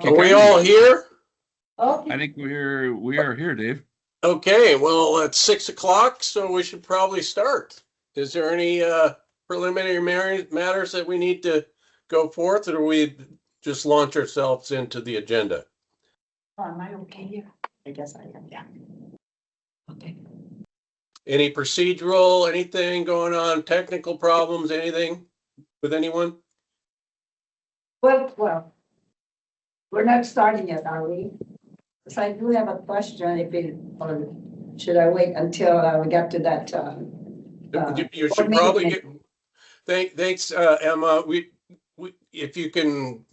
think you Are we can. all here? Okay. I think we are here, Dave. Okay, well, it's 6 o'clock, so we should probably start. Is there any preliminary matters that we need to go forth, or do we just launch ourselves into the agenda? Am I okay here? I guess I am, yeah. Okay. Any procedural, anything going on, technical problems, anything with anyone? Well, we're not starting yet, are we? So I do have a question, or should I wait until we get to that? You board should probably meeting? get, thanks, Emma. We, if you can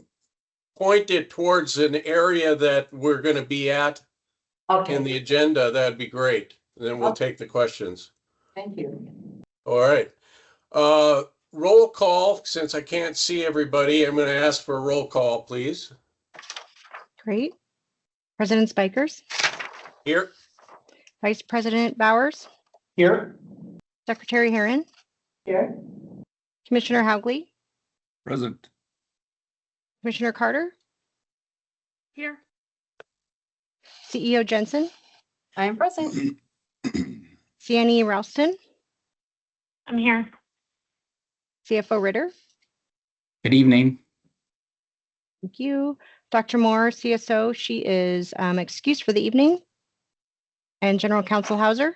point it towards an area that we're going to be at in the Okay, agenda, that'd be great. Then we'll take the questions. thank you. All right. Roll call, since I can't see everybody, I'm going to ask for a roll call, please. Great. President Spikers, Here. Vice President Bowers, Here. Secretary Heron, Here, Commissioner Haugley, Present. Commissioner Carter, Here. CEO Jensen, I am present. Ciani Ralston, I'm here. CFO Ritter. Good evening. Thank you. Dr. Moore, CSO, she is excused for the evening. And General Counsel Hauser.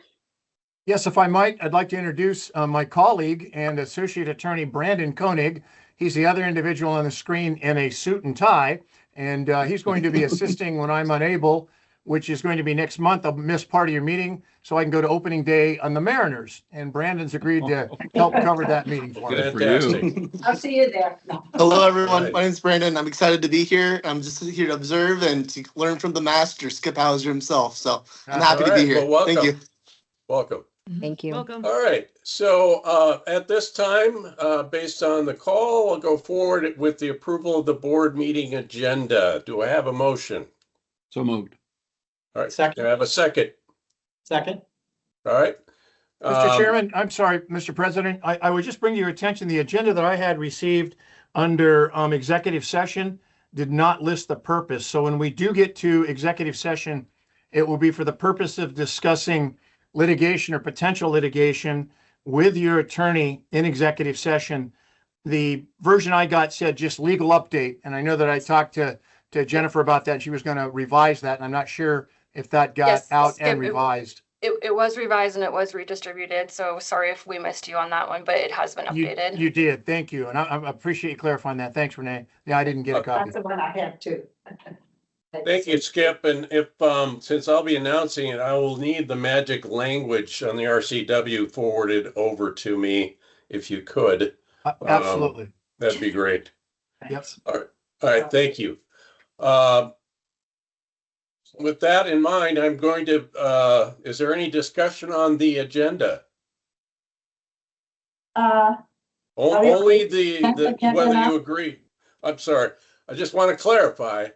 Yes, if I might, I'd like to introduce my colleague and Associate Attorney Brandon Koenig. He's the other individual on the screen in a suit and tie, and he's going to be assisting when I'm unable, which is going to be next month. I'll miss part of your meeting so I can go to opening day on the Mariners, and Brandon's agreed to help cover that meeting for me. Good for you. Fantastic. I'll see you there. No. Hello, everyone. Right. My name's Brandon. I'm excited to be here. I'm just here to observe and to learn from the master, Skip Hauser himself. So I'm happy All to be right, here. well, Thank you. Welcome. Thank you. Welcome. All right, so at this time, based on the call, I'll go forward with the approval of the board meeting agenda. Do I have a motion? So moved. All right, Second. do I have a second? Second. All right. Mr. Chairman, I'm sorry, Mr. President, I would just bring to your attention, the agenda that I had received under executive session did not list the purpose. So when we do get to executive session, it will be for the purpose of discussing litigation or potential litigation with your attorney in executive session. The version I got said just legal update. And I know that I talked to Jennifer about that. She was going to revise that. And I'm not sure if that got Yes, out Skip, and revised. It was revised and it was redistributed, so sorry if we missed you on that one, but it has been updated. You did. Thank you. And I appreciate you clarifying that. Thanks, Renee. Yeah, I didn't get a copy. That's the one I have too. Thank you, Skip. And if, since I'll be announcing it, I will need the magic language on the RCW forwarded over to me, if you could. Absolutely. That'd be great. Yep. All right, thank you. With that in mind, I'm going to, is there any discussion on the agenda? Are you- Only the, Can't whether now? you agree. I'm sorry, I just want to clarify.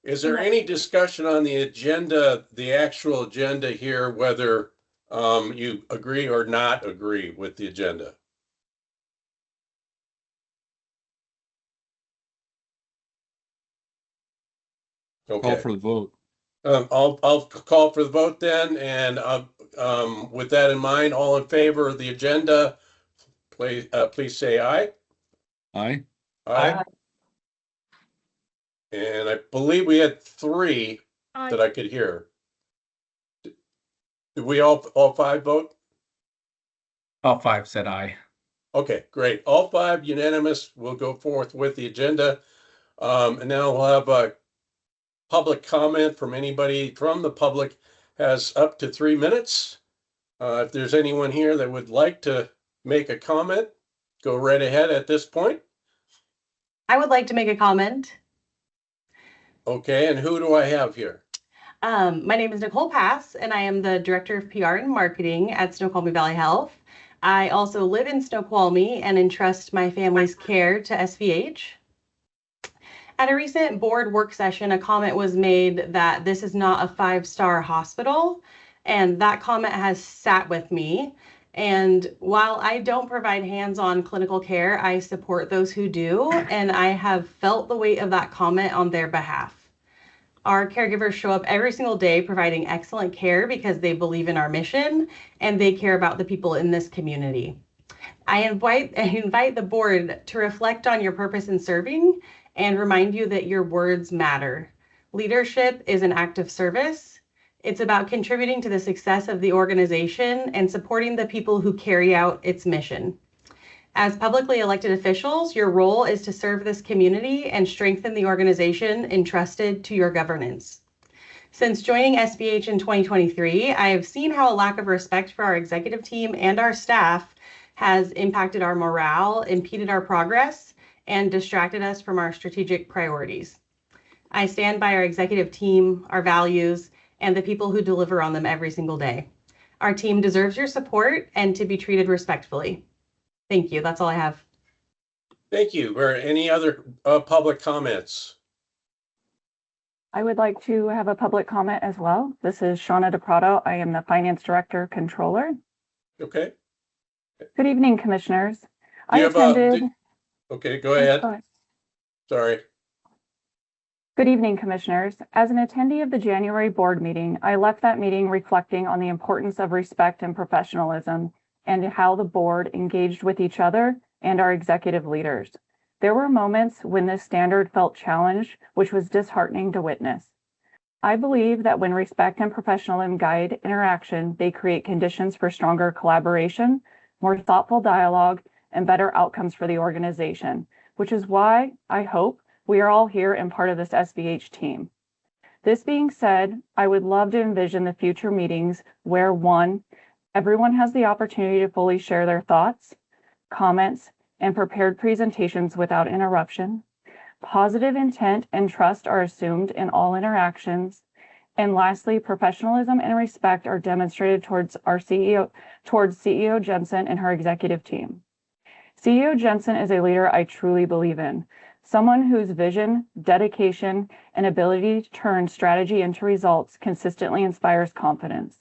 Is there any discussion on the agenda, the actual agenda here, whether you agree or not agree with the agenda? Call Okay. for the vote. I'll call for the vote then, and with that in mind, all in favor of the agenda, please say aye. Aye. Aye. And I believe we had three that I could hear. Did we all five vote? All five said aye. Okay, great. All five unanimous. We'll go forth with the agenda. And now we'll have a public comment from anybody from the public has up to 3 minutes. If there's anyone here that would like to make a comment, go right ahead at this point. I would like to make a comment. Okay, and who do I have here? My name is Nicole Pass, and I am the Director of PR and Marketing at Snoqualmie Valley Health. I also live in Snoqualmie and entrust my family's care to SVH. At a recent board work session, a comment was made that this is not a 5-star hospital, and that comment has sat with me. And while I don't provide hands-on clinical care, I support those who do, and I have felt the weight of that comment on their behalf. Our caregivers show up every single day providing excellent care because they believe in our mission and they care about the people in this community. I invite the board to reflect on your purpose in serving and remind you that your words matter. Leadership is an act of service. It's about contributing to the success of the organization and supporting the people who carry out its mission. As publicly elected officials, your role is to serve this community and strengthen the organization entrusted to your governance. Since joining SVH in 2023, I have seen how a lack of respect for our executive team and our staff has impacted our morale, impeded our progress, and distracted us from our strategic priorities. I stand by our executive team, our values, and the people who deliver on them every single day. Our team deserves your support and to be treated respectfully. Thank you. That's all I have. Thank you. Are any other public comments? I would like to have a public comment as well. This is Shauna DePrado. I am the Finance Director Controller. Okay. Good evening, Commissioners. Do you have okay, go ahead. Sorry. Good evening, Commissioners. As an attendee of the January board meeting, I left that meeting reflecting on the importance of respect and professionalism and how the board engaged with each other and our executive leaders. There were moments when this standard felt challenged, which was disheartening to witness. I believe that when respect and professionalism guide interaction, they create conditions for stronger collaboration, more thoughtful dialogue, and better outcomes for the organization, which is why I hope we are all here and part of this SVH team. This being said, I would love to envision the future meetings where, one, everyone has the opportunity to fully share their thoughts, comments, and prepared presentations without interruption. Positive intent and trust are assumed in all interactions. And lastly, professionalism and respect are demonstrated towards CEO Jensen and her executive team. CEO Jensen is a leader I truly believe in, someone whose vision, dedication, and ability to turn strategy into results consistently inspires confidence.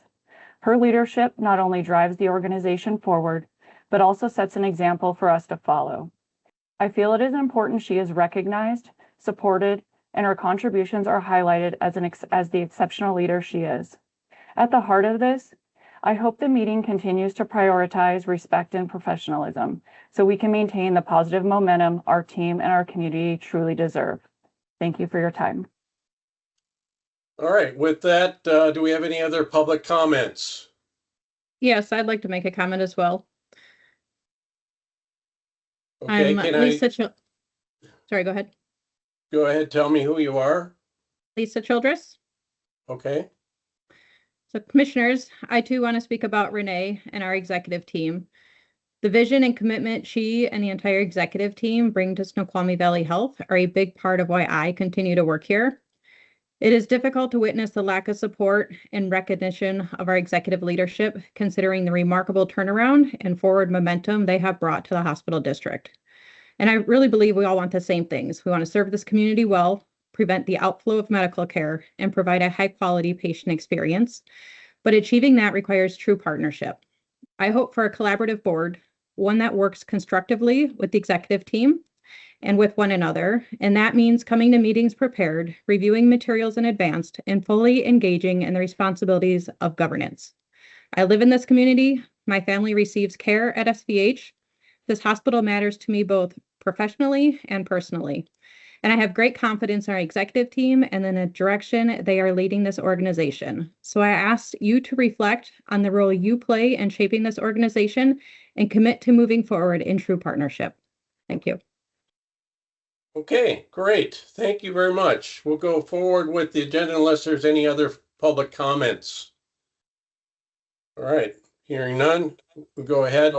Her leadership not only drives the organization forward, but also sets an example for us to follow. I feel it is important she is recognized, supported, and her contributions are highlighted as the exceptional leader she is. At the heart of this, I hope the meeting continues to prioritize respect and professionalism so we can maintain the positive momentum our team and our community truly deserve. Thank you for your time. All right, with that, do we have any other public comments? Yes, I'd like to make a comment as well. Okay, I'm Lisa sorry, go ahead. Go ahead, tell me who you are. Lisa Childress. Okay. So commissioners, I too want to speak about Renee and our executive team. The vision and commitment she and the entire executive team bring to Snoqualmie Valley Health are a big part of why I continue to work here. It is difficult to witness the lack of support and recognition of our executive leadership, considering the remarkable turnaround and forward momentum they have brought to the hospital district. And I really believe we all want the same things. We want to serve this community well, prevent the outflow of medical care, and provide a high-quality patient experience. But achieving that requires true partnership. I hope for a collaborative board, one that works constructively with the executive team and with one another. And that means coming to meetings prepared, reviewing materials in advance, and fully engaging in the responsibilities of governance. I live in this community. My family receives care at SVH. This hospital matters to me both professionally and personally. And I have great confidence in our executive team and in the direction they are leading this organization. So I ask you to reflect on the role you play in shaping this organization and commit to moving forward in true partnership. Thank you. Okay, great. Thank you very much. We'll go forward with the agenda unless there's any other public comments. All right, hearing none, we'll go ahead.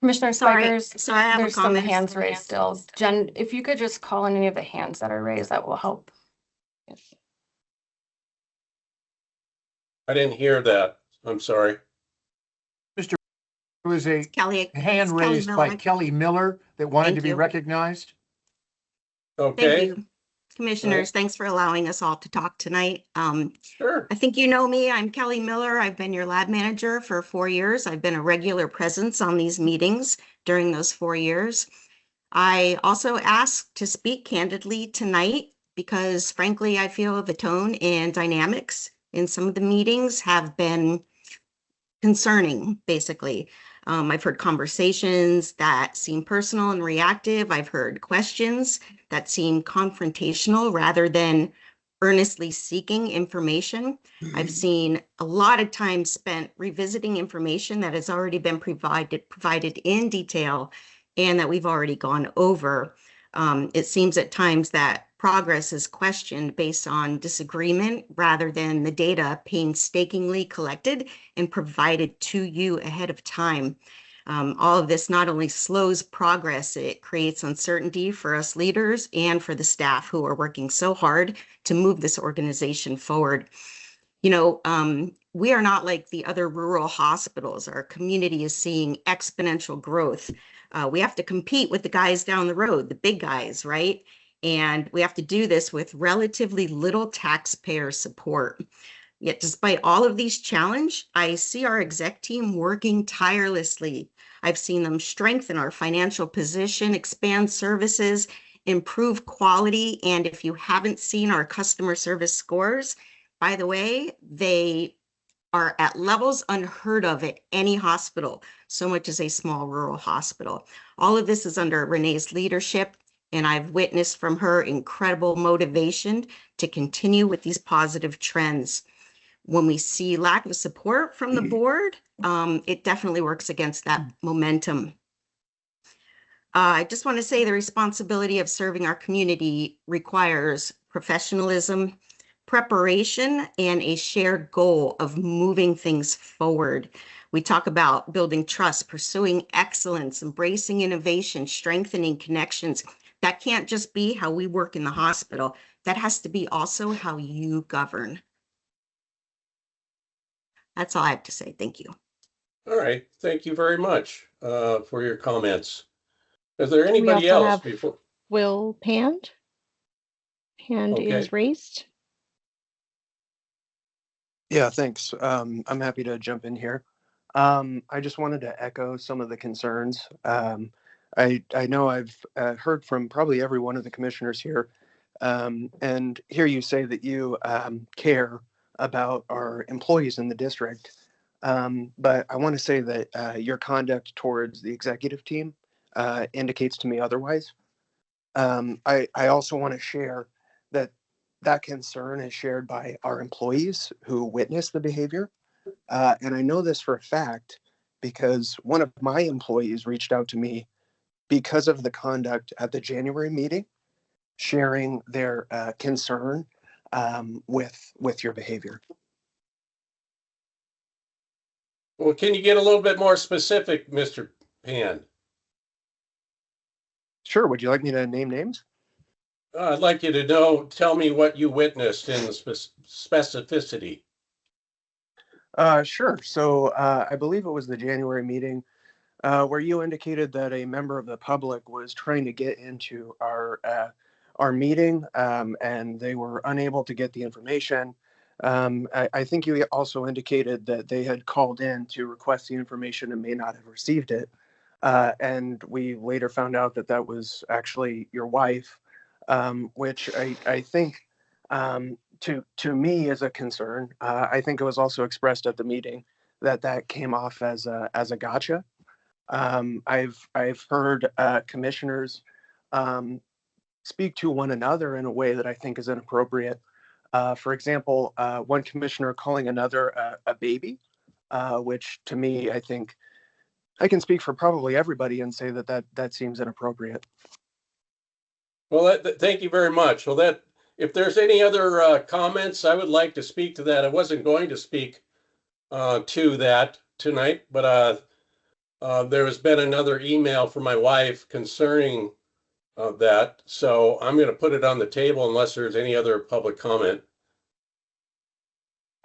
Commissioner Spikers, so I have there's some hands raised still. Jen, if you could just call in any of the hands that are raised, that will help. I didn't hear that. I'm sorry. There was a Kelly, hand raised by Kelly Miller that wanted Thank to be you. recognized. Okay, Commissioners, thanks for allowing us all to talk tonight. Sure. I think you know me. I'm Kelly Miller. I've been your lab manager for 4 years. I've been a regular presence on these meetings during those 4 years. I also asked to speak candidly tonight because frankly, I feel the tone and dynamics in some of the meetings have been concerning, basically. I've heard conversations that seem personal and reactive. I've heard questions that seem confrontational rather than earnestly seeking information. I've seen a lot of time spent revisiting information that has already been provided in detail and that we've already gone over. It seems at times that progress is questioned based on disagreement rather than the data painstakingly collected and provided to you ahead of time. All of this not only slows progress, it creates uncertainty for us leaders and for the staff who are working so hard to move this organization forward. You know, we are not like the other rural hospitals. Our community is seeing exponential growth. We have to compete with the guys down the road, the big guys, right? And we have to do this with relatively little taxpayer support. Yet despite all of these challenges, I see our exec team working tirelessly. I've seen them strengthen our financial position, expand services, improve quality. And if you haven't seen our customer service scores, by the way, they are at levels unheard of at any hospital, so much as a small rural hospital. All of this is under Renee's leadership, and I've witnessed from her incredible motivation to continue with these positive trends. When we see lack of support from the board, it definitely works against that momentum. I just want to say the responsibility of serving our community requires professionalism, preparation, and a shared goal of moving things forward. We talk about building trust, pursuing excellence, embracing innovation, strengthening connections. That can't just be how we work in the hospital. That has to be also how you govern. That's all I have to say. Thank you. All right. Thank you very much for your comments. Is there We anybody also else have before? Will Pand. Hand Okay. is raised. Yeah, thanks. I'm happy to jump in here. I just wanted to echo some of the concerns. I know I've heard from probably every one of the commissioners here, and hear you say that you care about our employees in the district. But I want to say that your conduct towards the executive team indicates to me otherwise. I also want to share that concern is shared by our employees who witness the behavior. And I know this for a fact because one of my employees reached out to me because of the conduct at the January meeting, sharing their concern with your behavior. Well, can you get a little bit more specific, Mr. Pan? Sure. Would you like me to name names? I'd like you to tell me what you witnessed in the specificity. Sure. So I believe it was the January meeting where you indicated that a member of the public was trying to get into our meeting and they were unable to get the information. I think you also indicated that they had called in to request the information and may not have received it. And we later found out that that was actually your wife, which I think to me is a concern. I think it was also expressed at the meeting that came off as a gotcha. I've heard commissioners speak to one another in a way that I think is inappropriate. For example, one commissioner calling another a baby, which to me, I think I can speak for probably everybody and say that seems inappropriate. Well, thank you very much. Well, if there's any other comments, I would like to speak to that. I wasn't going to speak to that tonight, but there has been another email from my wife concerning that. So I'm going to put it on the table unless there's any other public comment.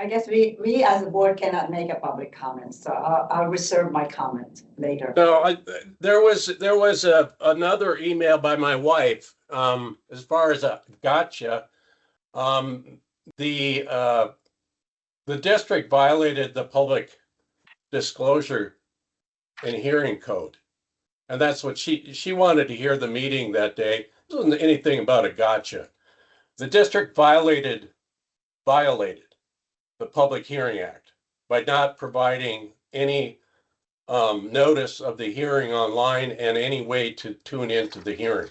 I guess we as a board cannot make a public comment, so I'll reserve my comment later. No, there was another email by my wife, as far as a gotcha. The district violated the public disclosure and hearing code. And that's what she wanted to hear the meeting that day. It wasn't anything about a gotcha. The district violated the Public Hearing Act by not providing any notice of the hearing online and any way to tune into the hearing.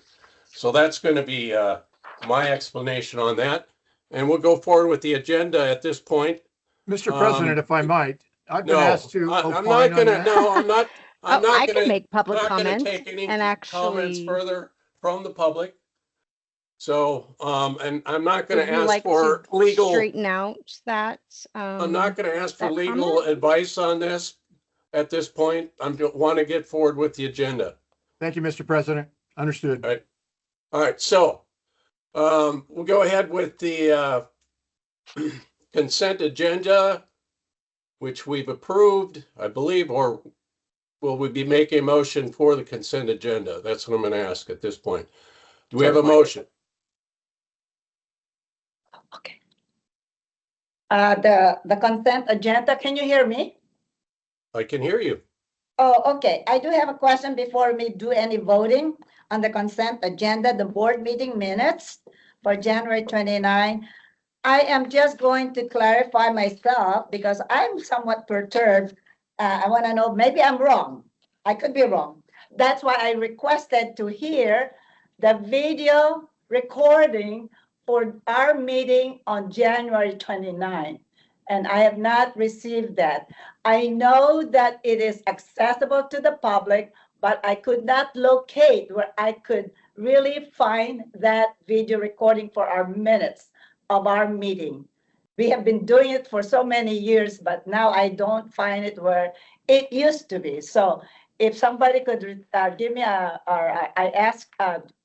So that's going to be my explanation on that. And we'll go forward with the agenda at this point. Mr. President, if I might, I've been No, asked to I'm opine not on gonna, that. no, I'm not. I'm Oh, not I gonna, can make public not gonna comments take any and comments actually, further from the public. So, and I'm not gonna would you ask like for to legal, straighten out that? I'm not gonna ask for that legal comment? advice on this at this point. I want to get forward with the agenda. Thank you, Mr. President. Understood. All right, so, we'll go ahead with the, consent agenda, which we've approved, I believe, or will we be making a motion for the consent agenda? That's what I'm gonna ask at this point. Do we have a motion? Okay. The consent agenda, can you hear me? I can hear you. Oh, okay. I do have a question before we do any voting on the consent agenda, the board meeting minutes for January 29. I am just going to clarify myself because I'm somewhat perturbed. I want to know, maybe I'm wrong. I could be wrong. That's why I requested to hear the video recording for our meeting on January 29. And I have not received that. I know that it is accessible to the public, but I could not locate where I could really find that video recording for our minutes of our meeting. We have been doing it for so many years, but now I don't find it where it used to be. So if somebody could give me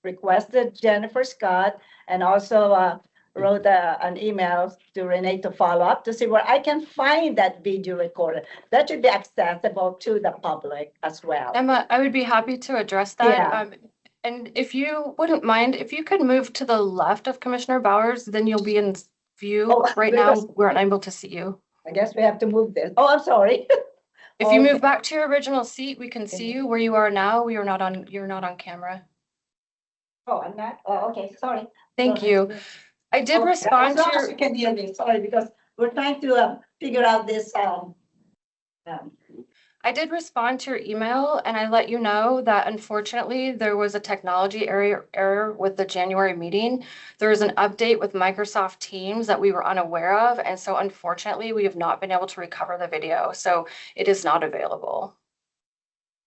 requested Jennifer Scott and also wrote an email to Renee to follow up to see where I can find that video recorded. That should be accessible to the public as well. Emma, I would be happy to address that. Yeah. And if you wouldn't mind, if you could move to the left of Commissioner Bowers, then you'll be in view. Oh, Right now, because- we're unable to see you. I guess we have to move this. Oh, I'm sorry. If you Okay. move back to your original seat, we can see you where you are now. You're not on camera. Oh, I'm not, oh, okay, sorry. Thank Go you. ahead. I did Okay, respond as to long as your, you can hear me, sorry, because we're trying to figure out this. I did respond to your email and I let you know that unfortunately there was a technology error with the January meeting. There was an update with Microsoft Teams that we were unaware of. And so unfortunately, we have not been able to recover the video. So it is not available.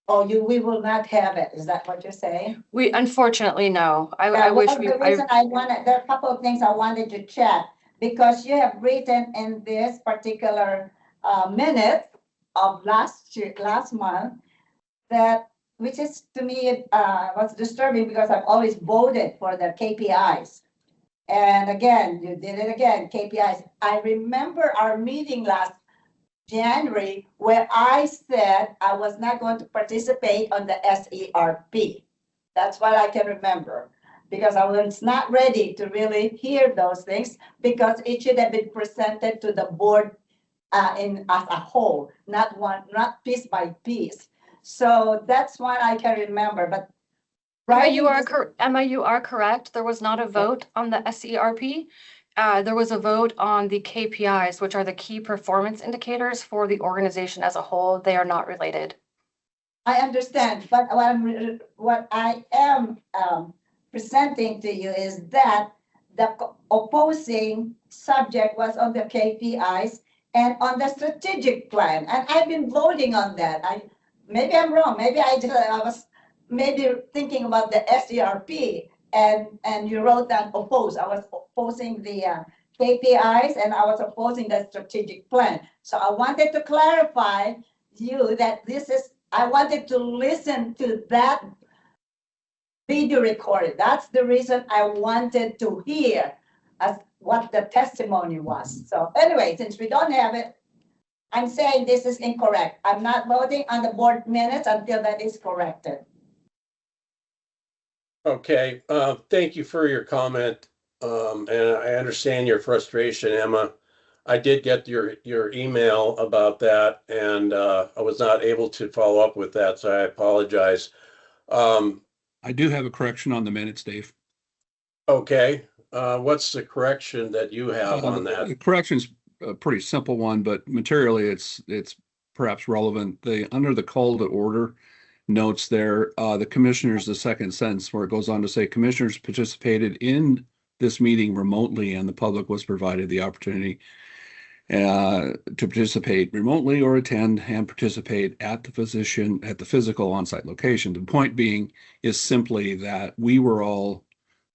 Oh, we will not have it, is that what you're saying? We unfortunately, no. I wish we, The reason I wanted, there are a couple of things I wanted to check, because you have written in this particular minute of last month, that, which is to me, was disturbing because I've always voted for the KPIs. And again, you did it again, KPIs. I remember our meeting last January where I said I was not going to participate on the SERP. That's what I can remember, because I was not ready to really hear those things, because it should have been presented to the board as a whole, not piece by piece. So that's what I can remember, but Emma, you are correct. There was not a vote on the SERP. There was a vote on the KPIs, which are the key performance indicators for the organization as a whole. They are not related. I understand, but what I am presenting to you is that the opposing subject was on the KPIs and on the strategic plan, and I've been voting on that. Maybe I'm wrong. Maybe I was thinking about the SERP, and you wrote that oppose. I was opposing the KPIs, and I was opposing the strategic plan. So I wanted to clarify you that I wanted to listen to that video recording. That's the reason I wanted to hear. what the testimony was. So anyway, since we don't have it, I'm saying this is incorrect. I'm not voting on the board minutes until that is corrected. Okay, thank you for your comment. And I understand your frustration, Emma. I did get your email about that, and I was not able to follow up with that, so I apologize. I do have a correction on the minutes, Dave. Okay, what's the correction that you have on that? The correction's a pretty simple one, but materially it's perhaps relevant. Under the call to order notes there, the commissioners, the second sentence where it goes on to say commissioners participated in this meeting remotely and the public was provided the opportunity to participate remotely or attend and participate at the physical on-site location. The point being is simply that we were all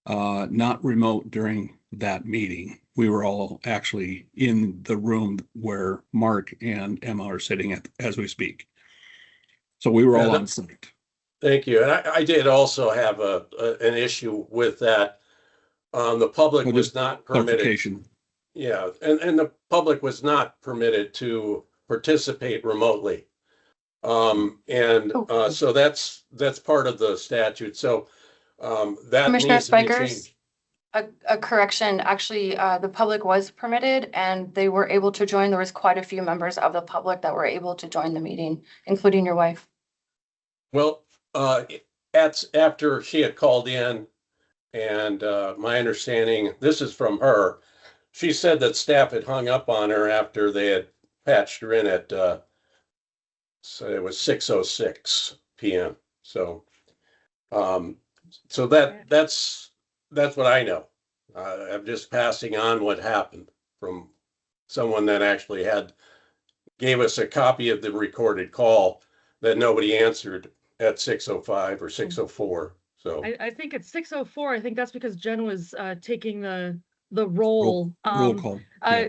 not remote during that meeting. We were all actually in the room where Mark and Emma are sitting at as we speak. So we were all on site. Thank you. And I did also have an issue with that. The public was not permitted. Yeah, and the public was not permitted to participate remotely. So that's part of the statute. So that Commissioner needs to be Spikers, changed. a correction, actually, the public was permitted and they were able to join. There was quite a few members of the public that were able to join the meeting, including your wife. Well, after she had called in, and my understanding, this is from her, she said that staff had hung up on her after they had patched her in at, so it was 6:06 p.m. So, that's what I know. I'm just passing on what happened from someone that actually gave us a copy of the recorded call that nobody answered at 6:05 or 6:04. So I think it's 6:04. I think that's because Jen was taking the roll. Roll call. Yeah.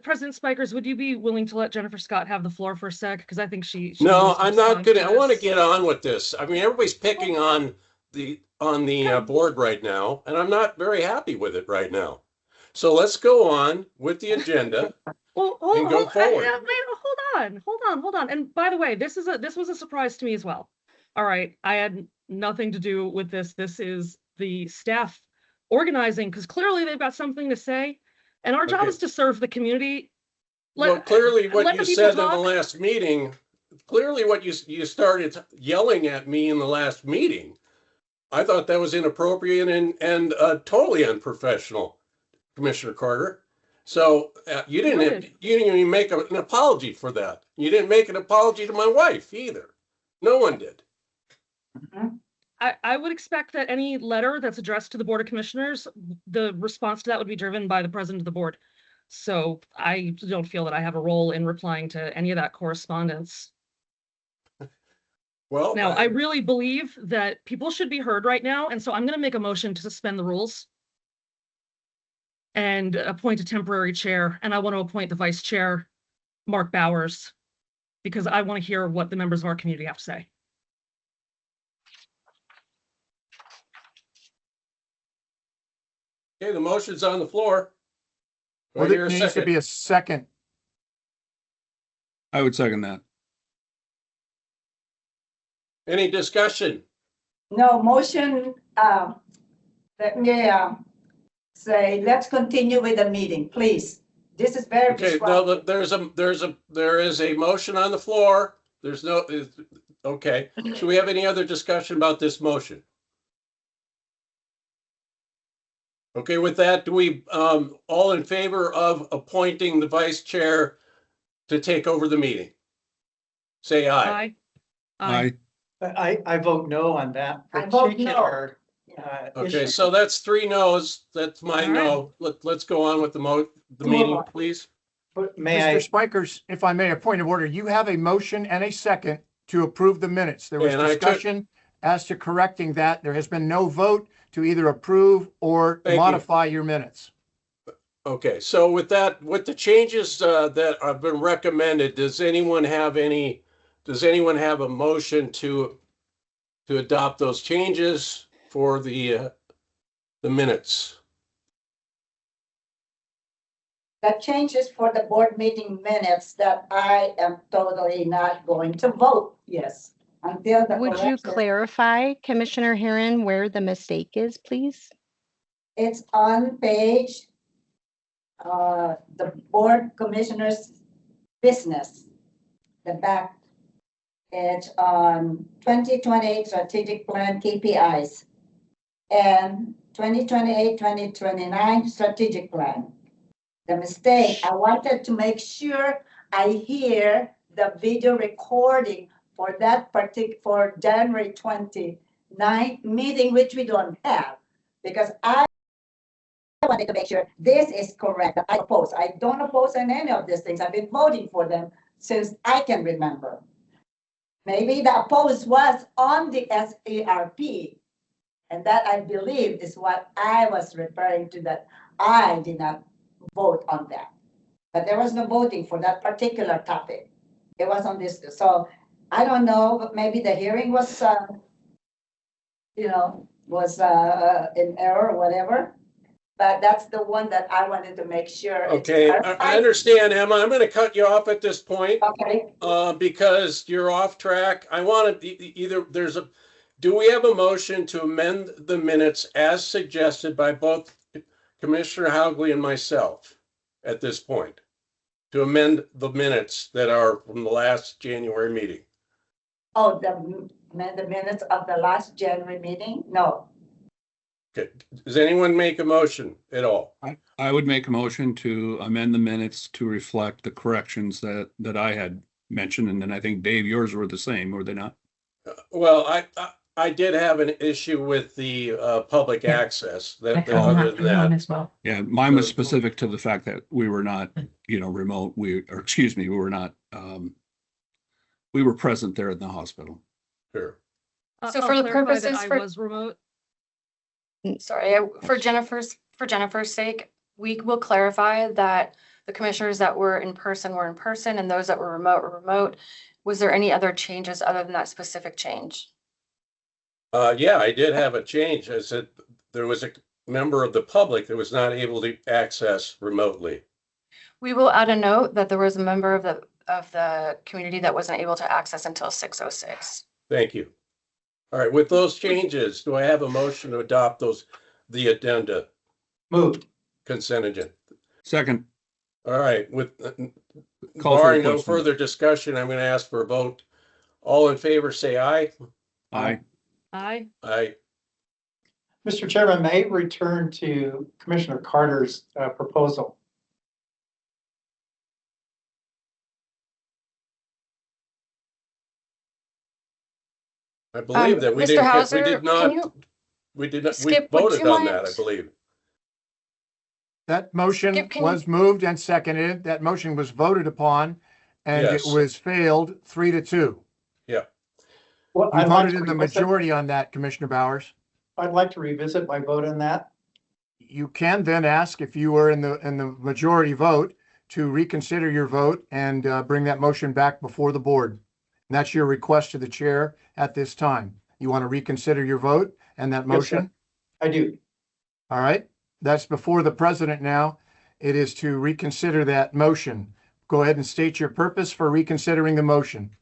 President Spikers, would you be willing to let Jennifer Scott have the floor for a sec? Because I think she no, needs to I'm not respond gonna. to I want to this. get on with this. I mean, everybody's picking on the board right now, and I'm not very happy with it right now. So let's go on with the agenda. Well, and go forward. Hold on. And by the way, this was a surprise to me as well. All right, I had nothing to do with this. This is the staff organizing because clearly they've got something to say, and our job Okay. is to serve the community. Well, clearly what let you the people said in the talk. last meeting, clearly what you started yelling at me in the last meeting. I thought that was inappropriate and totally unprofessional, Commissioner Carter. So you didn't even make an apology for that. You didn't make an apology to my wife either. No one did. I would expect that any letter that's addressed to the Board of Commissioners, the response to that would be driven by the president of the board. So I don't feel that I have a role in replying to any of that correspondence. Well, Now, I really believe that people should be heard right now, and so I'm going to make a motion to suspend the rules and appoint a temporary chair, and I want to appoint the vice chair, Mark Bowers, because I want to hear what the members of our community have to say. Okay, the motion's on the floor. Do I Well, hear there a needs to second? be a second. I would second that. Any discussion? No motion, let me say, let's continue with the meeting, please. This is very Okay, no, disruptive. there is a motion on the floor. There's no, okay. Do we have any other discussion about this motion? Okay, with that, do we, all in favor of appointing the vice chair to take over the meeting? Say aye. Aye. I vote no on that. I vote no. particular, Okay, issue. so that's 3 no's. That's my All right. no. Let's go on with the meeting, please. But may Mr. I, Spikers, if I may, a point of order, you have a motion and a second to approve the minutes. There was And I took- discussion as to correcting that. There has been no vote to either approve or Thank you. modify your minutes. Okay, so with that, with the changes that have been recommended, does anyone have a motion to adopt those changes for the minutes? the changes for the board meeting minutes that I am totally not going to vote yes until the Would you correction. clarify, Commissioner Heron, where the mistake is, please? It's on page, the board commissioners' business, the back. It's on 2028 strategic plan KPIs and 2028-2029 strategic plan. The mistake, I wanted to make sure I hear the video recording for that for January 29th meeting, which we don't have, because I wanted to make sure this is correct. I oppose. I don't oppose on any of these things. I've been voting for them since I can remember. Maybe the oppose was on the SARP, and that I believe is what I was referring to, that I did not vote on that. But there was no voting for that particular topic. It was on this. So I don't know, but maybe the hearing was, was in error or whatever. But that's the one that I wanted to make sure. it's Okay, I clarified. understand, Emma. I'm gonna cut you off at this point, Okay, because you're off track. I want to either, do we have a motion to amend the minutes as suggested by both Commissioner Haugley and myself at this point? To amend the minutes that are from the last January meeting? oh, the minutes of the last January meeting? No. Okay, does anyone make a motion at all? I would make a motion to amend the minutes to reflect the corrections that I had mentioned, and then I think Dave, yours were the same, were they not? Well, I did have an issue with the public access. Other than that, as well. Yeah, mine was specific to the fact that we were not, remote, we were not, we were present there in the hospital. sure. So I'll for the clarify that purposes I for- was remote. Sorry, for Jennifer's sake, we will clarify that the commissioners that were in person, and those that were remote. Was there any other changes other than that specific change? Yeah, I did have a change. I said there was a member of the public that was not able to access remotely. We will add a note that there was a member of the community that wasn't able to access until 6:06. Thank you. All right, with those changes, do I have a motion to adopt the addenda, Moved. consent agenda? Second, All right, with call for barring the no question. further discussion, I'm going to ask for a vote. All in favor, say aye. Aye. Aye. Aye. Mr. Chairman, may I return to Commissioner Carter's proposal? I believe that we Mr. didn't, Hauser, we did can not, you- we did not, we Skip, would voted you on that, I mind- believe. That motion Skip, can you- was moved and seconded. That motion was voted upon and it Yes. was failed 3-2. Yeah. Well, You I'd like voted to in the revisit- majority on that, Commissioner Bowers. I'd like to revisit my vote on that. You can then ask if you were in the majority vote to reconsider your vote and bring that motion back before the board. And that's your request to the chair at this time. You want to reconsider your vote and that Yes, sir. motion? I do. All right, that's before the president now. It is to reconsider that motion. Go ahead and state your purpose for reconsidering the motion.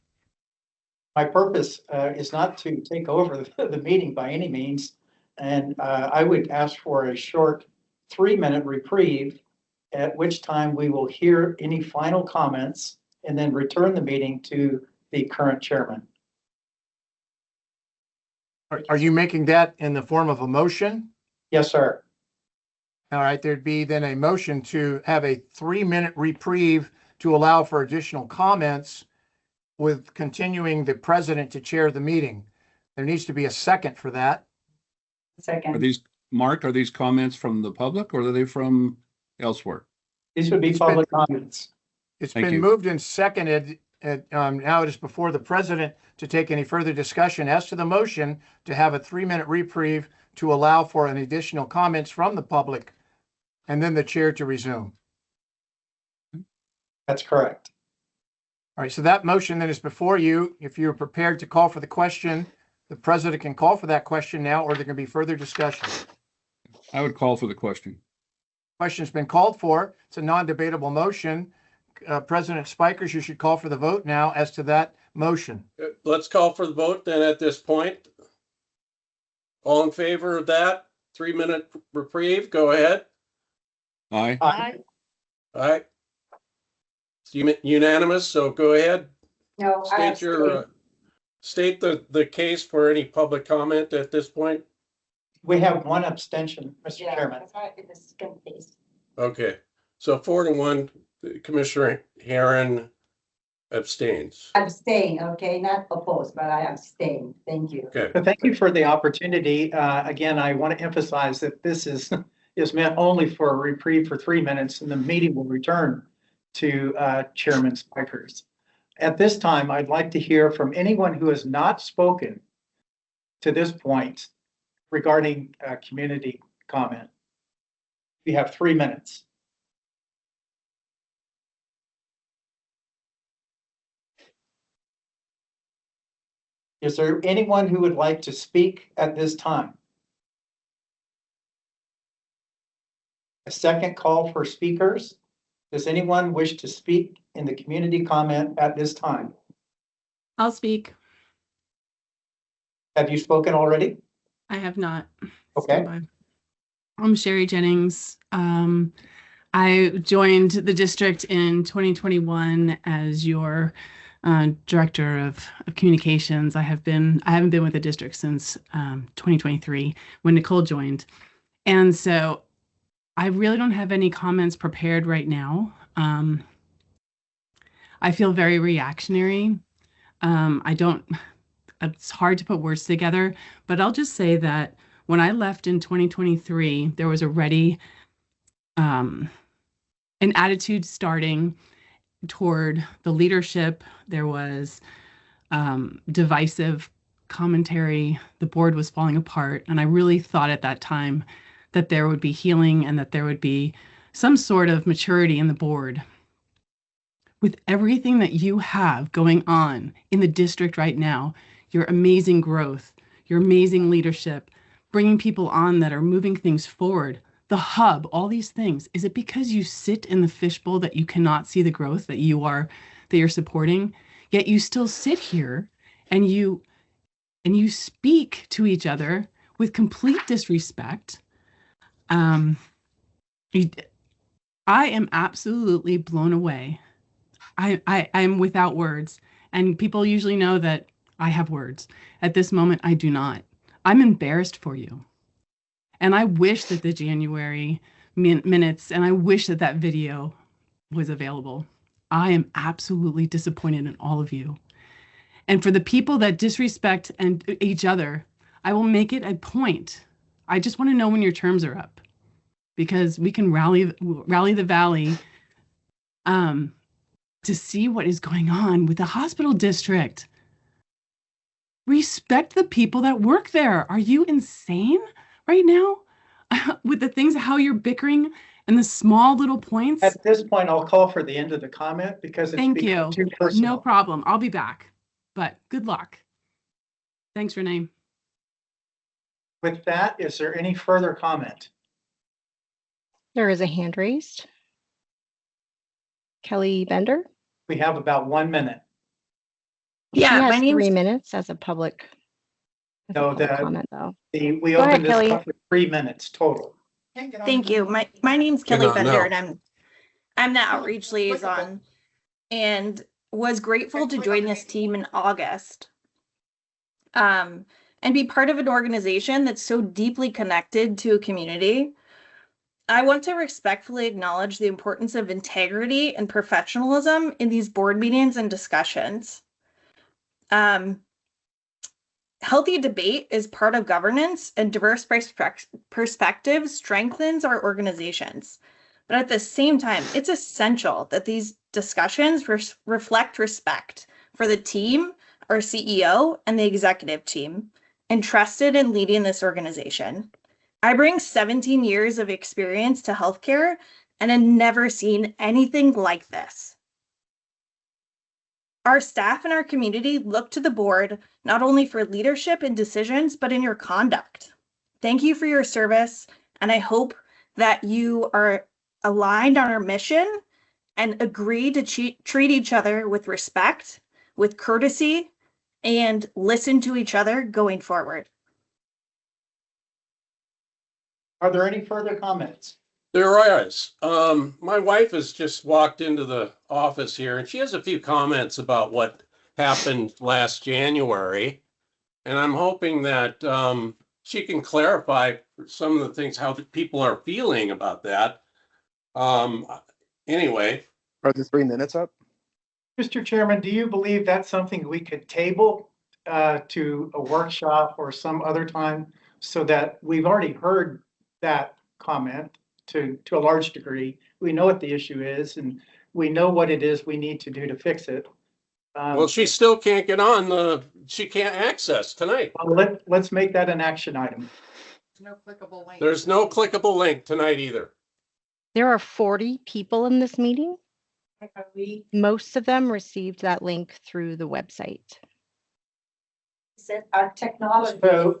My purpose is not to take over the meeting by any means. And I would ask for a short 3-minute reprieve, at which time we will hear any final comments and then return the meeting to the current chairman. Are you making that in the form of a motion? Yes, sir. All right, there'd be then a motion to have a 3-minute reprieve to allow for additional comments with continuing the president to chair the meeting. There needs to be a second for that. Are Second. these, Mark, are these comments from the public or are they from elsewhere? These would be It's been- public comments. It's Thank been you. moved and seconded. Now it is before the president to take any further discussion as to the motion to have a 3-minute reprieve to allow for an additional comments from the public and then the chair to resume. That's correct. All right, so that motion then is before you. If you're prepared to call for the question, the president can call for that question now, or there can be further discussion. I would call for the question. Question's been called for. It's a non-debatable motion. President Spikers, you should call for the vote now as to that motion. Let's call for the vote then at this point. All in favor of that 3-minute reprieve, go ahead. Aye. Aye. All right. It's unanimous, so go ahead. No, I State the case for any public comment at this point. We have one abstention, Mr. Yeah, Chairman. that's right, it is confused. Okay, so 4-1, Commissioner Herron abstains. Abstain, okay, not opposed, but I abstain. Thank you. Okay, But thank you for the opportunity. Again, I want to emphasize that this is meant only for a reprieve for 3 minutes, and the meeting will return to Chairman Spikers. At this time, I'd like to hear from anyone who has not spoken to this point regarding community comment. We have 3 minutes. Is there anyone who would like to speak at this time? A second call for speakers. Does anyone wish to speak in the community comment at this time? I'll speak. Have you spoken already? I have not. Okay. Stand by. I'm Sherry Jennings. I joined the district in 2021 as your director of communications. I haven't been with the district since 2023 when Nicole joined. And so I really don't have any comments prepared right now. I feel very reactionary. It's hard to put words together, but I'll just say that when I left in 2023, there was already an attitude starting toward the leadership. There was divisive commentary. The board was falling apart. And I really thought at that time that there would be healing and that there would be some sort of maturity in the board. With everything that you have going on in the district right now, your amazing growth, your amazing leadership, bringing people on that are moving things forward, the hub, all these things, is it because you sit in the fishbowl that you cannot see the growth that you're supporting, yet you still sit here and you speak to each other with complete disrespect? I am absolutely blown away. I'm without words, and people usually know that I have words. At this moment, I do not. I'm embarrassed for you. And I wish that the January minutes, and I wish that that video was available. I am absolutely disappointed in all of you. And for the people that disrespect each other, I will make it a point. I just want to know when your terms are up, because we can rally the valley to see what is going on with the hospital district. Respect the people that work there. Are you insane right now with the things, how you're bickering and the small little points? At this point, I'll call for the end of the comment because it's Thank you. become too personal. No problem. I'll be back, but good luck. Thanks, Renee. With that, is there any further comment? There is a hand raised. Kelly Bender. We have about 1 minute. She Yeah, has my name's 3 minutes as a public. No, comment though. We Go ahead, opened this Kelly. up for 3 minutes total. Thank you. My name's Kelly on Bender, now. and I'm the outreach liaison, and was grateful to join this team in August. And be part of an organization that's so deeply connected to a community. I want to respectfully acknowledge the importance of integrity and professionalism in these board meetings and discussions. Healthy debate is part of governance, and diverse perspectives strengthens our organizations. But at the same time, it's essential that these discussions reflect respect for the team, our CEO, and the executive team, entrusted in leading this organization. I bring 17 years of experience to healthcare and have never seen anything like this. Our staff and our community look to the board not only for leadership and decisions, but in your conduct. Thank you for your service, and I hope that you are aligned on our mission and agree to treat each other with respect, with courtesy, and listen to each other going forward. Are there any further comments? There is. My wife has just walked into the office here and she has a few comments about what happened last January. And I'm hoping that she can clarify some of the things, how the people are feeling about that. Anyway. Are the 3 minutes up? Mr. Chairman, do you believe that's something we could table to a workshop or some other time so that we've already heard that comment to a large degree? We know what the issue is and we know what it is we need to do to fix it. Well, she still can't get on she can't access tonight. Well, let's make that an action item. There's no clickable link tonight either. There are 40 people in this meeting. Most of them received that link through the website. Our technology. So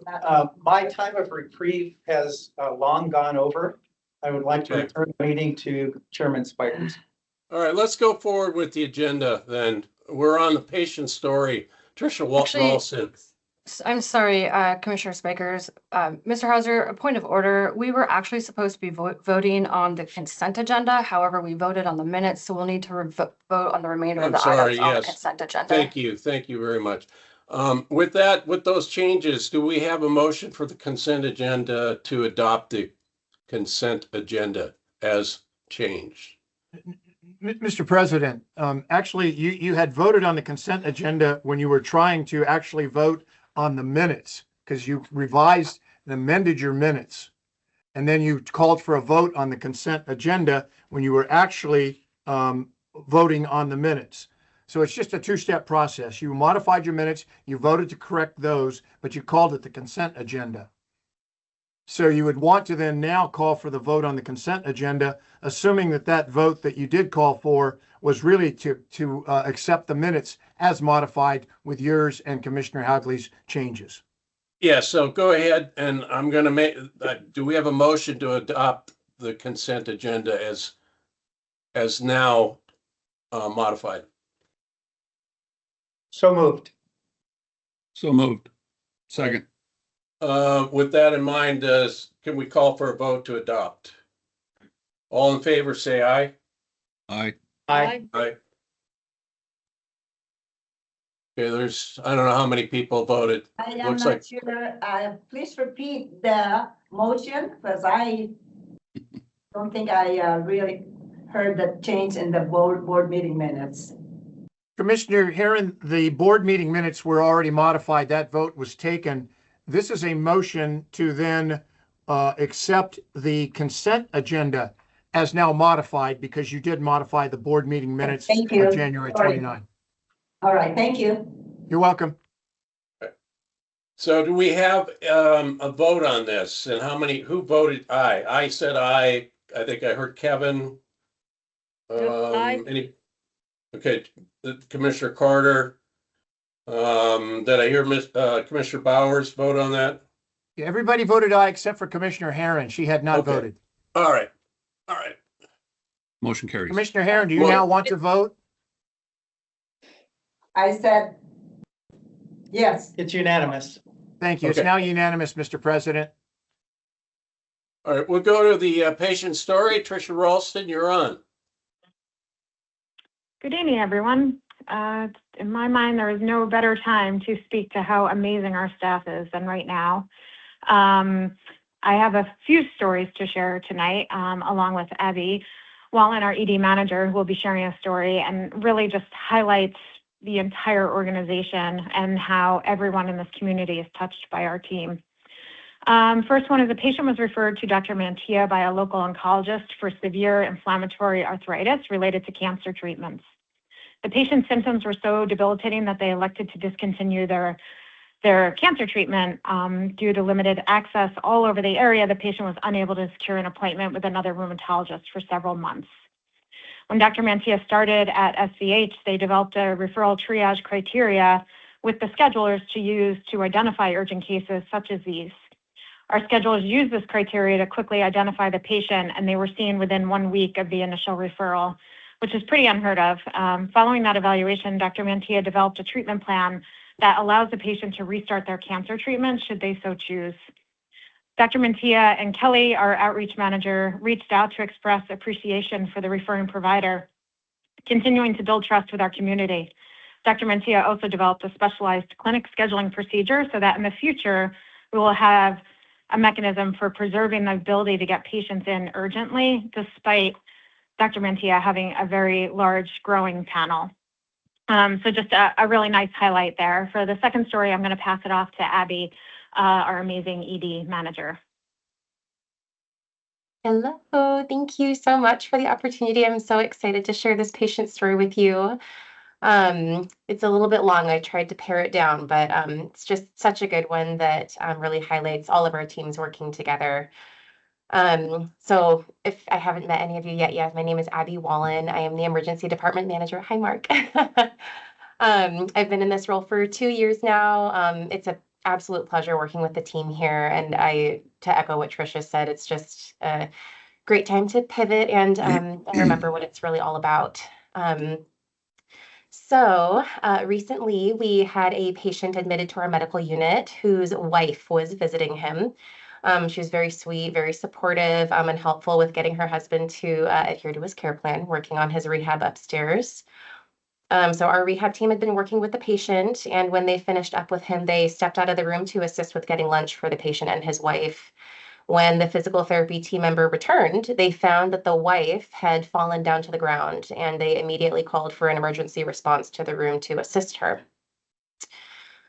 my time of reprieve has long gone over. I would like to return the meeting to Chairman Spikers. All right, let's go forward with the agenda then. We're on the patient story. Tricia Ralston. I'm sorry, Commissioner Spikers. Mr. Hauser, a point of order. We were actually supposed to be voting on the consent agenda. However, we voted on the minutes, so we'll need to vote on the remainder of the items on the consent agenda. Thank you. Thank you very much. With those changes, do we have a motion for the consent agenda to adopt the consent agenda as changed? Mr. President, actually, you had voted on the consent agenda when you were trying to actually vote on the minutes because you revised and amended your minutes. And then you called for a vote on the consent agenda when you were actually voting on the minutes. So it's just a two-step process. You modified your minutes, you voted to correct those, but you called it the consent agenda. So you would want to then now call for the vote on the consent agenda, assuming that vote that you did call for was really to accept the minutes as modified with yours and Commissioner Hagley's changes. Yeah, so go ahead and I'm going to make, do we have a motion to adopt the consent agenda as now modified? So moved. So moved. Second. With that in mind, can we call for a vote to adopt? All in favor, say aye. Aye. Aye. Aye. Okay, I don't know how many people voted. I am Looks not like sure. Please repeat the motion because I don't think I really heard the change in the board meeting minutes. Commissioner Herron, the board meeting minutes were already modified. That vote was taken. This is a motion to then accept the consent agenda as now modified because you did modify the board meeting minutes of January 29. All right, thank you. You're welcome. So do we have a vote on this and who voted aye? I said aye. I think I heard Kevin. Aye. Okay, Commissioner Carter. Did I hear Commissioner Bowers vote on that? Yeah, everybody voted aye except for Commissioner Herron. She had not voted. All right. All right. Motion carries. Commissioner Herron, do you now want to vote? I said yes. It's unanimous. Thank you. It's Okay. now unanimous, Mr. President. All right, we'll go to the patient story. Tricia Ralston, you're on. Good evening, everyone. In my mind, there is no better time to speak to how amazing our staff is than right now. I have a few stories to share tonight, along with Abby Wallen, our ED manager, who will be sharing a story and really just highlights the entire organization and how everyone in this community is touched by our team. First one is a patient was referred to Dr. Mantia by a local oncologist for severe inflammatory arthritis related to cancer treatments. The patient's symptoms were so debilitating that they elected to discontinue their cancer treatment due to limited access all over the area. The patient was unable to secure an appointment with another rheumatologist for several months. When Dr. Mantia started at SVH, they developed a referral triage criteria with the schedulers to use to identify urgent cases such as these. Our schedulers use this criteria to quickly identify the patient, and they were seen within 1 week of the initial referral, which is pretty unheard of. Following that evaluation, Dr. Mantilla developed a treatment plan that allows the patient to restart their cancer treatment should they so choose. Dr. Mantilla and Kelly, our outreach manager, reached out to express appreciation for the referring provider, continuing to build trust with our community. Dr. Mantilla also developed a specialized clinic scheduling procedure so that in the future, we will have a mechanism for preserving the ability to get patients in urgently, despite Dr. Mantilla having a very large growing panel. So just a really nice highlight there. For the second story, I'm going to pass it off to Abby, our amazing ED manager. Hello, thank you so much for the opportunity. I'm so excited to share this patient story with you. It's a little bit long. I tried to pare it down, but it's just such a good one that really highlights all of our teams working together. So if I haven't met any of you yet, my name is Abby Wallen. I am the emergency department manager. Hi, Mark. I've been in this role for 2 years now. It's an absolute pleasure working with the team here. And to echo what Tricia said, it's just a great time to pivot and remember what it's really all about. So recently we had a patient admitted to our medical unit whose wife was visiting him. She was very sweet, very supportive, and helpful with getting her husband to adhere to his care plan, working on his rehab upstairs. So our rehab team had been working with the patient, and when they finished up with him, they stepped out of the room to assist with getting lunch for the patient and his wife. When the physical therapy team member returned, they found that the wife had fallen down to the ground, and they immediately called for an emergency response to the room to assist her.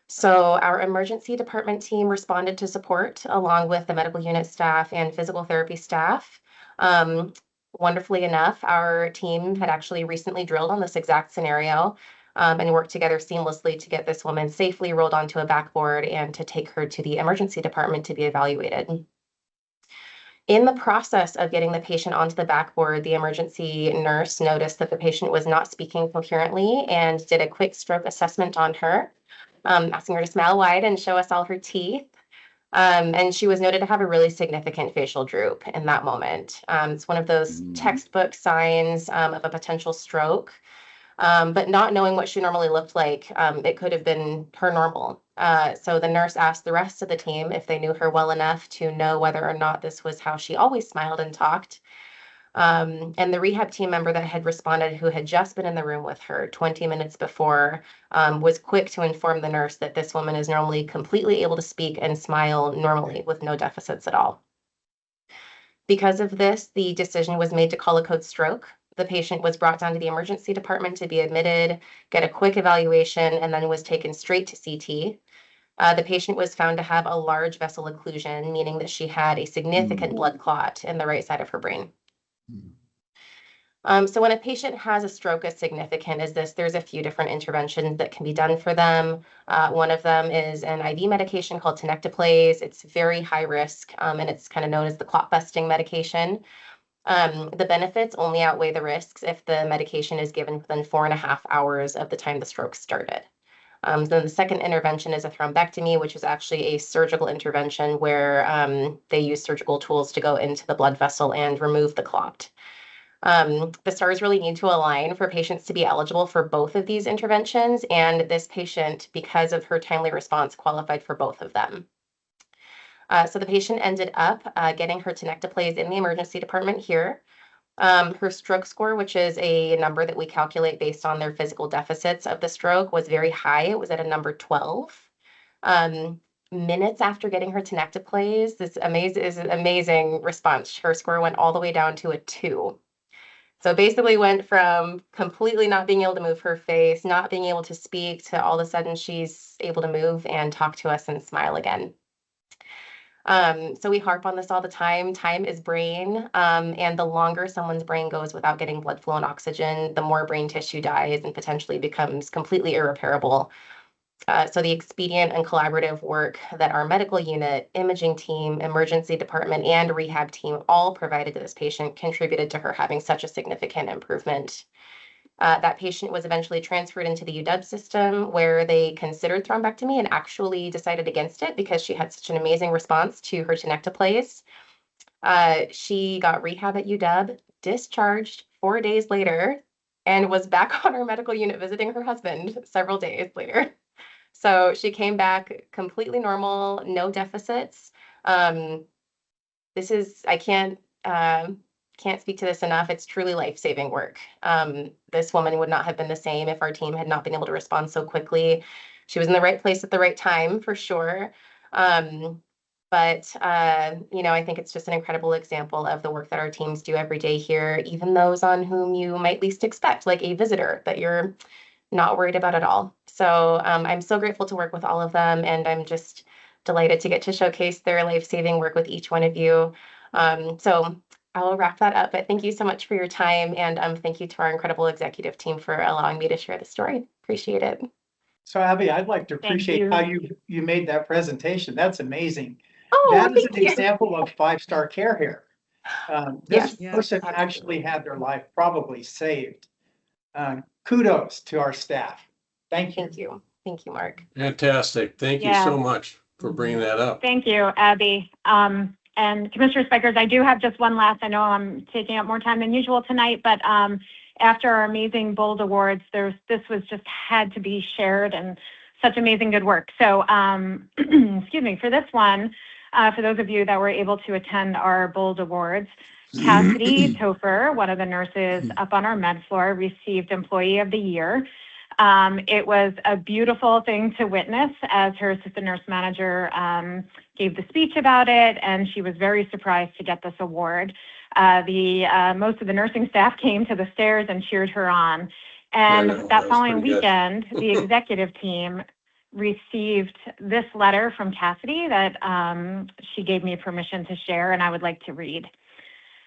So our emergency department team responded to support along with the medical unit staff and physical therapy staff. Wonderfully enough, our team had actually recently drilled on this exact scenario and worked together seamlessly to get this woman safely rolled onto a backboard and to take her to the emergency department to be evaluated. In the process of getting the patient onto the backboard, the emergency nurse noticed that the patient was not speaking coherently and did a quick stroke assessment on her, asking her to smile wide and show us all her teeth. And she was noted to have a really significant facial droop in that moment. It's one of those textbook signs of a potential stroke, but not knowing what she normally looked like, it could have been her normal. So the nurse asked the rest of the team if they knew her well enough to know whether or not this was how she always smiled and talked. And the rehab team member that had responded, who had just been in the room with her 20 minutes before, was quick to inform the nurse that this woman is normally completely able to speak and smile normally with no deficits at all. Because of this, the decision was made to call a code stroke. The patient was brought down to the emergency department to be admitted, get a quick evaluation, and then was taken straight to CT. The patient was found to have a large vessel occlusion, meaning that she had a significant blood clot in the right side of her brain. So when a patient has a stroke as significant as this, there's a few different interventions that can be done for them. One of them is an IV medication called tenecteplase. It's very high risk, and it's kind of known as the clot busting medication. The benefits only outweigh the risks if the medication is given within 4.5 hours of the time the stroke started. Then the second intervention is a thrombectomy, which is actually a surgical intervention where they use surgical tools to go into the blood vessel and remove the clot. The stars really need to align for patients to be eligible for both of these interventions, and this patient, because of her timely response, qualified for both of them. So the patient ended up getting her tenecteplase in the emergency department here. Her stroke score, which is a number that we calculate based on their physical deficits of the stroke, was very high. It was at a number 12. Minutes after getting her tenecteplase, this is an amazing response. Her score went all the way down to a 2. So basically went from completely not being able to move her face, not being able to speak, to all of a sudden she's able to move and talk to us and smile again. So we harp on this all the time. Time is brain, and the longer someone's brain goes without getting blood flow and oxygen, the more brain tissue dies and potentially becomes completely irreparable. So the expedient and collaborative work that our medical unit, imaging team, emergency department, and rehab team all provided to this patient contributed to her having such a significant improvement. That patient was eventually transferred into the UW system where they considered thrombectomy and actually decided against it because she had such an amazing response to her tenecteplase. She got rehab at UW, discharged 4 days later, and was back on her medical unit visiting her husband several days later. So she came back completely normal, no deficits. This is, I can't speak to this enough. It's truly life-saving work. This woman would not have been the same if our team had not been able to respond so quickly. She was in the right place at the right time, for sure. But I think it's just an incredible example of the work that our teams do every day here, even those on whom you might least expect, like a visitor that you're not worried about at all. So I'm so grateful to work with all of them, and I'm just delighted to get to showcase their life-saving work with each one of you. So I will wrap that up, but thank you so much for your time, and thank you to our incredible executive team for allowing me to share the story. Appreciate it. So Abby, I'd like to Thank appreciate you. how you made that presentation. That's amazing. Oh, That is thank an you. example of five-star care here. This Yes. person Yes, actually had their life probably saved. Kudos to our staff. Thank you. Thank you. Thank you, Mark. Fantastic. Thank you Yeah. so much for bringing that up. Thank you, Abby. And Commissioner Spikers, I do have just one last, I know I'm taking up more time than usual tonight, but after our amazing Bold Awards, this was just had to be shared and such amazing good work. So, excuse me, for this one, for those of you that were able to attend our Bold Awards, Cassidy Topher, one of the nurses up on our med floor, received Employee of the Year. It was a beautiful thing to witness as her assistant nurse manager gave the speech about it, and she was very surprised to get this award. Most of the nursing staff came to the stairs and cheered her on. And I know, that was following pretty good. weekend, the executive team received this letter from Cassidy that she gave me permission to share, and I would like to read.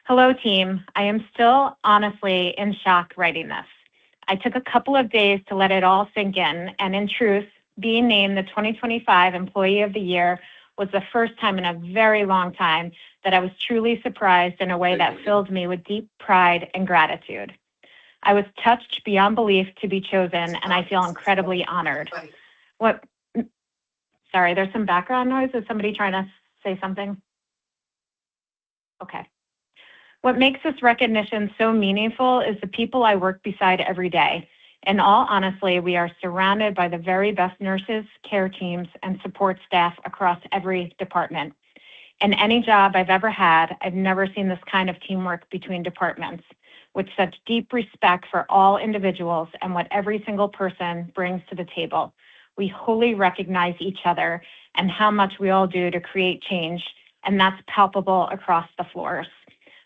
Hello, team. I am still honestly in shock writing this. I took a couple of days to let it all sink in, and in truth, being named the 2025 Employee of the Year was the first time in a very long time that I was truly surprised in a way that filled me with deep pride and gratitude. I was touched beyond belief to be chosen, and I feel incredibly honored. Sorry, there's some background noise. Is somebody trying to say something? Okay. What makes this recognition so meaningful is the people I work beside every day. In all honesty, we are surrounded by the very best nurses, care teams, and support staff across every department. In any job I've ever had, I've never seen this kind of teamwork between departments, with such deep respect for all individuals and what every single person brings to the table. We wholly recognize each other and how much we all do to create change, and that's palpable across the floors.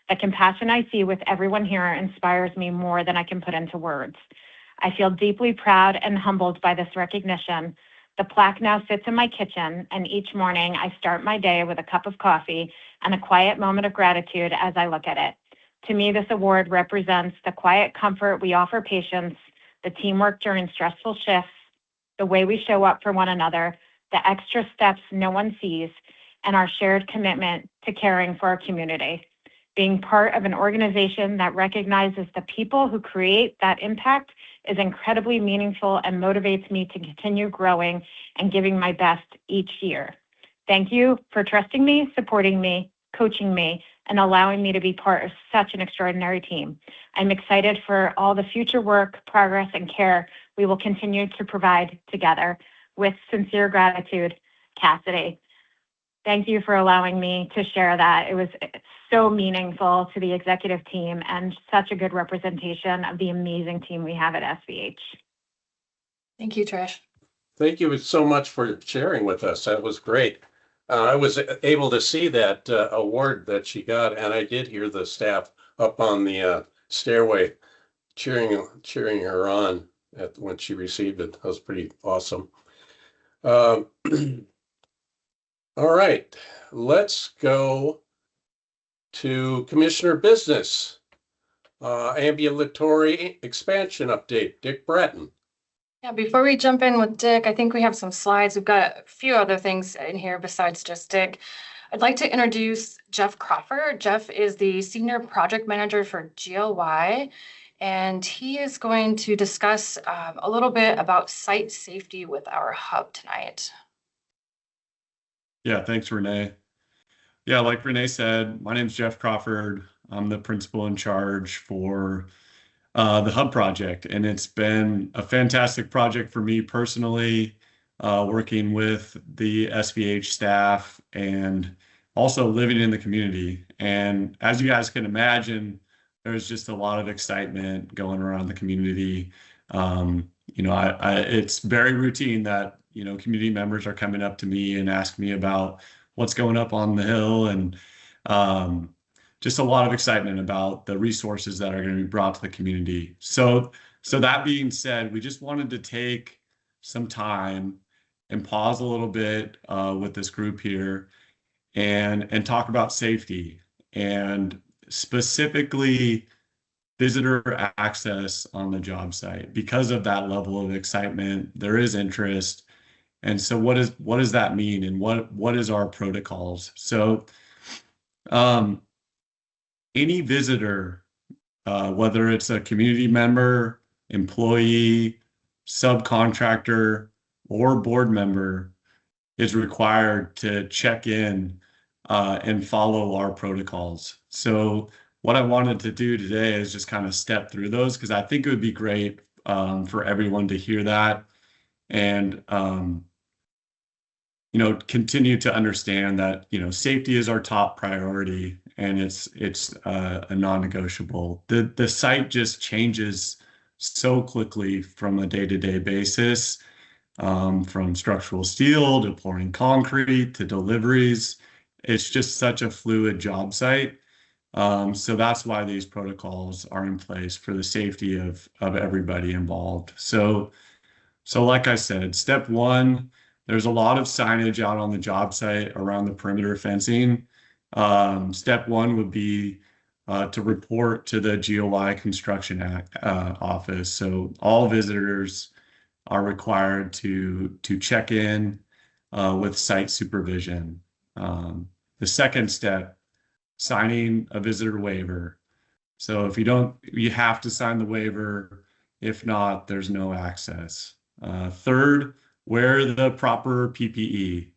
The compassion I see with everyone here inspires me more than I can put into words. I feel deeply proud and humbled by this recognition. The plaque now sits in my kitchen, and each morning I start my day with a cup of coffee and a quiet moment of gratitude as I look at it. To me, this award represents the quiet comfort we offer patients, the teamwork during stressful shifts, the way we show up for one another, the extra steps no one sees, and our shared commitment to caring for our community. Being part of an organization that recognizes the people who create that impact is incredibly meaningful and motivates me to continue growing and giving my best each year. Thank you for trusting me, supporting me, coaching me, and allowing me to be part of such an extraordinary team. I'm excited for all the future work, progress, and care we will continue to provide together. With sincere gratitude, Cassidy. Thank you for allowing me to share that. It was so meaningful to the executive team and such a good representation of the amazing team we have at SVH. Thank you, Trish. Thank you so much for sharing with us. That was great. I was able to see that award that she got, and I did hear the staff up on the stairway cheering her on when she received it. That was pretty awesome. All right, let's go to Commissioner Business. Ambulatory expansion update, Dick Breton. Yeah, before we jump in with Dick, I think we have some slides. We've got a few other things in here besides just Dick. I'd like to introduce Jeff Crawford. Jeff is the Senior Project Manager for GLY, and he is going to discuss a little bit about site safety with our hub tonight. Yeah, thanks, Renee. Yeah, like Renee said, my name is Jeff Crawford. I'm the principal in charge for the Hub project, and it's been a fantastic project for me personally, working with the SVH staff and also living in the community. And as you guys can imagine, there's just a lot of excitement going around the community. It's very routine that, community members are coming up to me and ask me about what's going up on the hill, and just a lot of excitement about the resources that are going to be brought to the community. So that being said, we just wanted to take some time and pause a little bit with this group here and talk about safety, and specifically visitor access on the job site. Because of that level of excitement, there is interest. And so what does that mean, and what is our protocols? So any visitor, whether it's a community member, employee, subcontractor, or board member, is required to check in and follow our protocols. So what I wanted to do today is just kind of step through those, because I think it would be great for everyone to hear that, and continue to understand that safety is our top priority, and it's a non-negotiable. The site just changes so quickly from a day-to-day basis, from structural steel to pouring concrete to deliveries. It's just such a fluid job site. So that's why these protocols are in place for the safety of everybody involved. So like I said, step one, there's a lot of signage out on the job site around the perimeter fencing. Step one would be to report to the GLY Construction office. So all visitors are required to check in with site supervision. The second step, signing a visitor waiver. So if you have to sign the waiver. If not, there's no access. Third, wear the proper PPE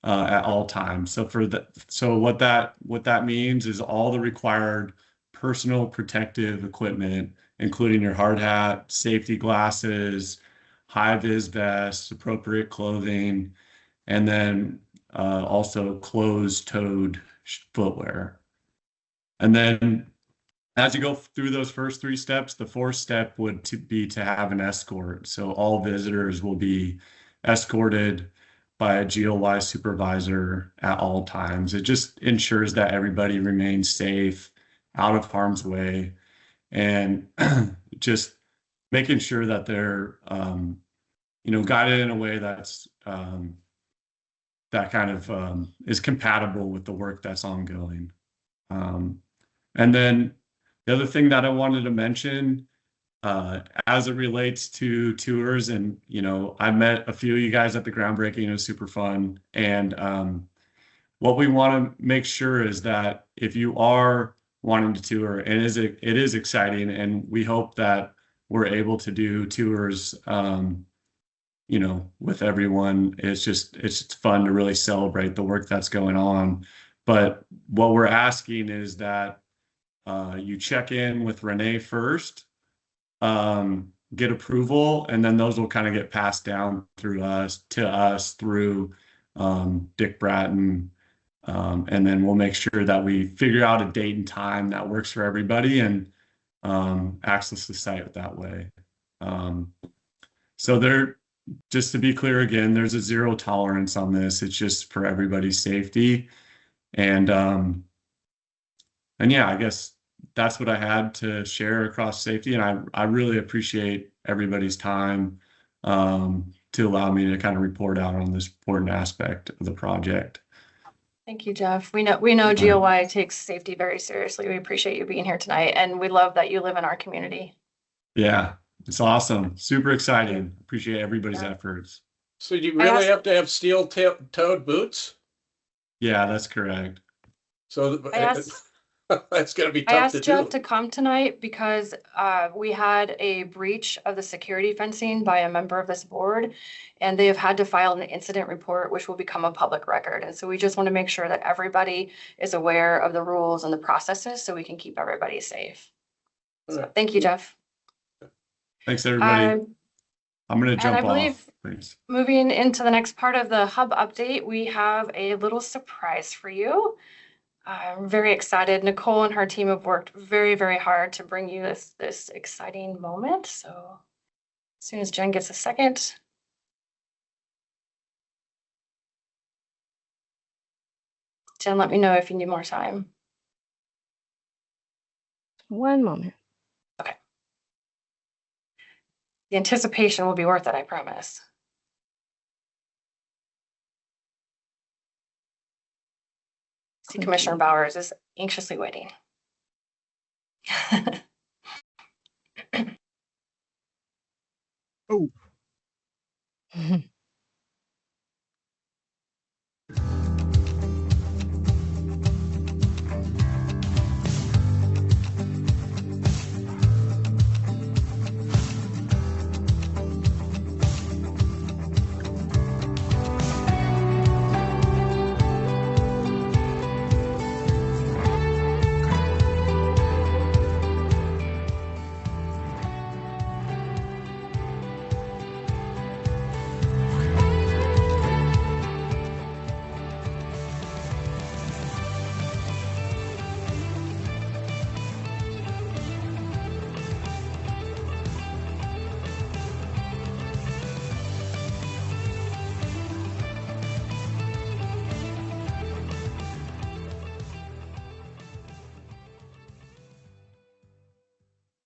at all times. So what that means is all the required personal protective equipment, including your hard hat, safety glasses, high-vis vests, appropriate clothing, and then also closed-toed footwear. And then as you go through those first three steps, the fourth step would be to have an escort. So all visitors will be escorted by a GLY supervisor at all times. It just ensures that everybody remains safe, out of harm's way, and just making sure that they're guided in a way that's that kind of is compatible with the work that's ongoing. And then the other thing that I wanted to mention, as it relates to tours, and I met a few of you guys at the groundbreaking. It was super fun. And what we want to make sure is that if you are wanting to tour, and it is exciting, and we hope that we're able to do tours with everyone. It's fun to really celebrate the work that's going on. But what we're asking is that you check in with Renee first, get approval, and then those will kind of get passed down through us through Dick Bratton. And then we'll make sure that we figure out a date and time that works for everybody, and access the site that way. So just to be clear again, there's a zero tolerance on this. It's just for everybody's safety. And yeah, I guess that's what I had to share across safety. And I really appreciate everybody's time to allow me to kind of report out on this important aspect of the project. Thank you, Jeff. We know GLY takes safety very seriously. We appreciate you being here tonight, and we love that you live in our community. Yeah, it's awesome. Super exciting. Appreciate everybody's efforts. So you really have to have steel-toed boots? Yeah, that's correct. So I asked, that's going to be I tough asked to Jeff do. to come tonight because we had a breach of the security fencing by a member of this board, and they have had to file an incident report, which will become a public record. And so we just want to make sure that everybody is aware of the rules and the processes so we can keep everybody safe. So thank you, Jeff. Thanks, everybody. I'm going to And jump I off. believe Thanks. moving into the next part of the hub update, we have a little surprise for you. I'm very excited. Nicole and her team have worked very, very hard to bring you this exciting moment. So as soon as Jen gets a second. Jen, let me know if you need more time. One moment. Okay. The anticipation will be worth it, I promise. See, Commissioner Bowers is anxiously waiting. Oh.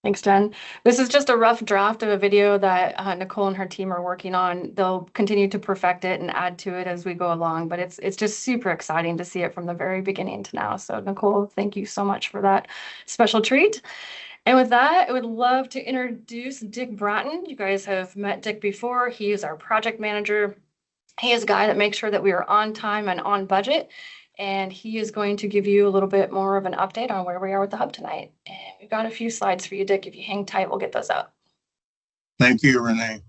Thanks, Jen. This is just a rough draft of a video that Nicole and her team are working on. They'll continue to perfect it and add to it as we go along, but it's just super exciting to see it from the very beginning to now. So Nicole, thank you so much for that special treat. And with that, I would love to introduce Dick Bratton. You guys have met Dick before. He is our project manager. He is a guy that makes sure that we are on time and on budget. And he is going to give you a little bit more of an update on where we are with the hub tonight. And we've got a few slides for you, Dick. If you hang tight, we'll get those out. Thank you, Renee.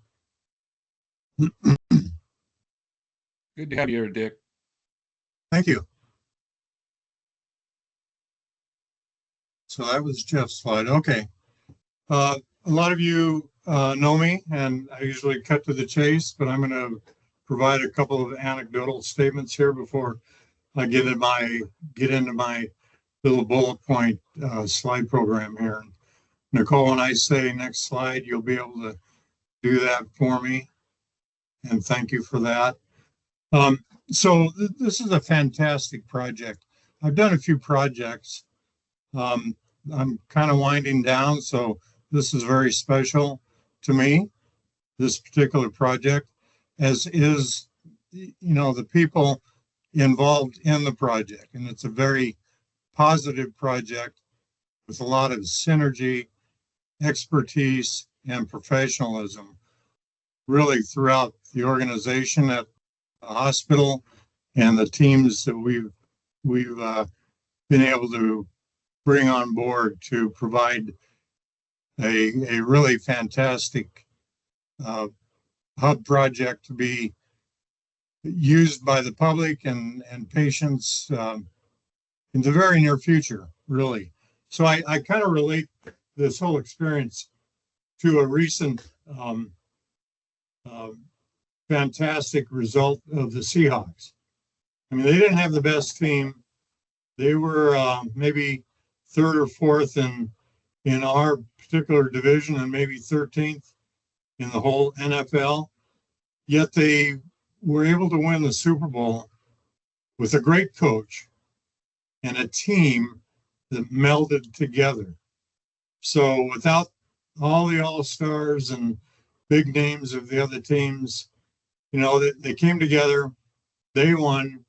Good to have you here, Dick. Thank you. So that was Jeff's slide. Okay. A lot of you know me, and I usually cut to the chase, but I'm going to provide a couple of anecdotal statements here before I get into my little bullet point slide program here. Nicole, when I say next slide, you'll be able to do that for me. And thank you for that. So this is a fantastic project. I've done a few projects. I'm kind of winding down, so this is very special to me, this particular project, as is, the people involved in the project. And it's a very positive project with a lot of synergy, expertise, and professionalism really throughout the organization at the hospital and the teams that we've been able to bring on board to provide a really fantastic hub project to be used by the public and patients in the very near future, really. So I kind of relate this whole experience to a recent fantastic result of the Seahawks. I mean, they didn't have the best team. They were maybe third or fourth in our particular division and maybe 13th in the whole NFL. Yet they were able to win the Super Bowl with a great coach and a team that melded together. So without all the all-stars and big names of the other teams, they came together. They won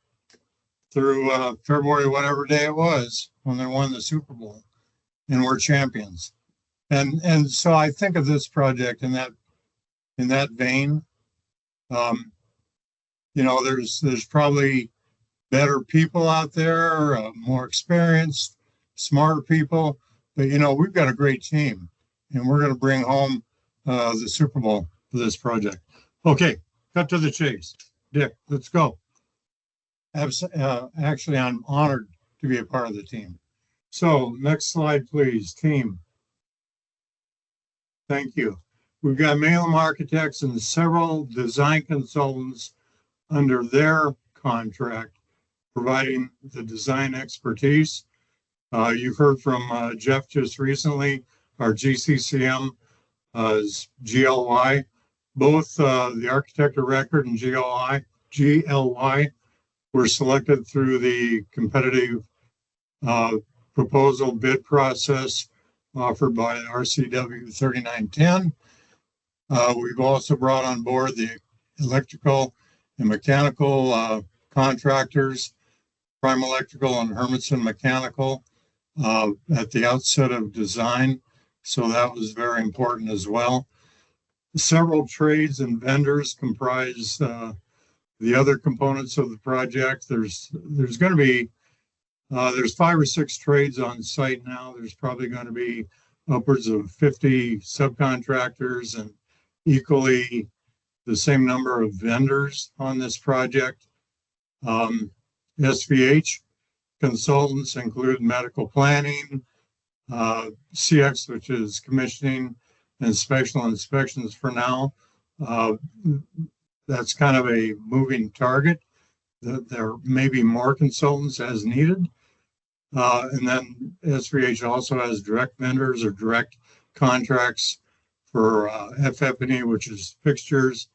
through February, whatever day it was, when they won the Super Bowl, and were champions. And so I think of this project in that vein. There's probably better people out there, more experienced, smarter people. But, you know, we've got a great team, and we're going to bring home the Super Bowl for this project. Okay, cut to the chase. Dick, let's go. Actually, I'm honored to be a part of the team. So next slide, please, team. Thank you. We've got Malum Architects and several design consultants under their contract providing the design expertise. You've heard from Jeff just recently. Our GCCM is GLY. Both the Architect of Record and GLY were selected through the competitive proposal bid process offered by RCW 3910. We've also brought on board the electrical and mechanical contractors, Prime Electrical and Hermanson Mechanical, at the outset of design. So that was very important as well. Several trades and vendors comprise the other components of the project. There's going to be there's 5 or 6 trades on site now. There's probably going to be upwards of 50 subcontractors and equally the same number of vendors on this project. SVH consultants include medical planning, CX, which is commissioning and special inspections for now. That's kind of a moving target. There may be more consultants as needed. And then SVH also has direct vendors or direct contracts for FF&E, which is fixtures,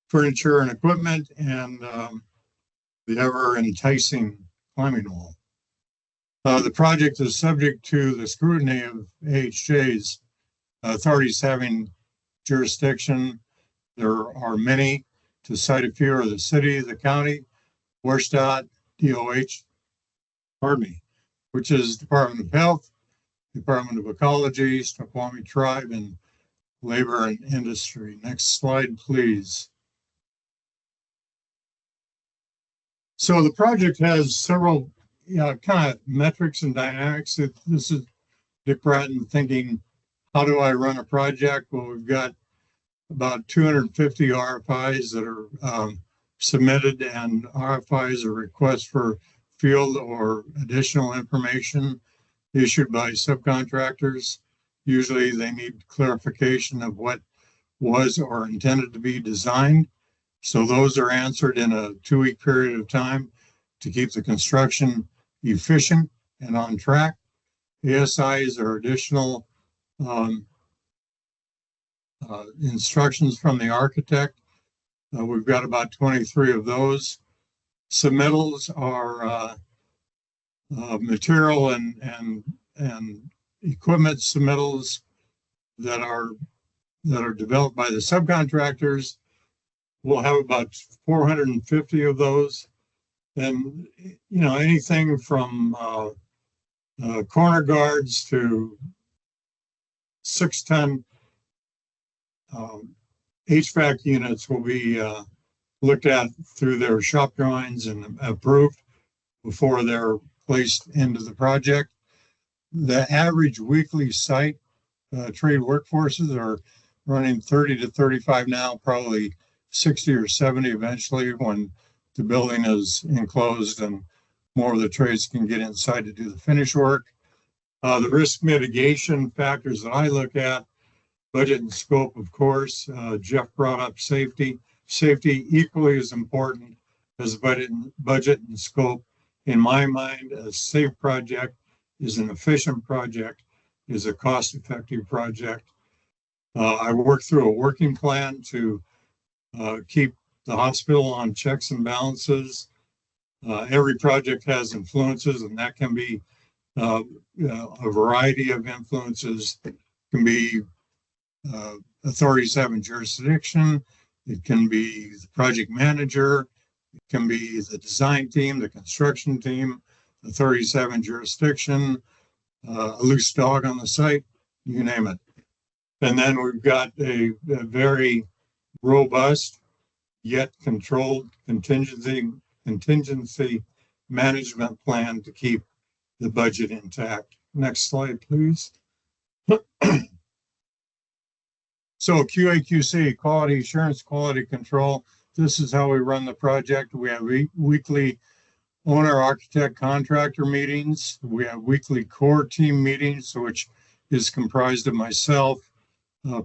furniture and equipment, and the ever enticing climbing wall. The project is subject to the scrutiny of AHJ's authorities having jurisdiction. There are many, to cite a few, are the city, the county, WSDOT, DOH, which is Department of Health, Department of Ecology, Snoqualmie Tribe, and Labor and Industry. Next slide, please. So the project has several kind of metrics and dynamics. This is Dick Bratton thinking, how do I run a project? Well, we've got about 250 RFIs that are submitted, and RFIs are requests for field or additional information issued by subcontractors. Usually they need clarification of what was or intended to be designed. So those are answered in a 2-week period of time to keep the construction efficient and on track. ASIs are additional instructions from the architect. We've got about 23 of those. Submittals are material and equipment submittals that are developed by the subcontractors. We'll have about 450 of those. And, you know, anything from corner guards to 6-ton HVAC units will be looked at through their shop drawings and approved before they're placed into the project. The average weekly site trade workforces are running 30 to 35 now, probably 60 or 70 eventually when the building is enclosed and more of the trades can get inside to do the finish work. The risk mitigation factors that I look at, budget and scope, of course. Jeff brought up safety. Safety equally as important as budget and scope. In my mind, a safe project is an efficient project, is a cost-effective project. I worked through a working plan to keep the hospital on checks and balances. Every project has influences, and that can be a variety of influences. It can be authorities having jurisdiction. It can be the project manager. It can be the design team, the construction team, authorities having jurisdiction, a loose dog on the site, you name it. And then we've got a very robust yet controlled contingency management plan to keep the budget intact. Next slide, please. So QAQC, quality assurance, quality control. This is how we run the project. We have weekly owner, architect, contractor meetings. We have weekly core team meetings, which is comprised of myself,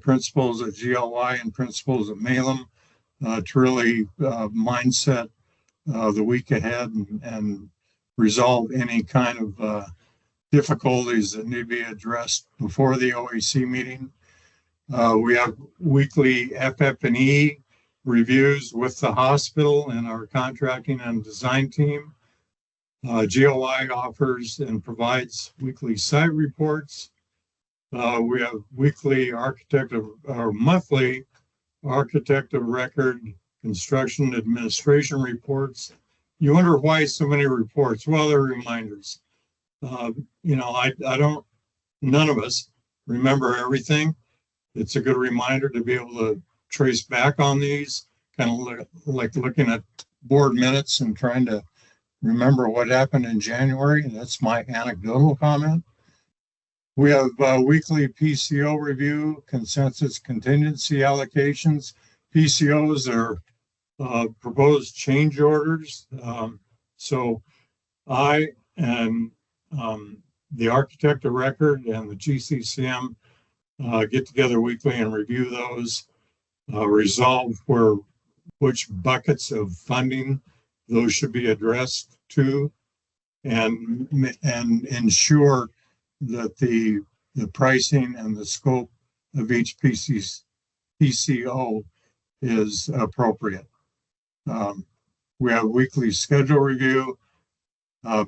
principals at GLY and principals at Malem, to really mindset the week ahead and resolve any kind of difficulties that need to be addressed before the OAC meeting. We have weekly FF&E reviews with the hospital and our contracting and design team. GLI offers and provides weekly site reports. We have weekly monthly architect of record construction administration reports. You wonder why so many reports? Well, they're reminders. None of us remember everything. It's a good reminder to be able to trace back on these, kind of like looking at board minutes and trying to remember what happened in January. That's my anecdotal comment. We have weekly PCO review, consensus contingency allocations. PCOs are proposed change orders. So I and the architect of record and the GCCM get together weekly and review those, resolve which buckets of funding those should be addressed to, and ensure that the pricing and the scope of each PCO is appropriate. We have weekly schedule review.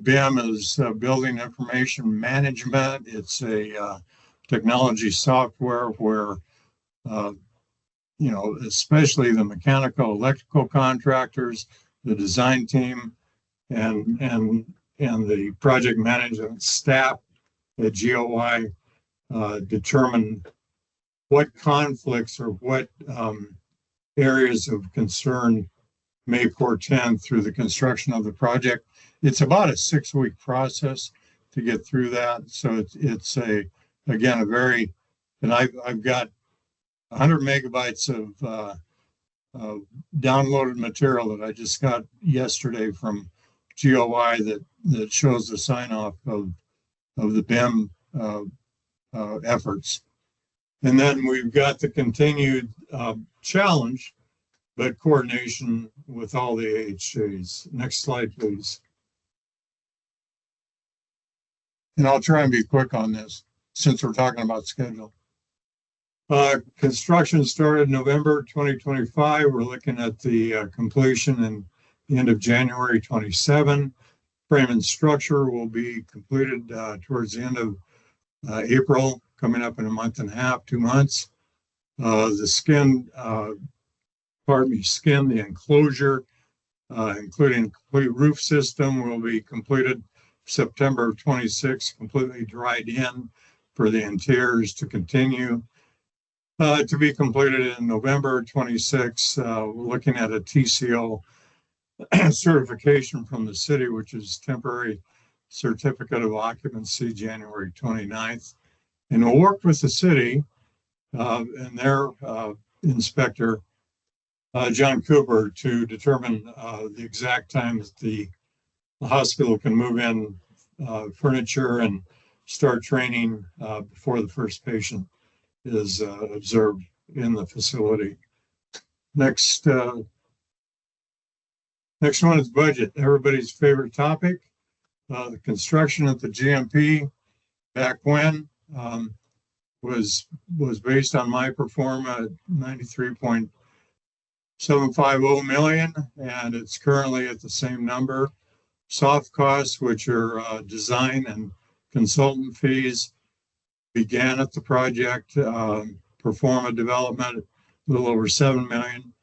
BIM is Building Information Management. It's a technology software where, especially the mechanical, electrical contractors, the design team, and the project management staff at GOI determine what conflicts or what areas of concern may portend through the construction of the project. It's about a 6-week process to get through that. So it's again, a very, and I've got 100 megabytes of downloaded material that I just got yesterday from GOI that shows the sign off of the BIM efforts. And then we've got the continued challenge, but coordination with all the AHJs. Next slide, please. And I'll try and be quick on this since we're talking about schedule. Construction started November 2025. We're looking at the completion in the end of January 27. Frame and structure will be completed towards the end of April, coming up in a month and a half, 2 months. The the enclosure, including complete roof system, will be completed September 26, completely dried in for the interiors to continue. To be completed in November 26, we're looking at a TCO certification from the city, which is temporary certificate of occupancy, January 29th. And we'll work with the city and their inspector, John Cooper, to determine the exact time that the hospital can move in furniture and start training before the first patient is observed in the facility. Next one is budget, everybody's favorite topic. The construction at the GMP back when was based on my pro forma 93.750 million, and it's currently at the same number. Soft costs, which are design and consultant fees, began at the project. Pro forma development, a little over 7 million.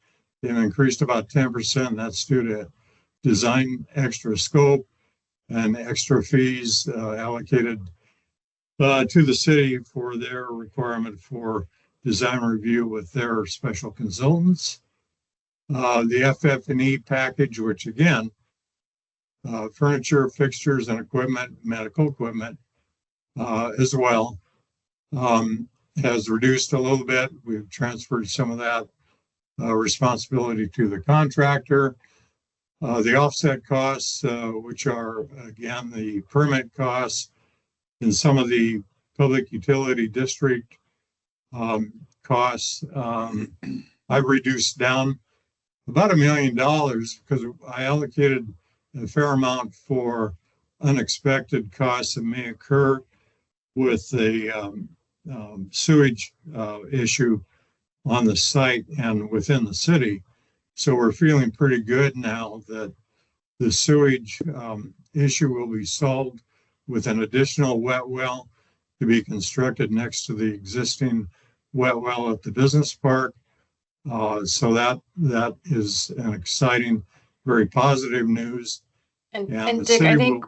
They've increased about 10%. That's due to design extra scope and extra fees allocated to the city for their requirement for design review with their special consultants. The FF&E package, which again furniture, fixtures, and equipment, medical equipment as well. Has reduced a little bit. We've transferred some of that responsibility to the contractor. The offset costs, which are, again, the permit costs and some of the public utility district costs, I've reduced down about $1 million because I allocated a fair amount for unexpected costs that may occur with the sewage issue on the site and within the city. So we're feeling pretty good now that the sewage issue will be solved with an additional wet well to be constructed next to the existing wet well at the business park. So that is an exciting, very positive news. And the Dick, city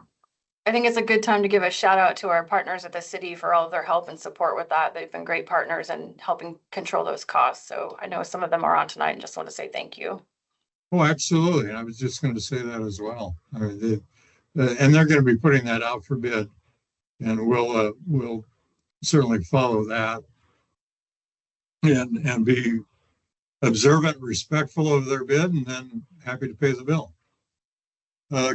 I think it's a good time to give a shout out to our partners at the city for all of their help and support with that. They've been great partners in helping control those costs. So I know some of them are on tonight and just want to say thank you. Oh, absolutely. I was just going to say that as well. I mean, and they're going to be putting that out for bid, and we'll certainly follow that and be observant, respectful of their bid, and then happy to pay the bill.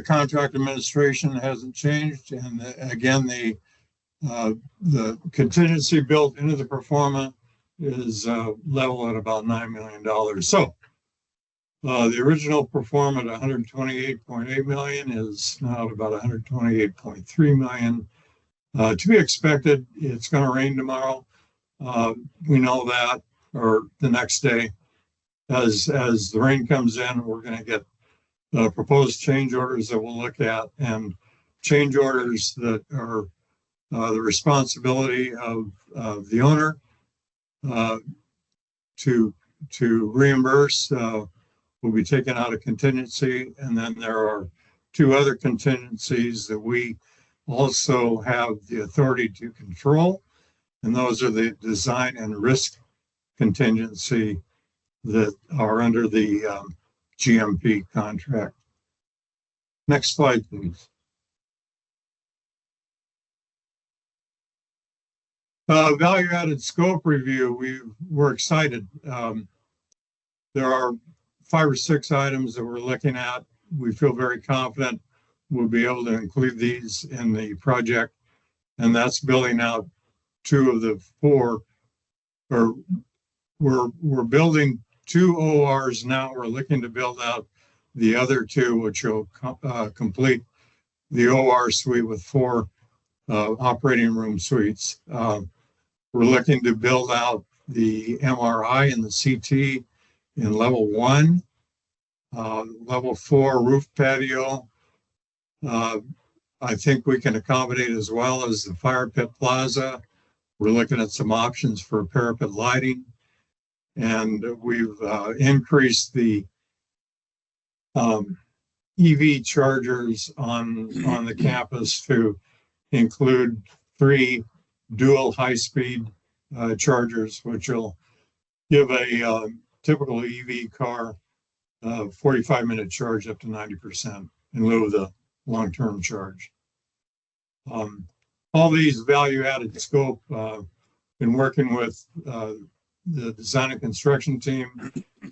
Contract administration hasn't changed, and again, the contingency built into the pro forma is level at about $9 million. So the original pro forma at $128.8 million is now at about $128.3 million. To be expected, it's going to rain tomorrow. We know that, or the next day. As the rain comes in, we're going to get proposed change orders that we'll look at, and change orders that are the responsibility of the owner to reimburse will be taken out of contingency. And then there are two other contingencies that we also have the authority to control, and those are the design and risk contingency that are under the GMP contract. Next slide, please. Value-added scope review, we're excited. There are 5 or 6 items that we're looking at. We feel very confident we'll be able to include these in the project, and that's building out 2 of the 4, or we're building 2 ORs now. We're looking to build out the other 2, which will complete the OR suite with 4 operating room suites. We're looking to build out the MRI and the CT in level 1, level 4 roof patio. I think we can accommodate as well as the fire pit plaza. We're looking at some options for parapet lighting. And we've increased the EV chargers on the campus to include 3 dual high-speed chargers, which will give a typical EV car 45-minute charge up to 90% in lieu of the long-term charge. All these value-added scope, been working with the design and construction team,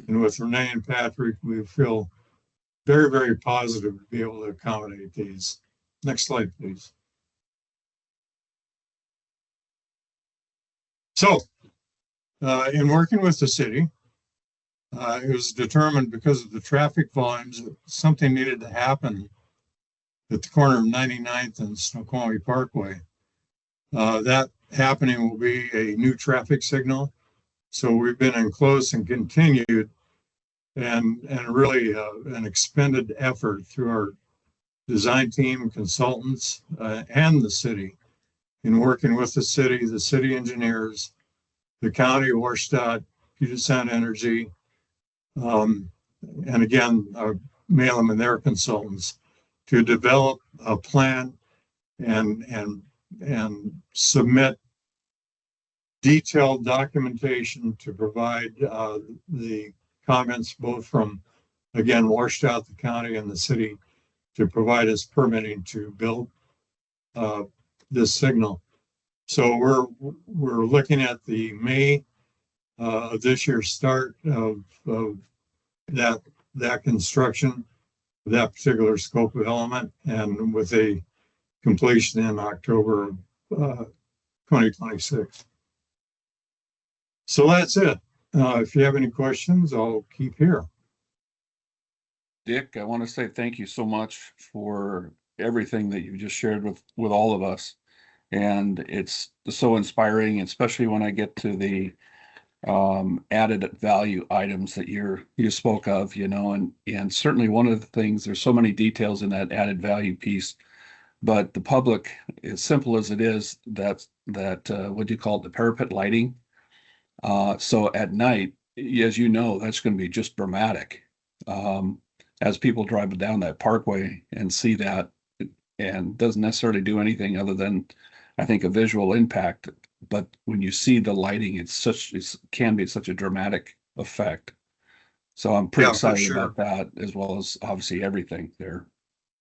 and with Renee and Patrick, we feel very, very positive to be able to accommodate these. Next slide, please. So, in working with the city, it was determined because of the traffic volumes that something needed to happen at the corner of 99th and Snoqualmie Parkway. That happening will be a new traffic signal. So we've been in close and continued and really an expended effort through our design team, consultants, and the city in working with the city engineers, the county, Warstadt, Puget Sound Energy, and again, Malem and their consultants to develop a plan and submit detailed documentation to provide the comments both from, again, Warstadt, the county, and the city to provide us permitting to build this signal. So we're looking at the May of this year start of that construction, that particular scope of element, and with a completion in October of 2026. So that's it. If you have any questions, I'll keep here. Dick, I want to say thank you so much for everything that you just shared with all of us. And it's so inspiring, especially when I get to the added value items that you spoke of, and certainly one of the things, there's so many details in that added value piece, but the public, as simple as it is, that what do you call it, the parapet lighting. So at night, as you know, that's going to be just dramatic. As people drive down that parkway and see that, and doesn't necessarily do anything other than, I think, a visual impact. But when you see the lighting, it can be such a dramatic effect. So I'm pretty excited about that, as well as obviously everything there.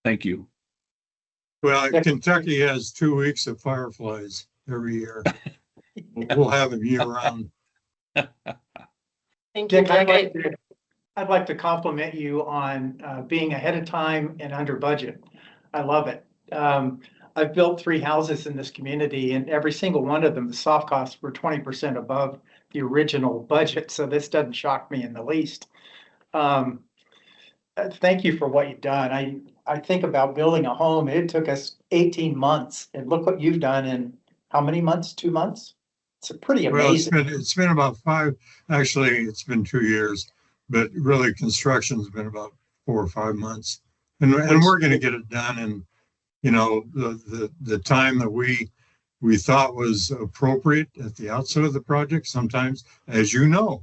Thank you. Well, Kentucky has 2 weeks of fireflies every year. We'll have them year round. Thank you, Dick, I'd like to compliment you on being ahead of time and under budget. I love it. I've built 3 houses in this community, and every single one of them, the soft costs were 20% above the original budget. So this doesn't shock me in the least. Thank you for what you've done. I think about building a home. It took us 18 months, and look what you've done in how many months? 2 months? It's pretty amazing. Well, it's been about 5. Actually, it's been 2 years, but really construction's been about 4 or 5 months, and we're going to get it done in, the time that we thought was appropriate at the outset of the project. Sometimes, as you know,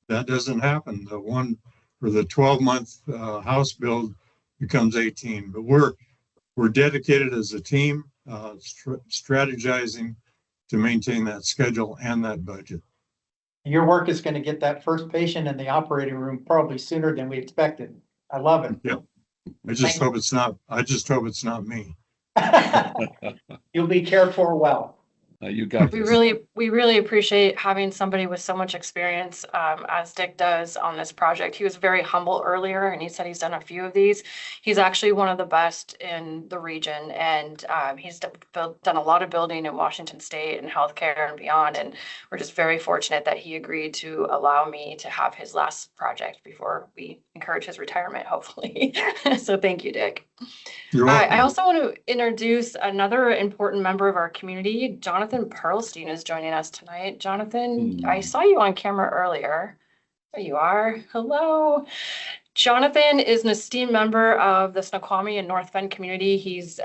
that doesn't happen. The one for the 12-month house build becomes 18, but we're dedicated as a team, strategizing to maintain that schedule and that budget. Your work is going to get that first patient in the operating room probably sooner than we expected. I love it. Yeah. I just hope it's not me. You'll be cared for well. You got We this. really appreciate having somebody with so much experience, as Dick does on this project. He was very humble earlier, and he said he's done a few of these. He's actually one of the best in the region, and he's done a lot of building in Washington State and healthcare and beyond. And we're just very fortunate that he agreed to allow me to have his last project before we encourage his retirement, hopefully. So thank you, Dick. You're welcome. I also want to introduce another important member of our community. Jonathan Perlstein is joining us tonight. Jonathan, I saw you on camera earlier. There you are. Hello. Jonathan is an esteemed member of the Snoqualmie and North Bend community. He's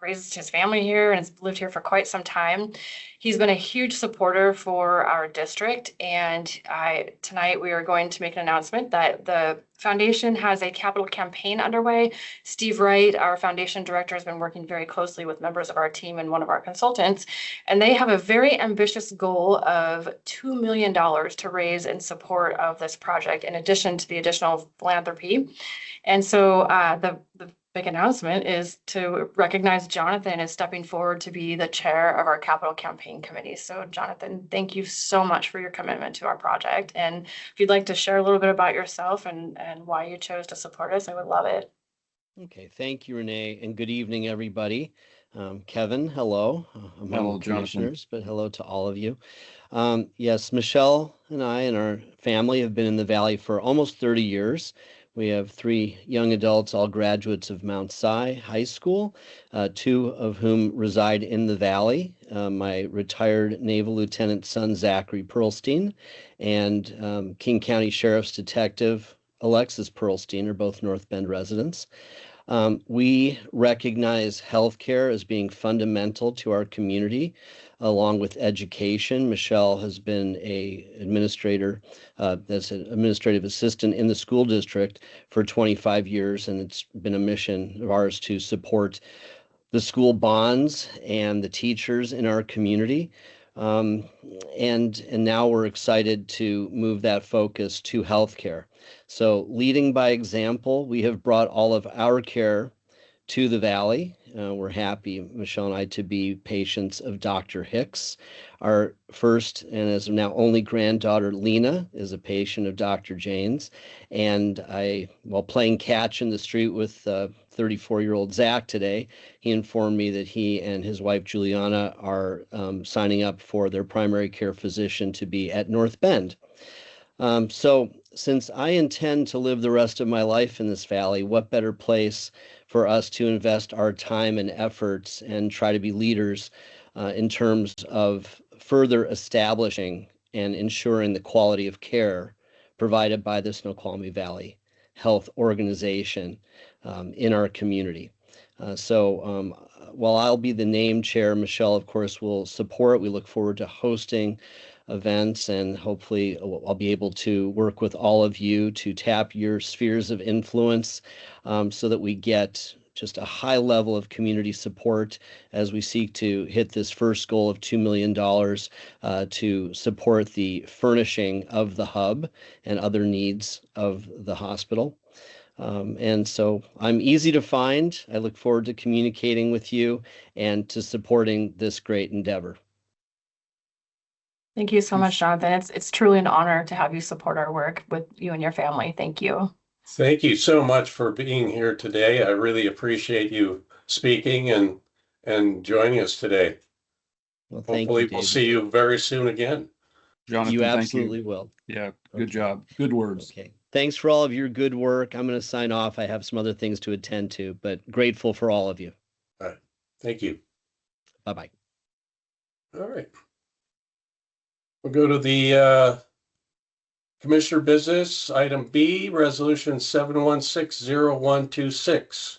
raised his family here and has lived here for quite some time. He's been a huge supporter for our district, and tonight we are going to make an announcement that the foundation has a capital campaign underway. Steve Wright, our foundation director, has been working very closely with members of our team and one of our consultants, and they have a very ambitious goal of $2 million to raise in support of this project, in addition to the additional philanthropy. And so the big announcement is to recognize Jonathan as stepping forward to be the chair of our capital campaign committee. So Jonathan, thank you so much for your commitment to our project. And if you'd like to share a little bit about yourself and why you chose to support us, I would love it. Okay, thank you, Renee, and good evening, everybody. Kevin, hello. Hello, Jonathan. But hello to all of you. Yes, Michelle and I and our family have been in the Valley for almost 30 years. We have 3 young adults, all graduates of Mount Si High School, 2 of whom reside in the Valley. My retired Naval Lieutenant son, Zachary Perlstein, and King County Sheriff's Detective Alexis Perlstein are both North Bend residents. We recognize healthcare as being fundamental to our community, along with education. Michelle has been an administrator, as an administrative assistant in the school district for 25 years, and it's been a mission of ours to support the school bonds and the teachers in our community. And now we're excited to move that focus to healthcare. So leading by example, we have brought all of our care to the Valley. We're happy, Michelle and I, to be patients of Dr. Hicks. Our first and as of now only granddaughter, Lena, is a patient of Dr. Janes. And while playing catch in the street with 34-year-old Zach today, he informed me that he and his wife, Juliana, are signing up for their primary care physician to be at North Bend. So since I intend to live the rest of my life in this valley, what better place for us to invest our time and efforts and try to be leaders in terms of further establishing and ensuring the quality of care provided by the Snoqualmie Valley Health Organization in our community. So while I'll be the name chair, Michelle, of course, will support. We look forward to hosting events, and hopefully I'll be able to work with all of you to tap your spheres of influence so that we get just a high level of community support as we seek to hit this first goal of $2 million to support the furnishing of the hub and other needs of the hospital. And so I'm easy to find. I look forward to communicating with you and to supporting this great endeavor. Thank you so much, Jonathan. It's truly an honor to have you support our work with you and your family. Thank you. Thank you so much for being here today. I really appreciate you speaking and joining us today. Well, thank Hopefully you, we'll David. see you very soon again. Jonathan, You thank absolutely will. Yeah, good job. Good words. Okay. Thanks for all of your good work. I'm going to sign off. I have some other things to attend to, but grateful for all of you. All right. Thank you. Bye-bye. All right. We'll go to the Commissioner business, item B, resolution 7160126.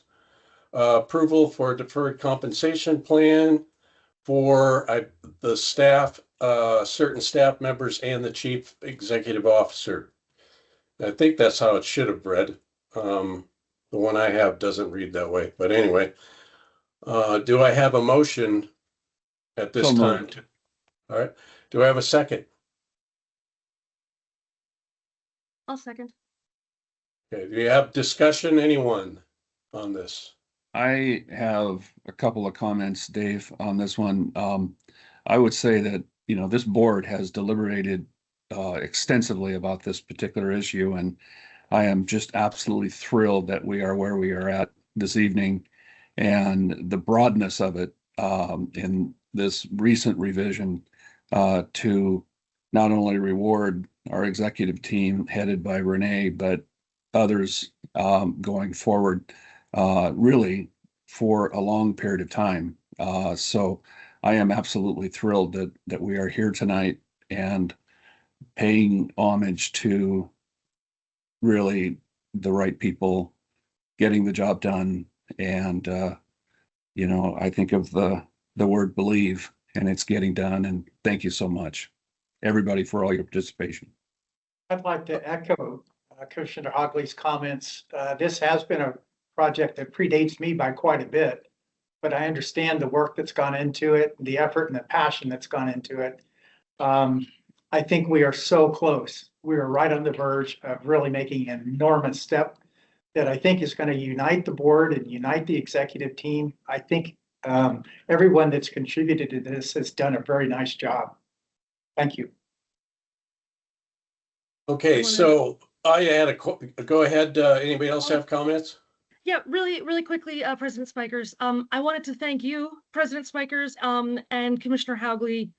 Approval for deferred compensation plan for the staff, certain staff members and the chief executive officer. I think that's how it should have read. The one I have doesn't read that way, but anyway, do I have a motion at this So time? moved. All right. Do I have a second? I'll second. Okay, do you have discussion, anyone on this? I have a couple of comments, Dave, on this one. I would say that, this board has deliberated extensively about this particular issue, and I am just absolutely thrilled that we are where we are at this evening, and the broadness of it in this recent revision to not only reward our executive team headed by Renee, but others going forward really for a long period of time. So I am absolutely thrilled that we are here tonight and paying homage to really the right people getting the job done. And, I think of the word believe, and it's getting done. And thank you so much, everybody, for all your participation. I'd like to echo Commissioner Hogley's comments. This has been a project that predates me by quite a bit, but I understand the work that's gone into it, the effort and the passion that's gone into it. I think we are so close. We are right on the verge of really making an enormous step that I think is going to unite the board and unite the executive team. I think everyone that's contributed to this has done a very nice job. Thank you. Okay, so I had go ahead. Anybody else have comments? Yeah, really quickly, President Spikers. I wanted to thank you, President Spikers, and Commissioner Hogley,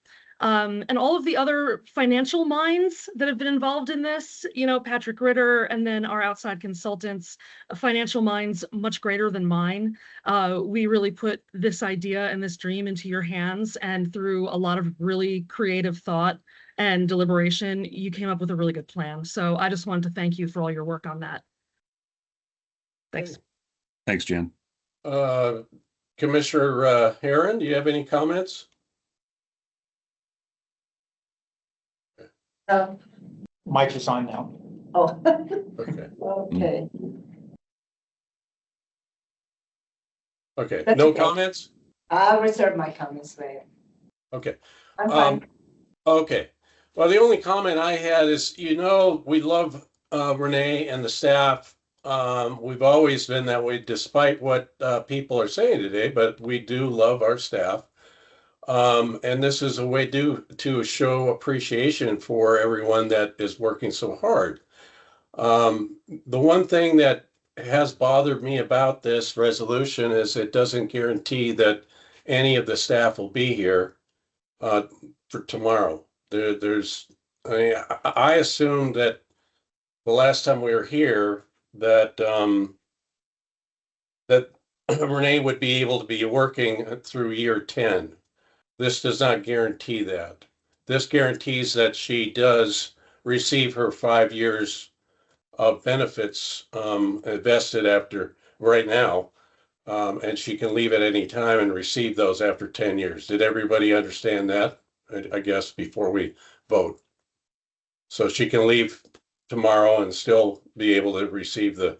and all of the other financial minds that have been involved in this. Patrick Ritter, and then our outside consultants, financial minds much greater than mine. We really put this idea and this dream into your hands, and through a lot of really creative thought and deliberation, you came up with a really good plan. So I just wanted to thank you for all your work on that. Thanks. Thanks, Jen. Commissioner Herron, do you have any comments? Mike is on now. Oh, Okay. okay. Okay. That's No okay. comments? I'll reserve my comments later. Okay. I'm fine. Okay. Well, the only comment I had is, we love Renee and the staff We've always been that way, despite what people are saying today, but we do love our staff. And this is a way to show appreciation for everyone that is working so hard. The one thing that has bothered me about this resolution is it doesn't guarantee that any of the staff will be here for tomorrow. I assumed that the last time we were here that that Renee would be able to be working through year 10. This does not guarantee that. This guarantees that she does receive her 5 years of benefits vested after right now, and she can leave at any time and receive those after 10 years. Did everybody understand that? I guess before we vote. So she can leave tomorrow and still be able to receive the.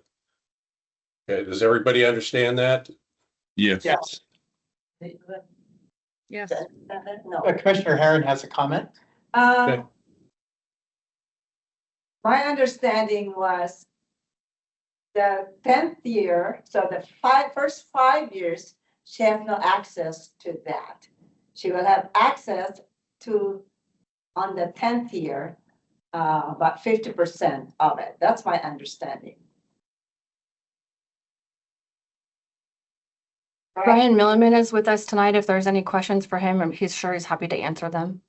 Okay, does everybody understand that? Yes. Yes. Yes. No. Commissioner Herron has a comment. Okay. My understanding was the 10th year, so the first 5 years, she has no access to that. She will have access to, on the 10th year, about 50% of it. That's my understanding. Right? Brian Milliman is with us tonight. If there's any questions for him, he's happy to answer them.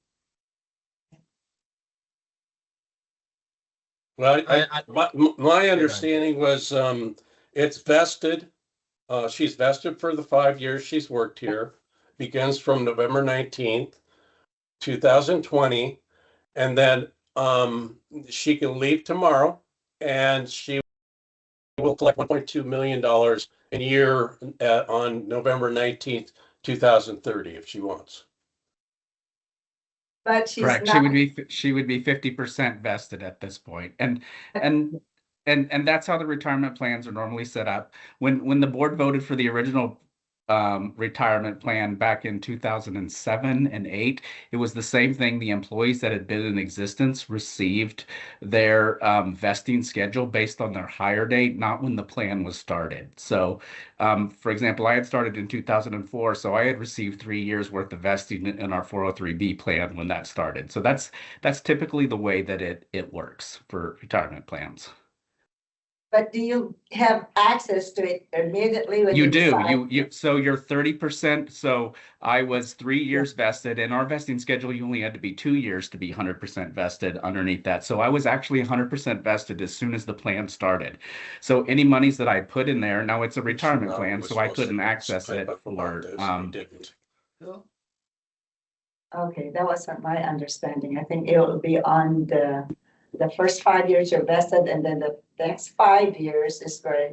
Well, my understanding was it's vested. She's vested for the 5 years she's worked here. Begins from November 19th, 2020, and then she can leave tomorrow, and she will collect $1.2 million a year on November 19th, 2030, if she wants. But she's Correct. not. She would be 50% vested at this point. And that's how the retirement plans are normally set up. When the board voted for the original retirement plan back in 2007 and 8, it was the same thing. The employees that had been in existence received their vesting schedule based on their hire date, not when the plan was started. So for example, I had started in 2004, so I had received 3 years worth of vesting in our 403B plan when that started. So that's typically the way that it works for retirement plans. But do you have access to it immediately when You do. decide? So you're 30%. So I was 3 years vested. In our vesting schedule, you only had to be 2 years to be 100% vested underneath that. So I was actually 100% vested as soon as the plan started. So any monies that I put in there, now it's a retirement plan, so I couldn't access it for Okay, that wasn't my understanding. I think it will be on the first 5 years you're vested, and then the next 5 years is where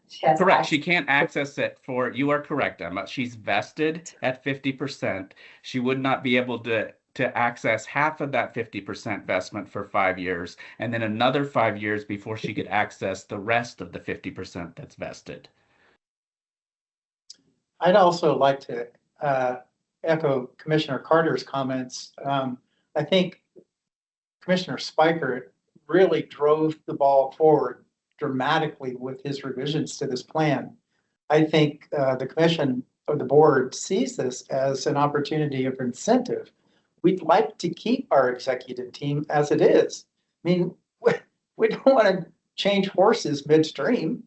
she has. Correct. She can't access it for, you are correct, Emma. She's vested at 50%. She would not be able to access half of that 50% vestment for 5 years, and then another 5 years before she could access the rest of the 50% that's vested. I'd also like to echo Commissioner Carter's comments. I think Commissioner Spiker really drove the ball forward dramatically with his revisions to this plan. I think the commission or the board sees this as an opportunity of incentive. We'd like to keep our executive team as it is. I mean, we don't want to change horses midstream.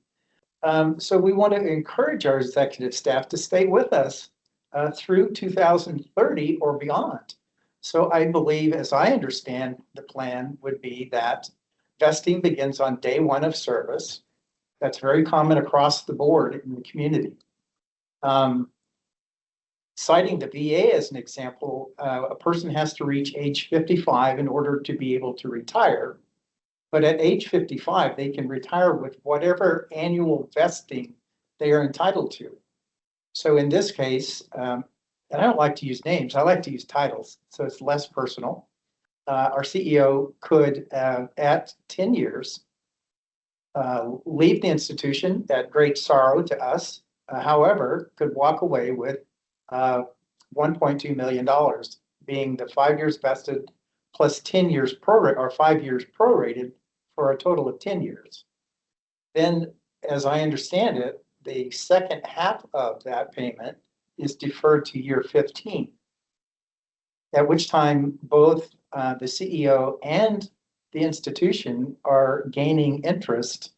So we want to encourage our executive staff to stay with us through 2030 or beyond. So I believe, as I understand, the plan would be that vesting begins on day 1 of service. That's very common across the board in the community. Citing the VA as an example, a person has to reach age 55 in order to be able to retire. But at age 55, they can retire with whatever annual vesting they are entitled to. So in this case, and I don't like to use names, I like to use titles, so it's less personal. Our CEO could, at 10 years, leave the institution at great sorrow to us, however, could walk away with $1.2 million, being the 5 years vested plus 10 years prorated, or 5 years prorated for a total of 10 years. then, as I understand it, the second half of that payment is deferred to year 15. At which time both the CEO and the institution are gaining interest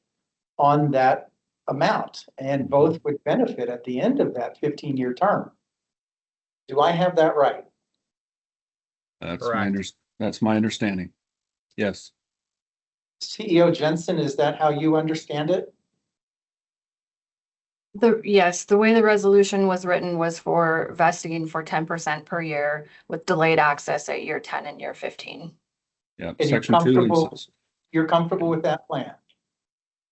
on that amount, and both would benefit at the end of that 15-year term. Do I have that right? That's my understanding. Yes. CEO Jensen, is that how you understand it? Yes, the way the resolution was written was for vesting for 10% per year with delayed access at year 10 and year 15. Yeah. And you're comfortable with that plan?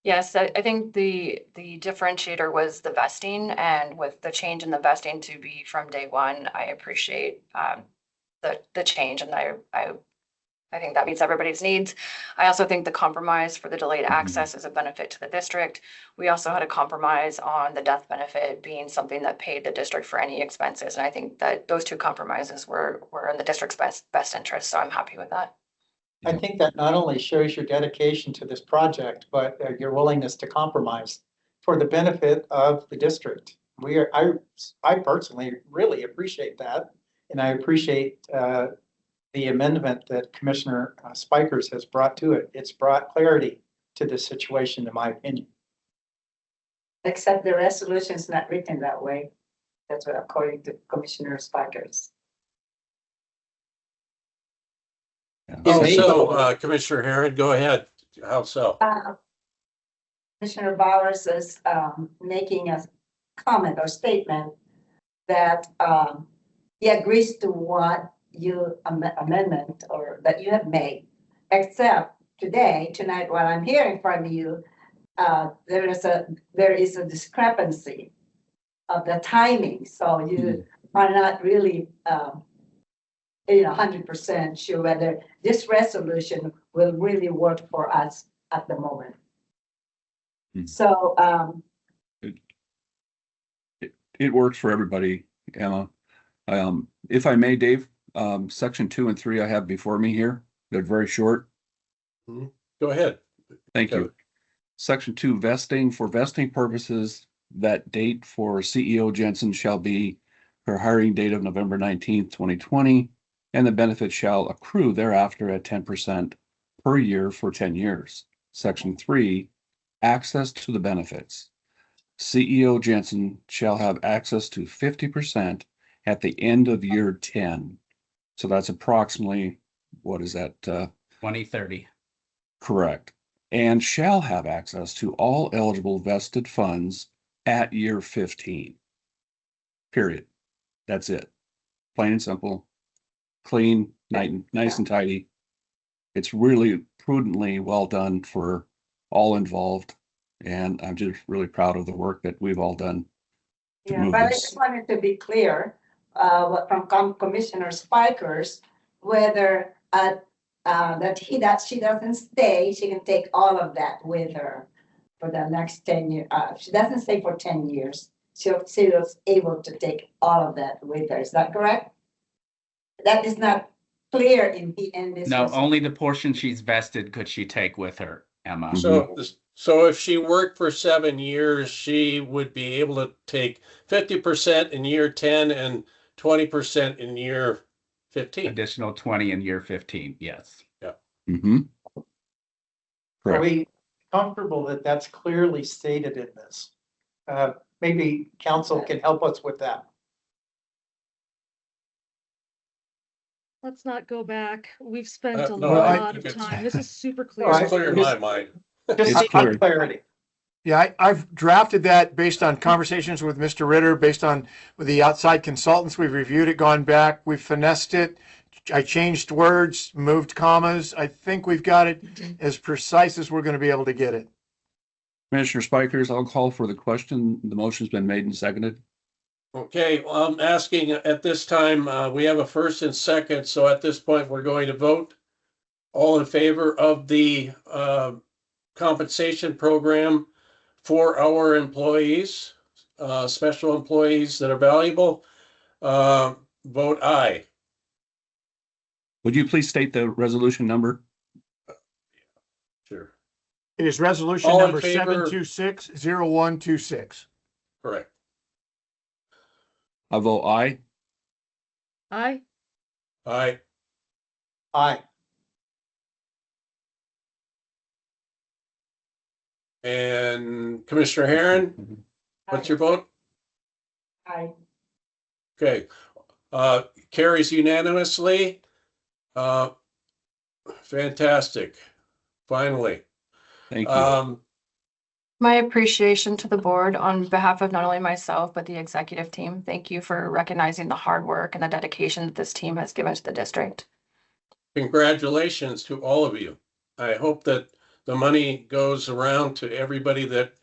Yes, I think the differentiator was the vesting, and with the change in the vesting to be from day one, I appreciate the change, and I think that meets everybody's needs. I also think the compromise for the delayed access is a benefit to the district. We also had a compromise on the death benefit being something that paid the district for any expenses. And I think that those two compromises were in the district's best interest. So I'm happy with that. I think that not only shows your dedication to this project, but your willingness to compromise for the benefit of the district. I personally really appreciate that. And I appreciate the amendment that Commissioner Spikers has brought to it. It's brought clarity to this situation, in my opinion. Except the resolution is not written that way. That's what according to Commissioner Spikers. Commissioner Herron, go ahead. How so? Commissioner Bowers is making a comment or statement that he agrees to what amendment or that you have made, except tonight, what I'm hearing from you, there is a discrepancy of the timing. So you are not really 100% sure whether this resolution will really work for us at the moment. So it works for everybody, Emma. If I may, Dave, section 2 and 3 I have before me here. They're very short. Go ahead. Thank you. Section 2, vesting. For vesting purposes, that date for CEO Jensen shall be her hiring date of November 19th, 2020, and the benefit shall accrue thereafter at 10% per year for 10 years. Section 3, access to the benefits. CEO Jensen shall have access to 50% at the end of year 10. So that's approximately, what is that? 2030. Correct. And shall have access to all eligible vested funds at year 15. Period. That's it. Plain and simple, clean, nice and tidy. It's really prudently well done for all involved. And I'm just really proud of the work that we've all done. Yeah, but I just wanted to be clear from Commissioner Spikers, whether that she doesn't stay, she can take all of that with her for the next 10 years. She doesn't stay for 10 years. She was able to take all of that with her. Is that correct? That is not clear in this. No, only the portion she's vested could she take with her, Emma. So if she worked for 7 years, she would be able to take 50% in year 10 and 20% in year 15. Additional 20 in year 15, yes. Yeah. Are we comfortable that that's clearly stated in this? Maybe council can help us with that. Let's not go back. We've spent a lot of time. This is super clear. It's clear in my mind. Just clarity. Yeah, I've drafted that based on conversations with Mr. Ritter, based on with the outside consultants. We've reviewed it, gone back, we've finessed it. I changed words, moved commas. I think we've got it as precise as we're going to be able to get it. Commissioner Spikers, I'll call for the question. The motion's been made and seconded. Okay, well, I'm asking at this time, we have a first and second. So at this point, we're going to vote. All in favor of the compensation program for our employees, special employees that are valuable, vote aye. Would you please state the resolution number? Sure. It is resolution All in number favor? 726-0126. Correct. I vote aye. Aye. Aye. Aye. And Commissioner Herron, what's your vote? Aye. Okay, carries unanimously. Fantastic, finally. Thank you. My appreciation to the board on behalf of not only myself, but the executive team. Thank you for recognizing the hard work and the dedication that this team has given to the district. Congratulations to all of you. I hope that the money goes around to everybody that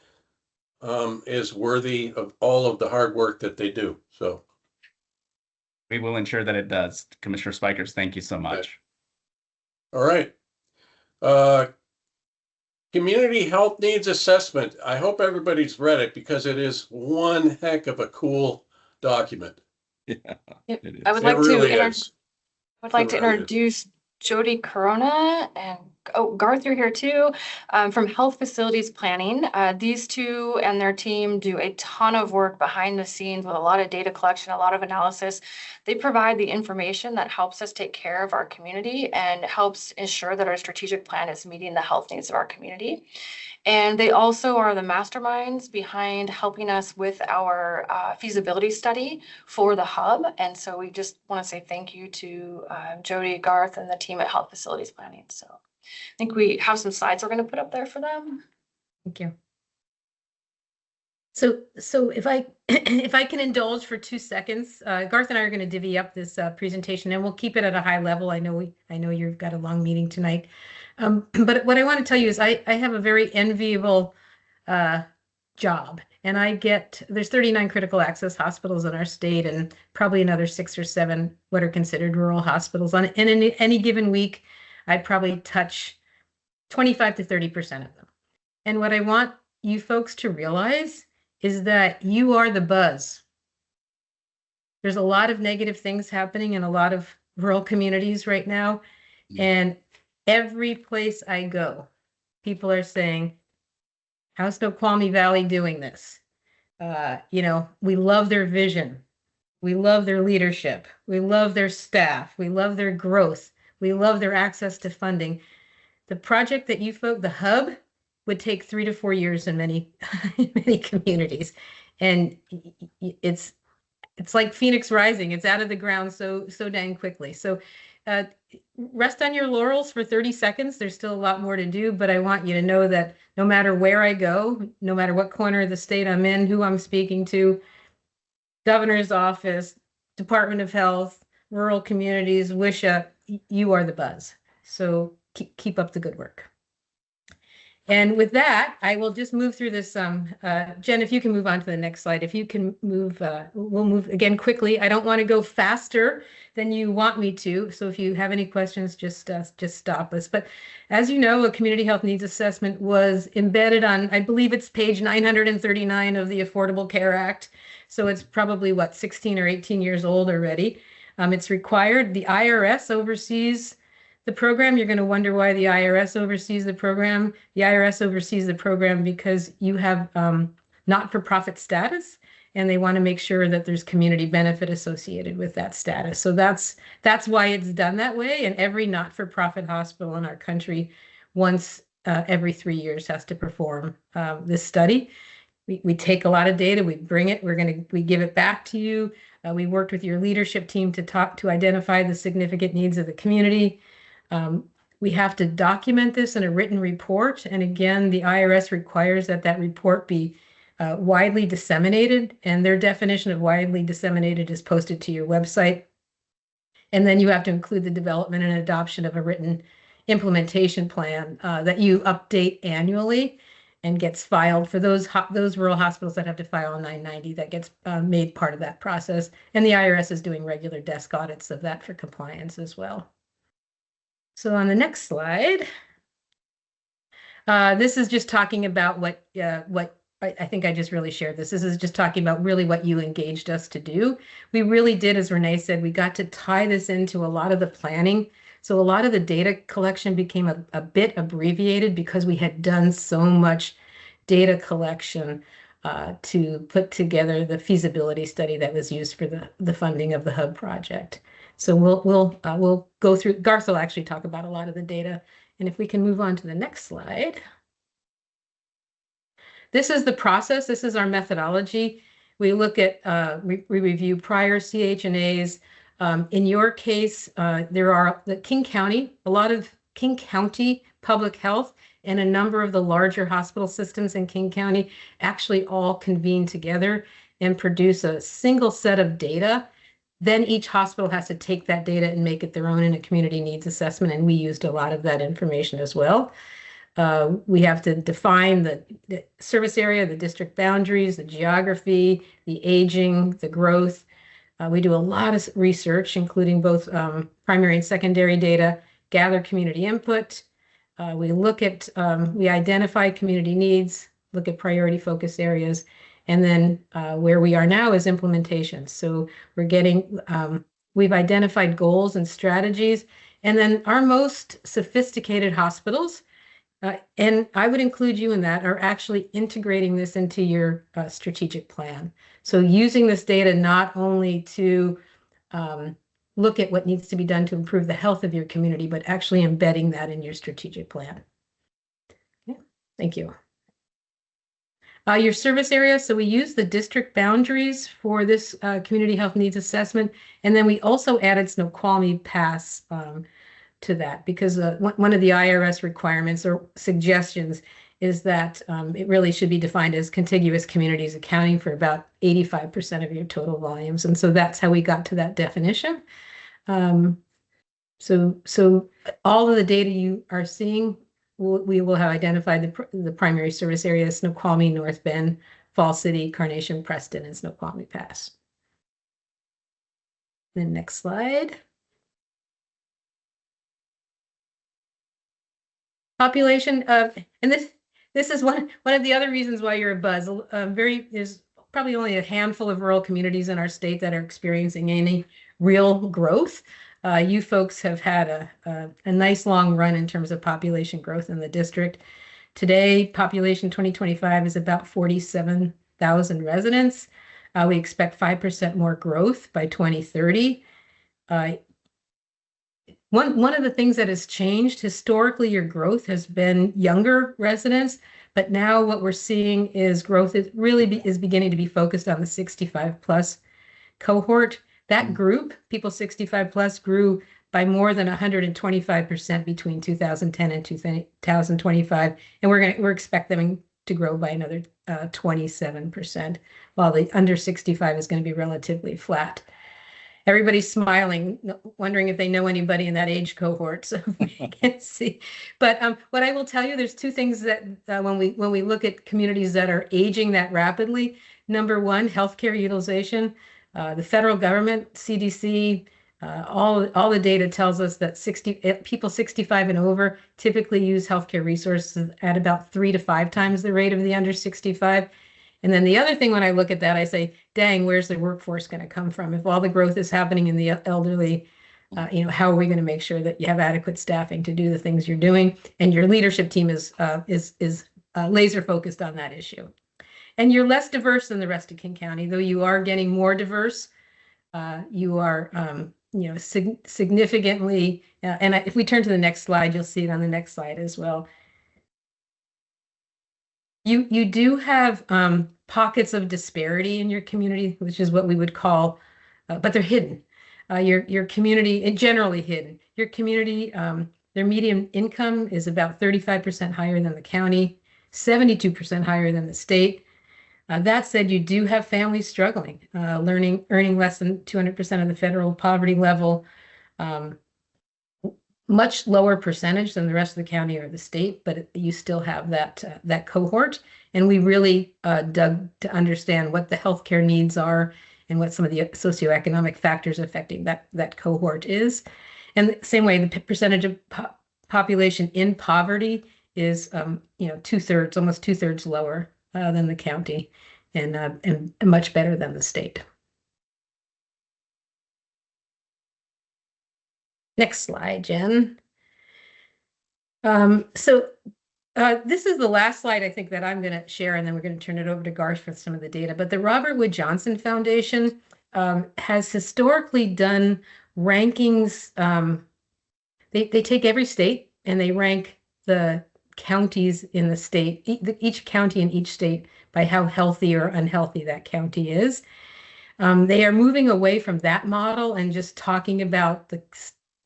is worthy of all of the hard work that they do. So We will ensure that it does. Commissioner Spikers, thank you so much. all right. Community health needs assessment. I hope everybody's read it because it is one heck of a cool document. Yeah, I would It like really to is. would like to It really is. introduce Jody Corona and Garth, you're here too, from Health Facilities Planning. These two and their team do a ton of work behind the scenes with a lot of data collection, a lot of analysis. They provide the information that helps us take care of our community and helps ensure that our strategic plan is meeting the health needs of our community. And they also are the masterminds behind helping us with our feasibility study for the hub. And so we just want to say thank you to Jody, Garth, and the team at Health Facilities Planning. So I think we have some slides we're going to put up there for them. Thank you. So if I if I can indulge for 2 seconds, Garth and I are going to divvy up this presentation, and we'll keep it at a high level. I know you've got a long meeting tonight, but what I want to tell you is I have a very enviable job, and there's 39 critical access hospitals in our state, and probably another 6 or 7 what are considered rural hospitals. And in any given week, I probably touch 25 to 30% of them. And what I want you folks to realize is that you are the buzz. There's a lot of negative things happening in a lot of rural communities right now. And every place I go, people are saying, how's Snoqualmie Valley doing this? We love their vision. We love their leadership. We love their staff. We love their growth. We love their access to funding. The project that the hub, would take 3 to 4 years in many communities, and it's like Phoenix Rising. It's out of the ground so dang quickly. So rest on your laurels for 30 seconds. There's still a lot more to do, but I want you to know that no matter where I go, no matter what corner of the state I'm in, who I'm speaking to, governor's office, Department of Health, rural communities, WSHA, you are the buzz. So keep up the good work. And with that, I will just move through this. Jen, if you can move on to the next slide. If you can move, we'll move again quickly. I don't want to go faster than you want me to. So if you have any questions, just stop us. But as you know, a community health needs assessment was embedded on, I believe it's page 939 of the Affordable Care Act. So it's probably 16 or 18 years old already. It's required. The IRS oversees the program. You're going to wonder why the IRS oversees the program. The IRS oversees the program because you have not-for-profit status, and they want to make sure that there's community benefit associated with that status. So that's why it's done that way. And every not-for-profit hospital in our country, once every 3 years, has to perform this study. We take a lot of data, we bring it, we give it back to you. We worked with your leadership team to identify the significant needs of the community. We have to document this in a written report. And again, the IRS requires that report be widely disseminated. And their definition of widely disseminated is posted to your website. And then you have to include the development and adoption of a written implementation plan that you update annually and gets filed for those rural hospitals that have to file a 990. That gets made part of that process. And the IRS is doing regular desk audits of that for compliance as well. So on the next slide, this is just talking about what I think I just really shared this. This is just talking about really what you engaged us to do. We really did, as Renee said, we got to tie this into a lot of the planning So a lot of the data collection became a bit abbreviated because we had done so much data collection to put together the feasibility study that was used for the funding of the hub project. So we'll go through. Garth will actually talk about a lot of the data. And if we can move on to the next slide. This is the process. This is our methodology. We look at, we review prior CHNAs. In your case, there are the King County, a lot of King County Public Health and a number of the larger hospital systems in King County actually all convene together and produce a single set of data. Then each hospital has to take that data and make it their own in a community needs assessment. And we used a lot of that information as well. We have to define the service area, the district boundaries, the geography, the aging, the growth. We do a lot of research, including both primary and secondary data, gather community input. We look at, we identify community needs, look at priority focus areas, and then where we are now is implementation. So we're getting, we've identified goals and strategies, and then our most sophisticated hospitals, and I would include you in that, are actually integrating this into your strategic plan. So using this data not only to look at what needs to be done to improve the health of your community, but actually embedding that in your strategic plan. Yeah, thank you. Your service area, so we use the district boundaries for this community health needs assessment, and then we also added Snoqualmie Pass to that, because one of the IRS requirements or suggestions is that it really should be defined as contiguous communities accounting for about 85% of your total volumes. And so that's how we got to that definition. So all of the data you are seeing, we will have identified the primary service areas: Snoqualmie, North Bend, Fall City, Carnation, Preston, and Snoqualmie Pass. Then next slide. Population of, and this is one of the other reasons why you're a buzz. There's probably only a handful of rural communities in our state that are experiencing any real growth. You folks have had a nice long run in terms of population growth in the district. Today, population 2025 is about 47,000 residents. We expect 5% more growth by 2030. One of the things that has changed, historically, your growth has been younger residents, but now what we're seeing is growth is beginning to be focused on the 65 plus cohort. That group, people 65 plus, grew by more than 125% between 2010 and 2025, and we're expecting to grow by another 27%, while the under 65 is going to be relatively flat. Everybody's smiling, wondering if they know anybody in that age cohort, so we can see. But what I will tell you, there's two things that when we look at communities that are aging that rapidly. Number one, healthcare utilization. The federal government, CDC, all the data tells us that people 65 and over typically use healthcare resources at about 3 to 5 times the rate of the under 65. And then the other thing, when I look at that, I say, dang, where's the workforce going to come from? If all the growth is happening in the elderly, how are we going to make sure that you have adequate staffing to do the things you're doing? And your leadership team is laser focused on that issue. And you're less diverse than the rest of King County, though you are getting more diverse. You are, significantly, and if we turn to the next slide, you'll see it on the next slide as well. You do have pockets of disparity in your community, which is what we would call, but they're hidden. Your community, generally hidden. Your community, their median income is about 35% higher than the county, 72% higher than the state. That said, you do have families struggling, earning less than 200% of the federal poverty level, much lower percentage than the rest of the county or the state, but you still have that cohort. And we really dug to understand what the healthcare needs are and what some of the socioeconomic factors affecting that cohort is. And the same way, the percentage of population in poverty is, two-thirds, almost two-thirds lower than the county, and much better than the state. Next slide, Jen. This is the last slide I think that I'm going to share, and then we're going to turn it over to Garth for some of the data. But the Robert Wood Johnson Foundation has historically done rankings. They take every state and they rank the counties in the state, each county in each state, by how healthy or unhealthy that county is. They are moving away from that model and just talking about the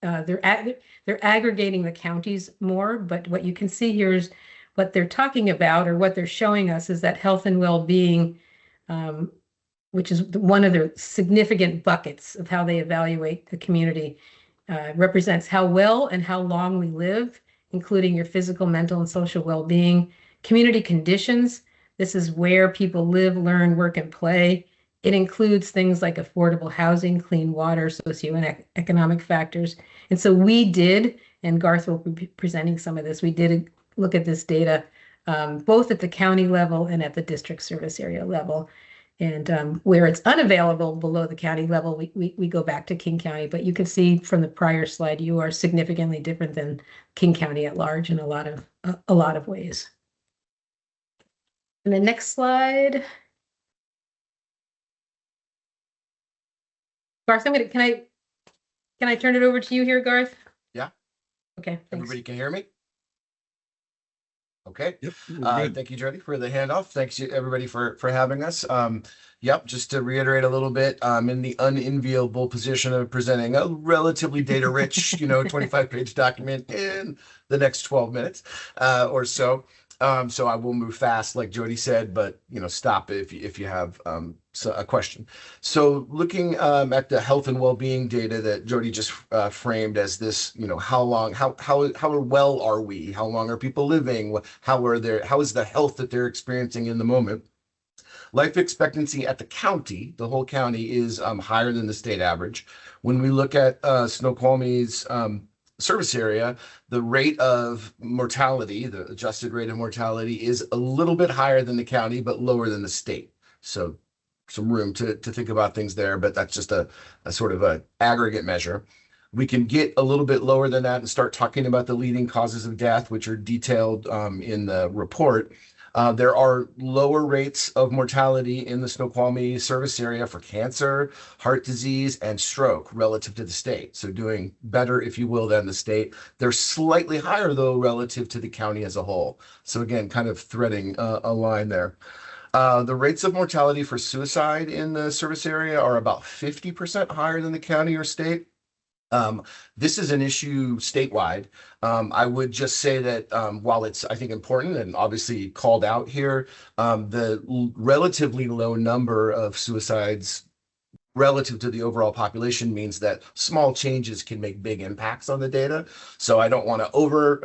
they're aggregating the counties more, but what you can see here is what they're talking about, or what they're showing us, is that health and well-being, which is one of their significant buckets of how they evaluate the community, represents how well and how long we live, including your physical, mental, and social well-being. Community conditions, this is where people live, learn, work, and play. It includes things like affordable housing, clean water, socioeconomic factors. And so we did, and Garth will be presenting some of this, we did look at this data both at the county level and at the district service area level. And where it's unavailable below the county level, we go back to King County. But you can see from the prior slide, you are significantly different than King County at large in a lot of ways. And the next slide. Garth, can I turn it over to you here, Garth? Yeah. Okay. Thanks. Everybody can hear me? Okay. Yep. Thank you, Jody, for the handoff. Thanks everybody for having us. Yep, just to reiterate a little bit, I'm in the unenviable position of presenting a relatively data-rich, 25-page document in the next 12 minutes or so. So I will move fast, like Jody said, but stop if you have a question. So looking at the health and well-being data that Jody just framed as this, how well are we? How long are people living? How is the health that they're experiencing in the moment? Life expectancy at the whole county is higher than the state average. When we look at Snoqualmie's service area, the rate of mortality, the adjusted rate of mortality, is a little bit higher than the county, but lower than the state. So some room to think about things there, but that's just a sort of an aggregate measure. We can get a little bit lower than that and start talking about the leading causes of death, which are detailed in the report. There are lower rates of mortality in the Snoqualmie service area for cancer, heart disease, and stroke relative to the state. So doing better, if you will, than the state. They're slightly higher, though, relative to the county as a whole. So again, kind of threading a line there. The rates of mortality for suicide in the service area are about 50% higher than the county or state. This is an issue statewide. I would just say that while it's, I think, important and obviously called out here, the relatively low number of suicides relative to the overall population means that small changes can make big impacts on the data. So I don't want to over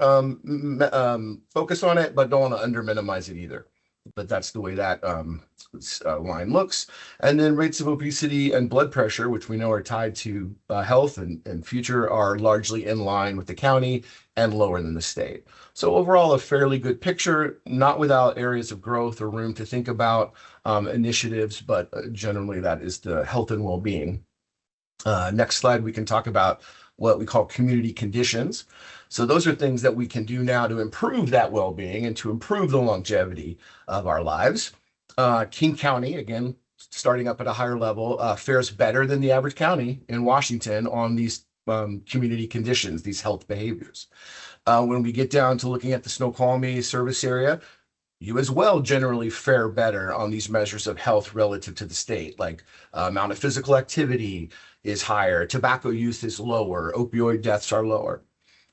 focus on it, but don't want to under minimize it either. But that's the way that line looks. And then rates of obesity and blood pressure, which we know are tied to health and future, are largely in line with the county and lower than the state. So overall, a fairly good picture, not without areas of growth or room to think about initiatives, but generally that is the health and well-being. Next slide, we can talk about what we call community conditions. So those are things that we can do now to improve that well-being and to improve the longevity of our lives. King County, again, starting up at a higher level, fares better than the average county in Washington on these community conditions, these health behaviors. When we get down to looking at the Snoqualmie service area, you as well generally fare better on these measures of health relative to the state, like amount of physical activity is higher, tobacco use is lower, opioid deaths are lower.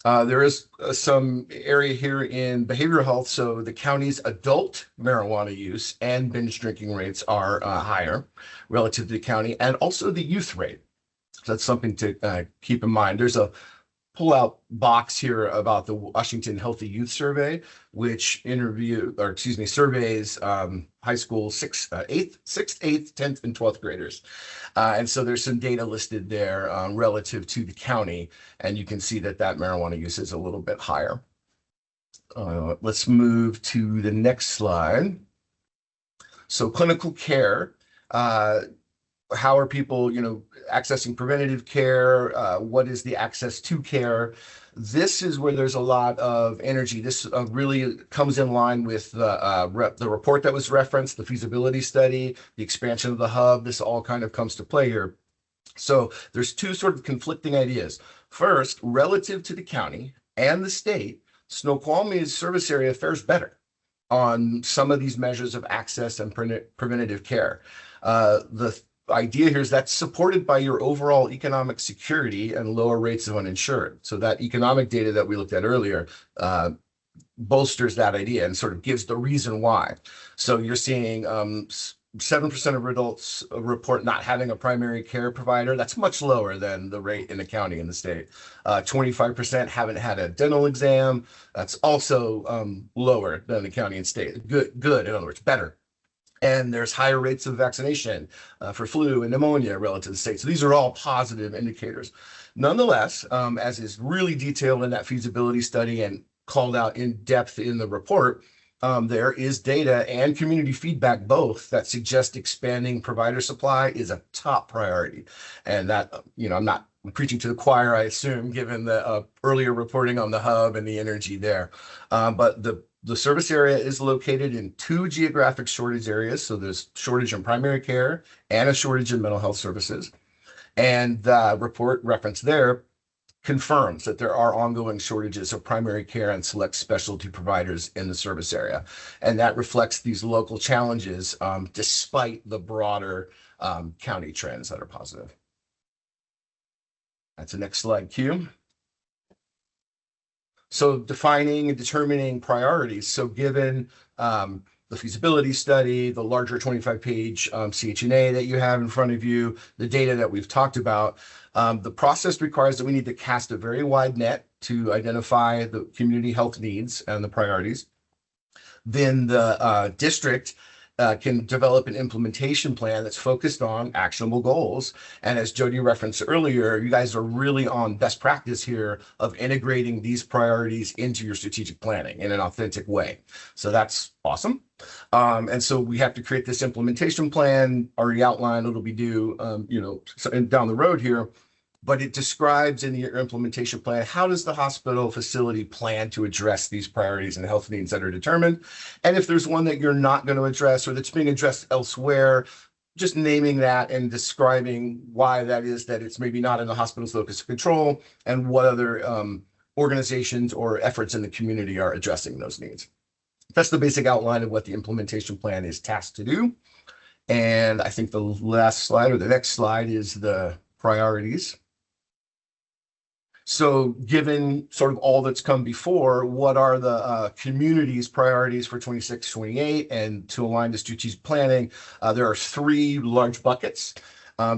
There is some area here in behavioral health. So the county's adult marijuana use and binge drinking rates are higher relative to the county, and also the youth rate. So that's something to keep in mind. There's a pull-out box here about the Washington Healthy Youth Survey, which surveys high school 6th, 8th, 10th, and 12th graders. And so there's some data listed there relative to the county, and you can see that marijuana use is a little bit higher. Let's move to the next slide. So clinical care. how are people, accessing preventative care? What is the access to care? This is where there's a lot of energy. This really comes in line with the report that was referenced, the feasibility study, the expansion of the hub. This all kind of comes to play here. So there's two sort of conflicting ideas. First, relative to the county and the state, Snoqualmie's service area fares better on some of these measures of access and preventative care. The idea here is that's supported by your overall economic security and lower rates of uninsured. So that economic data that we looked at earlier bolsters that idea and sort of gives the reason why. So you're seeing 7% of adults report not having a primary care provider. That's much lower than the rate in the county and the state. 25% haven't had a dental exam. That's also lower than the county and state. Good, in other words, better. And there's higher rates of vaccination for flu and pneumonia relative to the state. So these are all positive indicators. Nonetheless, as is really detailed in that feasibility study and called out in depth in the report, there is data and community feedback both that suggest expanding provider supply is a top priority. And that, I'm preaching to the choir, I assume, given the earlier reporting on the hub and the energy there. But the service area is located in 2 geographic shortage areas. So there's shortage in primary care and a shortage in mental health services. And the report referenced there confirms that there are ongoing shortages of primary care and select specialty providers in the service area. And that reflects these local challenges despite the broader county trends that are positive. That's the next slide, Q. So defining and determining priorities. So given the feasibility study, the larger 25-page CHNA that you have in front of you, the data that we've talked about, the process requires that we need to cast a very wide net to identify the community health needs and the priorities. Then the district can develop an implementation plan that's focused on actionable goals. And as Jody referenced earlier, you guys are really on best practice here of integrating these priorities into your strategic planning in an authentic way. So that's awesome. And so we have to create this implementation plan already outlined. It'll be due, down the road here. But it describes in your implementation plan, how does the hospital facility plan to address these priorities and health needs that are determined? And if there's one that you're not going to address or that's being addressed elsewhere, just naming that and describing why that is, that it's maybe not in the hospital's locus of control and what other organizations or efforts in the community are addressing those needs. That's the basic outline of what the implementation plan is tasked to do. And I think the last slide or the next slide is the priorities. So given sort of all that's come before, what are the community's priorities for 26, 28, and to align to strategic planning? There are 3 large buckets.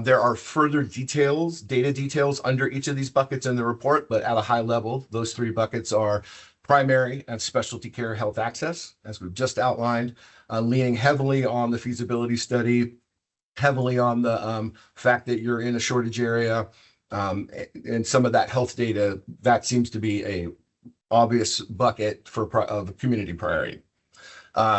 There are further details, data details under each of these buckets in the report, but at a high level, those 3 buckets are primary and specialty care health access, as we've just outlined, leaning heavily on the feasibility study, heavily on the fact that you're in a shortage area, and some of that health data, that seems to be a obvious bucket of community priority.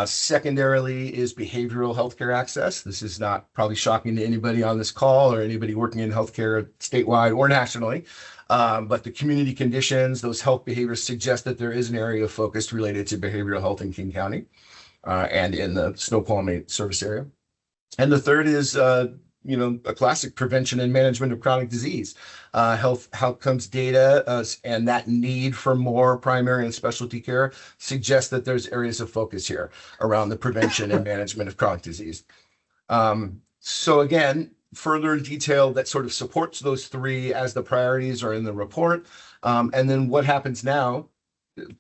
Secondarily is behavioral healthcare access. This is not probably shocking to anybody on this call or anybody working in healthcare statewide or nationally. But the community conditions, those health behaviors suggest that there is an area of focus related to behavioral health in King County and in the Snoqualmie service area. And the third is a classic prevention and management of chronic disease, health outcomes data, and that need for more primary and specialty care suggests that there's areas of focus here around the prevention and management of chronic disease. So again, further detail that sort of supports those 3 as the priorities are in the report. And then what happens now,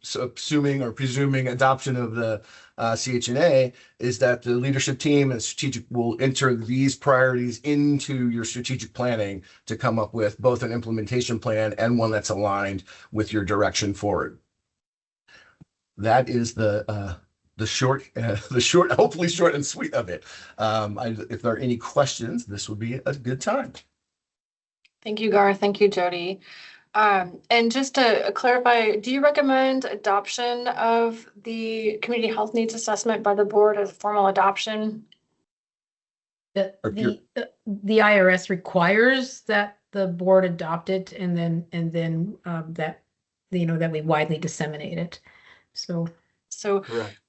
so assuming or presuming adoption of the CHNA, is that the leadership team and strategic will enter these priorities into your strategic planning to come up with both an implementation plan and one that's aligned with your direction forward. That is the short, hopefully short and sweet of it. If there are any questions, this would be a good time. Thank you, Garth. Thank you, Jody. And just to clarify, do you recommend adoption of the community health needs assessment by the board as formal adoption? Or if you're- The IRS requires that the board adopt it and then that, that we widely disseminate it. So. So Correct.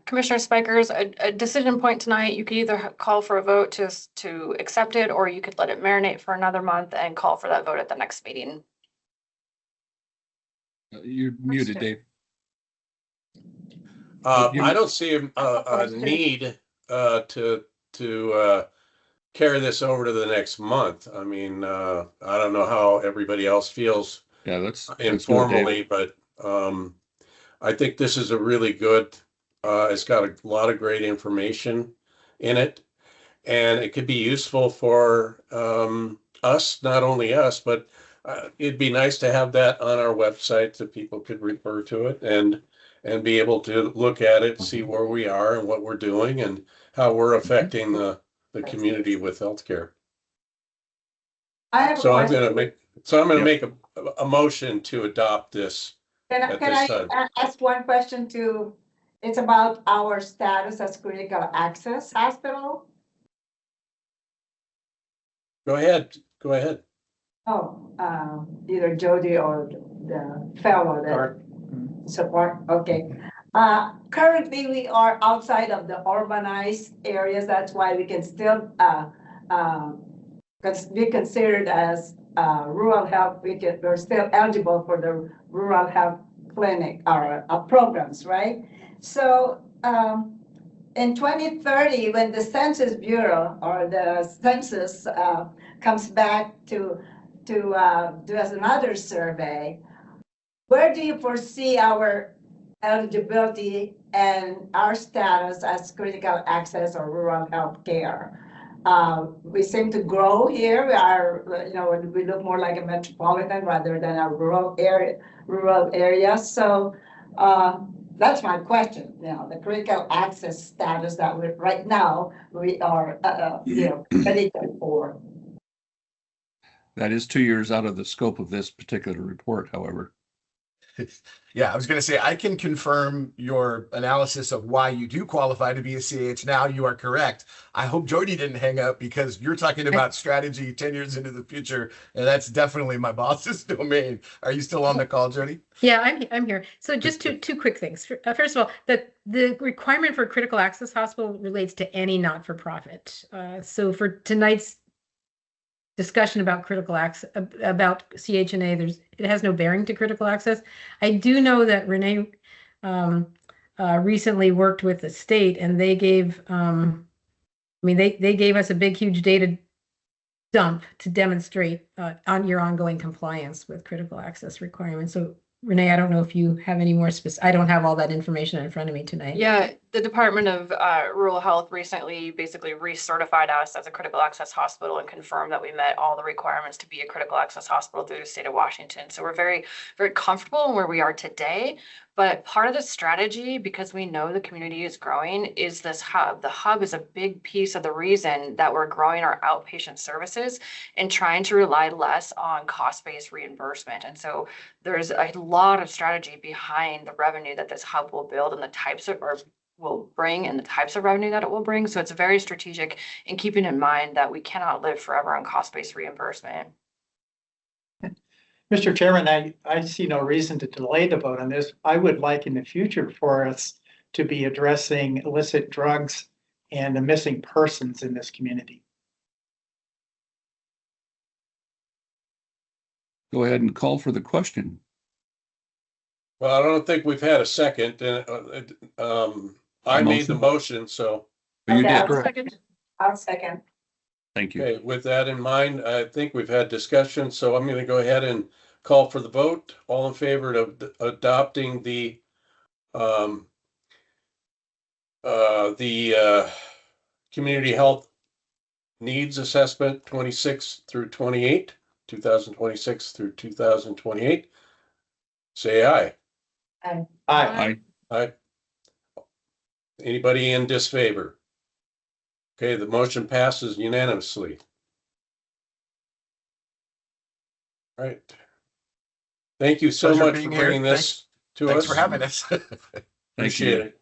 Commissioner Spikers, a decision point tonight, you could either call for a vote to accept it, or you could let it marinate for another month and call for that vote at the next meeting. You're muted, Dave. I don't see a need to carry this over to the next month. I mean, I don't know how everybody else feels. Yeah, let's informally, but I think this is a really good. It's got a lot of great information in it, and it could be useful for us, not only us, but it'd be nice to have that on our website so people could refer to it and be able to look at it, see where we are and what we're doing and how we're affecting the community with healthcare. So I'm going to make a motion to adopt this. Can I ask one question to? It's about our status as critical access hospital. Go ahead. Oh, either Jody or the fellow that support. Okay. Currently, we are outside of the urbanized areas. That's why we can still be considered as rural health. We're still eligible for the rural health clinic or programs, right? So in 2030, when the Census Bureau or the census comes back to do as another survey, where do you foresee our eligibility and our status as critical access or rural health care? We seem to grow here. We are, we look more like a metropolitan rather than a rural area. So that's my question. The critical access status that right now we are, ready for. That is 2 years out of the scope of this particular report, however. Yeah, I was going to say, I can confirm your analysis of why you do qualify to be a CAH now. You are correct. I hope Jody didn't hang up because you're talking about strategy 10 years into the future, and that's definitely my boss's domain. Are you still on the call, Jody? Yeah, I'm here. So just two quick things. First of all, the requirement for critical access hospital relates to any not-for-profit. So for tonight's discussion about critical access, about CHNA, it has no bearing to critical access. I do know that Renee recently worked with the state, and they gave, they gave us a big, huge data dump to demonstrate on your ongoing compliance with critical access requirements. So Renee, I don't know if you have any more specific. I don't have all that information in front of me tonight. Yeah, the Department of Rural Health recently basically recertified us as a critical access hospital and confirmed that we met all the requirements to be a critical access hospital through the state of Washington. So we're very, very comfortable in where we are today. But part of the strategy, because we know the community is growing, is this hub. The hub is a big piece of the reason that we're growing our outpatient services and trying to rely less on cost-based reimbursement. And so there's a lot of strategy behind the revenue that this hub will build and the types of, or will bring, and the types of revenue that it will bring. So it's very strategic in keeping in mind that we cannot live forever on cost-based reimbursement. Mr. Chairman, I see no reason to delay the vote on this. I would like in the future for us to be addressing illicit drugs and the missing persons in this community. Go ahead and call for the question. Well, I don't think we've had a second. I made the motion, so. You did. I'll second. Thank you. Okay, with that in mind, I think we've had discussion, so I'm going to go ahead and call for the vote. All in favor of adopting the Community Health Needs Assessment 26 through 28, 2026 through 2028, say aye. Aye. Aye. Aye. Anybody in disfavor? Okay, the motion passes unanimously. All right. Thank you so Pleasure much being for here. bringing this to us. Thanks for having us. Appreciate it.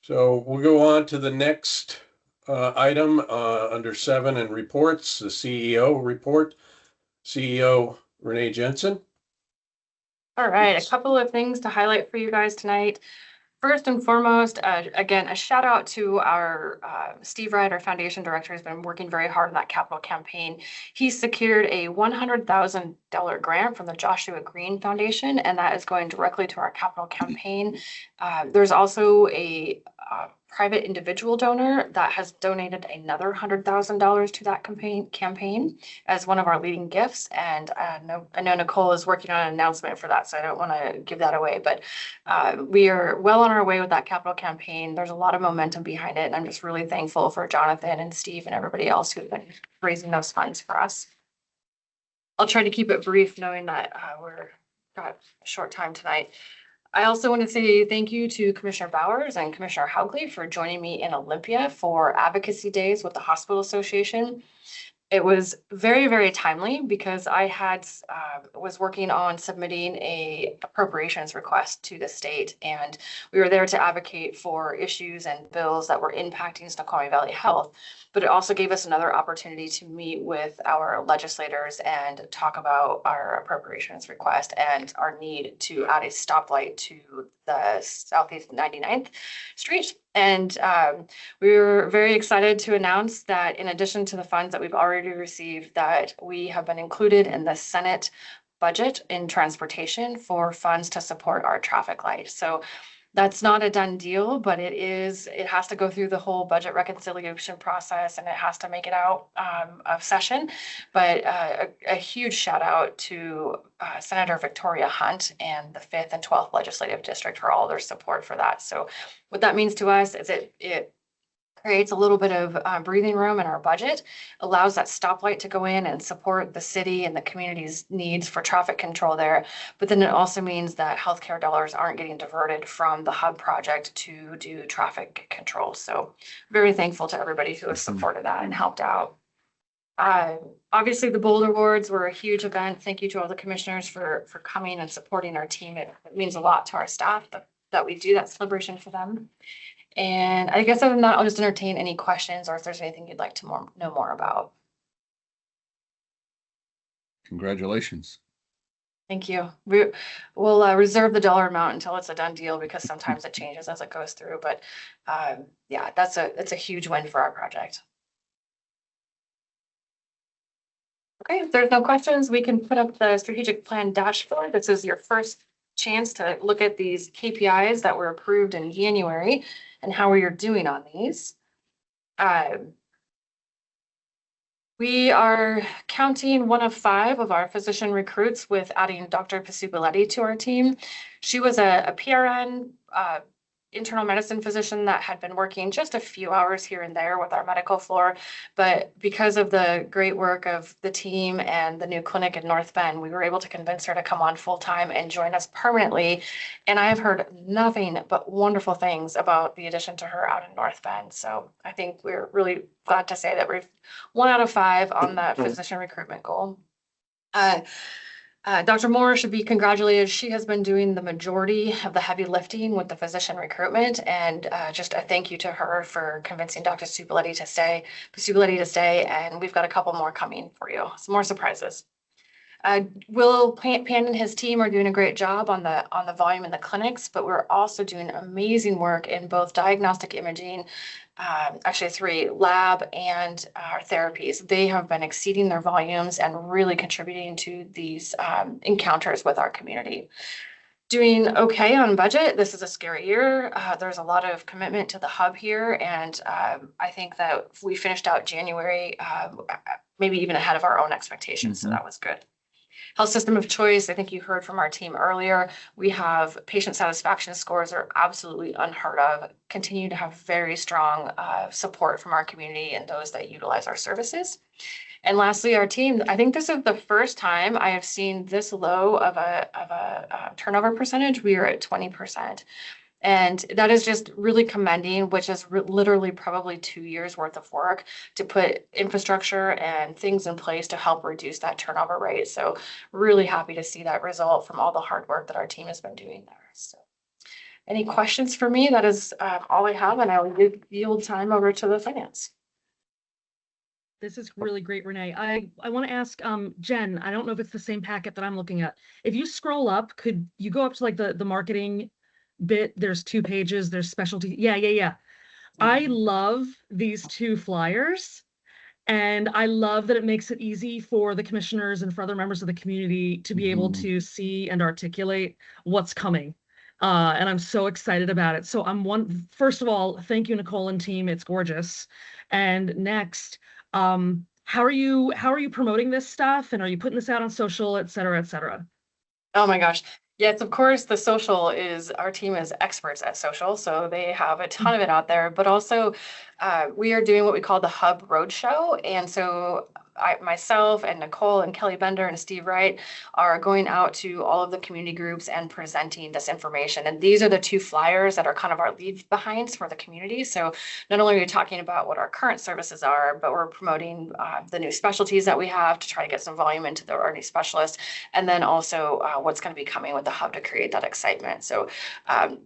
So we'll go on to the next item under 7 and reports, the CEO report. CEO Renee Jensen. All right, a couple of things to highlight for you guys tonight. First and foremost, again, a shout out to our Steve Wright, our foundation director, has been working very hard on that capital campaign. He secured a $100,000 grant from the Joshua Green Foundation, and that is going directly to our capital campaign. There's also a private individual donor that has donated another $100,000 to that campaign as one of our leading gifts. And I know Nicole is working on an announcement for that, so I don't want to give that away. But we are well on our way with that capital campaign. There's a lot of momentum behind it, and I'm just really thankful for Jonathan and Steve and everybody else who've been raising those funds for us. I'll try to keep it brief, knowing that we're got a short time tonight. I also want to say thank you to Commissioner Bowers and Commissioner Haugley for joining me in Olympia for advocacy days with the Hospital Association. It was very, very timely because I was working on submitting a appropriations request to the state, and we were there to advocate for issues and bills that were impacting Snoqualmie Valley Health. But it also gave us another opportunity to meet with our legislators and talk about our appropriations request and our need to add a stoplight to the Southeast 99th Street. And we were very excited to announce that in addition to the funds that we've already received, that we have been included in the Senate budget in transportation for funds to support our traffic light. So that's not a done deal, but it has to go through the whole budget reconciliation process, and it has to make it out of session. But a huge shout out to Senator Victoria Hunt and the 5th and 12th Legislative District for all their support for that. So what that means to us is it creates a little bit of breathing room in our budget, allows that stoplight to go in and support the city and the community's needs for traffic control there. But then it also means that healthcare dollars aren't getting diverted from the hub project to do traffic control. So very thankful to everybody who has supported that and helped out. Obviously the Bold Awards were a huge event. Thank you to all the commissioners for coming and supporting our team. It means a lot to our staff that we do that celebration for them. And I guess other than that, I'll just entertain any questions or if there's anything you'd like to know more about. Congratulations. Thank you. We'll reserve the dollar amount until it's a done deal because sometimes it changes as it goes through. But yeah, it's a huge win for our project. Okay, if there's no questions, we can put up the strategic plan dashboard. This is your first chance to look at these KPIs that were approved in January and how we are doing on these. We are counting one of 5 of our physician recruits with adding Dr. Pasubiletti to our team. She was a PRN internal medicine physician that had been working just a few hours here and there with our medical floor. But because of the great work of the team and the new clinic in North Bend, we were able to convince her to come on full time and join us permanently. And I have heard nothing but wonderful things about the addition to her out in North Bend. So I think we're really glad to say that we've 1 out of 5 on that physician recruitment goal. Dr. Moore should be congratulated. She has been doing the majority of the heavy lifting with the physician recruitment, and just a thank you to her for convincing Dr. Pasubiletti to stay, and we've got a couple more coming for you. Some more surprises. Will Pan and his team are doing a great job on the volume in the clinics, but we're also doing amazing work in both diagnostic imaging, actually 3, lab and our therapies. They have been exceeding their volumes and really contributing to these encounters with our community. Doing okay on budget. This is a scary year. There's a lot of commitment to the hub here, and I think that we finished out January maybe even ahead of our own expectations, so that was good. Health system of choice, I think you heard from our team earlier, we have patient satisfaction scores are absolutely unheard of, continue to have very strong support from our community and those that utilize our services. And lastly, our team, I think this is the first time I have seen this low of a turnover percentage. We are at 20%. And that is just really commending, which is literally probably 2 years worth of work to put infrastructure and things in place to help reduce that turnover rate. So really happy to see that result from all the hard work that our team has been doing there. So any questions for me? That is all I have, and I will yield time over to the finance. This is really great, Renee. I want to ask Jen, I don't know if it's the same packet that I'm looking at. If you scroll up, could you go up to like the marketing bit? There's 2 pages, there's specialty. Yeah. I love these 2 flyers. And I love that it makes it easy for the commissioners and for other members of the community to be able to see and articulate what's coming. And I'm so excited about it. So first of all, thank you, Nicole and team. It's gorgeous. And next, how are you promoting this stuff? And are you putting this out on social, et cetera, et cetera? Oh my gosh. Yes, of course, the social is, our team is experts at social, so they have a ton of it out there, but also we are doing what we call the Hub Roadshow. And so myself and Nicole and Kelly Bender and Steve Wright are going out to all of the community groups and presenting this information. And these are the 2 flyers that are kind of our lead behinds for the community. So not only are we talking about what our current services are, but we're promoting the new specialties that we have to try to get some volume into our new specialists. And then also what's going to be coming with the Hub to create that excitement. So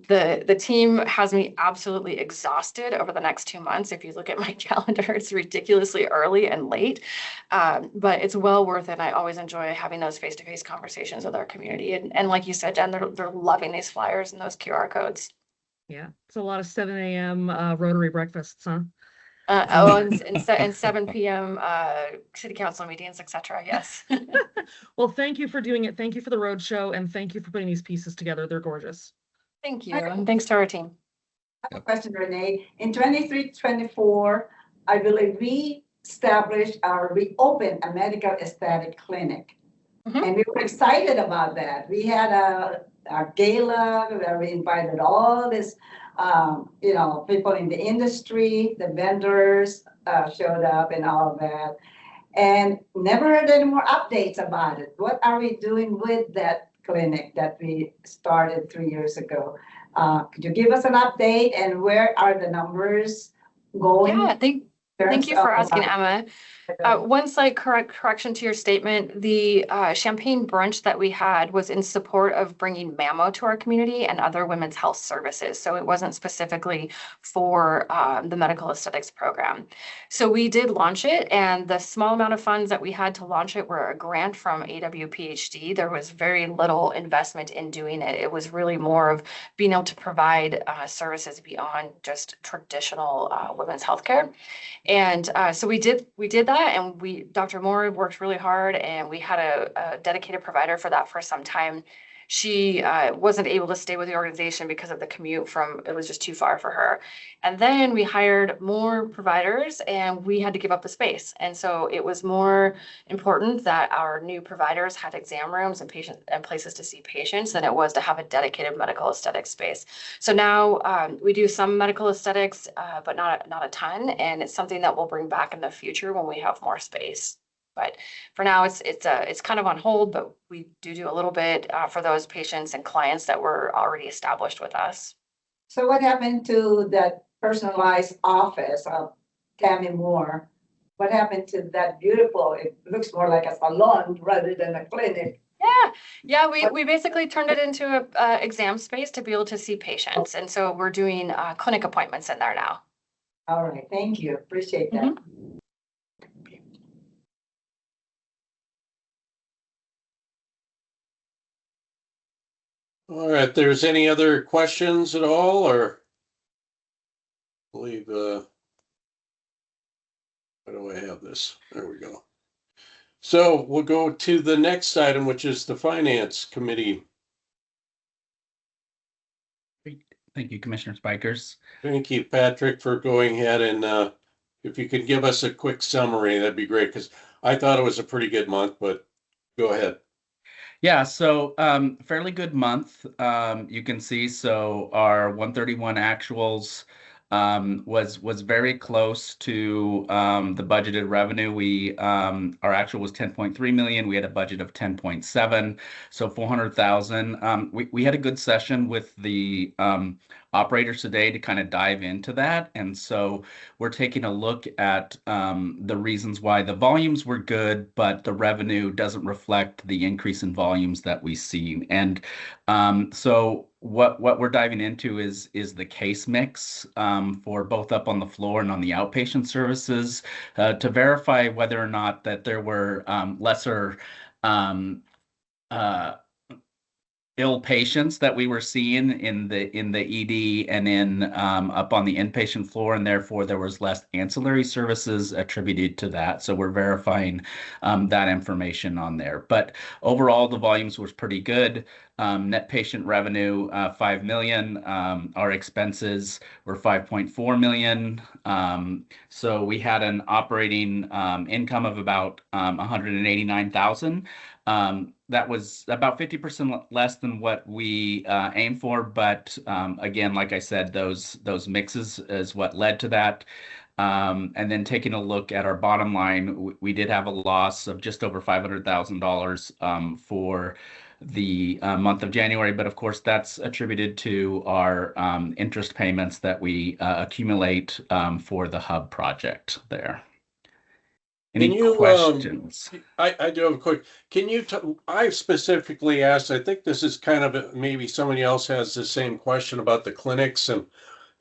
the team has me absolutely exhausted over the next 2 months. If you look at my calendar, it's ridiculously early and late. But it's well worth it. I always enjoy having those face-to-face conversations with our community. And like you said, Jen, they're loving these flyers and those QR codes. Yeah, it's a lot of 7 a.m. Rotary breakfasts, huh? And 7 p.m. City council meetings, etc. Yes. Well, thank you for doing it. Thank you for the roadshow, and thank you for putting these pieces together. They're gorgeous. Thank you, and thanks to our team. I have a question, Renee. In 23-24, I believe we reopened a medical aesthetic clinic. And we were excited about that. We had a gala where we invited all this, people in the industry, the vendors showed up and all of that. And never heard any more updates about it. What are we doing with that clinic that we started 3 years ago? Could you give us an update, and where are the numbers going? Yeah, thank you for asking, Emma. One slight correction to your statement. The champagne brunch that we had was in support of bringing Mammo to our community and other women's health services. So it wasn't specifically for the medical aesthetics program. So we did launch it, and the small amount of funds that we had to launch it were a grant from AWPHD. There was very little investment in doing it. It was really more of being able to provide services beyond just traditional women's healthcare. And so we did that, and Dr. Moore worked really hard, and we had a dedicated provider for that for some time. She wasn't able to stay with the organization because of the commute it was just too far for her. And then we hired more providers, and we had to give up the space. And so it was more important that our new providers had exam rooms and places to see patients than it was to have a dedicated medical aesthetic space. So now we do some medical aesthetics, but not a ton. And it's something that we'll bring back in the future when we have more space. But for now, it's kind of on hold, but we do a little bit for those patients and clients that were already established with us. So what happened to that personalized office of Tammy Moore? What happened to that beautiful, it looks more like a salon rather than a clinic? Yeah, we basically turned it into a exam space to be able to see patients. And so we're doing clinic appointments in there now. All right, thank you. Appreciate that. All right, there's any other questions at all, or I believe, where do I have this? There we go. So we'll go to the next item, which is the Finance Committee. Thank you, Commissioner Spikers. Thank you, Patrick, for going ahead and if you could give us a quick summary, that'd be great, because I thought it was a pretty good month, but go ahead. Yeah, so fairly good month. You can see, so our 131 actuals was very close to the budgeted revenue. Our actual was 10.3 million. We had a budget of 10.7, so 400,000. We had a good session with the operators today to kind of dive into that. And so we're taking a look at the reasons why the volumes were good, but the revenue doesn't reflect the increase in volumes that we see. And so what we're diving into is the case mix for both up on the floor and on the outpatient services to verify whether or not that there were lesser ill patients that we were seeing in the ED and in up on the inpatient floor, and therefore there was less ancillary services attributed to that. So we're verifying that information on there. But overall, the volumes was pretty good. Net patient revenue, 5 million. Our expenses were 5.4 million. So we had an operating income of about 189,000. That was about 50% less than what we aimed for, but again, like I said, those mixes is what led to that. And then taking a look at our bottom line, we did have a loss of just over $500,000 for the month of January, but of course that's attributed to our interest payments that we accumulate for the hub project there. Any questions? I do have a quick, can you, I specifically asked, I think this is kind of, maybe somebody else has the same question about the clinics and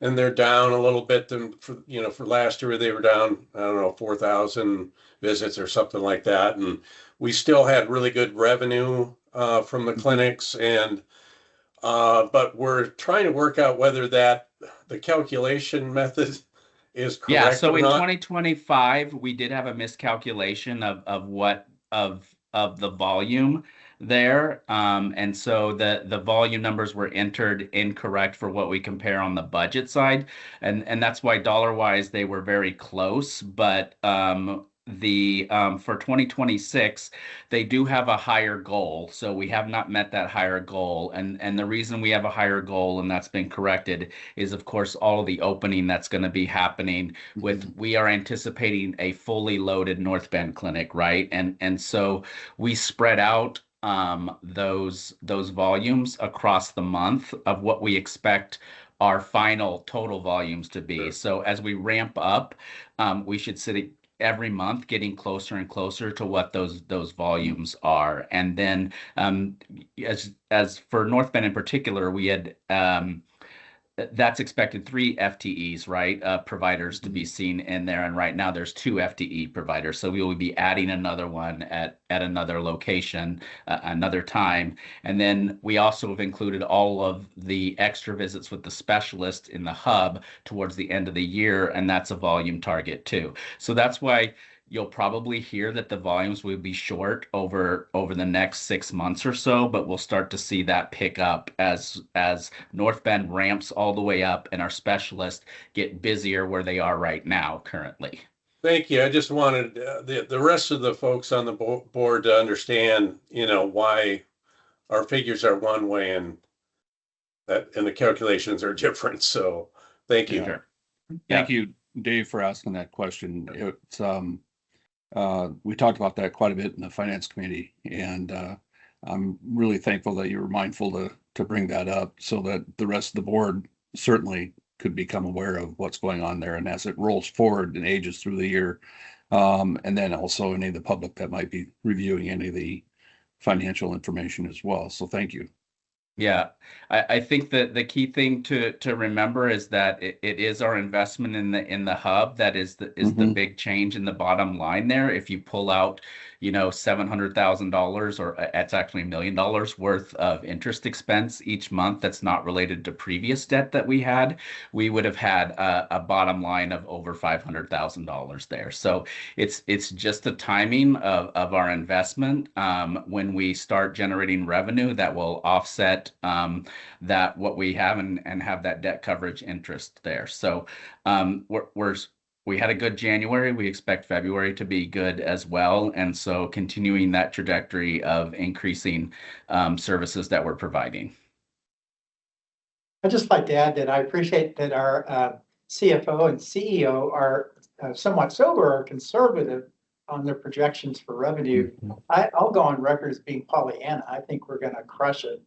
they're down a little bit than for, for last year, they were down, I don't know, 4,000 visits or something like that. And we still had really good revenue from the clinics and, but we're trying to work out whether the calculation method is correct. Yeah, so in not. 2025, we did have a miscalculation of the volume there. And so the volume numbers were entered incorrect for what we compare on the budget side. And that's why dollar-wise, they were very close. But for 2026, they do have a higher goal. So we have not met that higher goal. And the reason we have a higher goal, and that's been corrected, is of course all of the opening that's going to be happening with, we are anticipating a fully loaded North Bend clinic, right? And so we spread out those volumes across the month of what we expect our final total volumes to be. Sure. So as we ramp up, we should sit every month getting closer and closer to what those volumes are. And then as for North Bend in particular, we had that's expected 3 FTEs, right? Providers to be seen in there. And right now there's 2 FTE providers. So we will be adding another one at another location, another time. And then we also have included all of the extra visits with the specialist in the hub towards the end of the year. And that's a volume target too. So that's why you'll probably hear that the volumes will be short over the next 6 months or so, but we'll start to see that pick up as North Bend ramps all the way up and our specialists get busier where they are right now currently. Thank you. I just wanted the rest of the folks on the board to understand, why our figures are one way and the calculations are different. So thank you. Yeah. Thank you, Dave, for asking that question. It's we talked about that quite a bit in the finance committee, and I'm really thankful that you were mindful to bring that up so that the rest of the board certainly could become aware of what's going on there. And as it rolls forward and ages through the year, and then also any of the public that might be reviewing any of the financial information as well. So thank you. Yeah, I think that the key thing to remember is that it is our investment in the hub that is the big change in the bottom line there. If you pull out, $700,000, or it's actually $1 million worth of interest expense each month that's not related to previous debt that we had, we would have had a bottom line of over $500,000 there. So it's just the timing of our investment when we start generating revenue that will offset that what we have and have that debt coverage interest there. So we had a good January. We expect February to be good as well. And so continuing that trajectory of increasing services that we're providing. I'd just like to add that I appreciate that our CFO and CEO are somewhat sober or conservative on their projections for revenue. I'll go on record as being Pollyanna. I think we're going to crush it.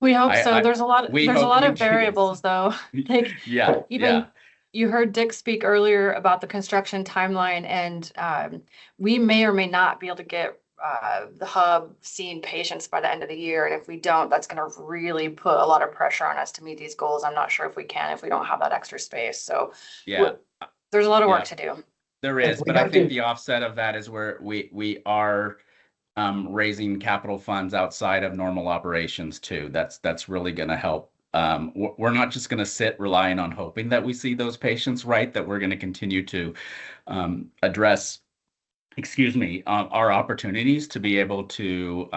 We hope I- so. I- There's a lot, we there's a hope lot you of do. variables though. Like Yeah, even yeah. you heard Dick speak earlier about the construction timeline, and we may or may not be able to get the hub seeing patients by the end of the year. And if we don't, that's going to really put a lot of pressure on us to meet these goals. I'm not sure if we can, if we don't have that extra space. So Yeah, there's a lot of work Yeah. to do. there And is, we but I have think to- the offset of that is where we are raising capital funds outside of normal operations too. That's really going to help. We're not just going to sit relying on hoping that we see those patients, right? That we're going to continue to address, our opportunities to be able to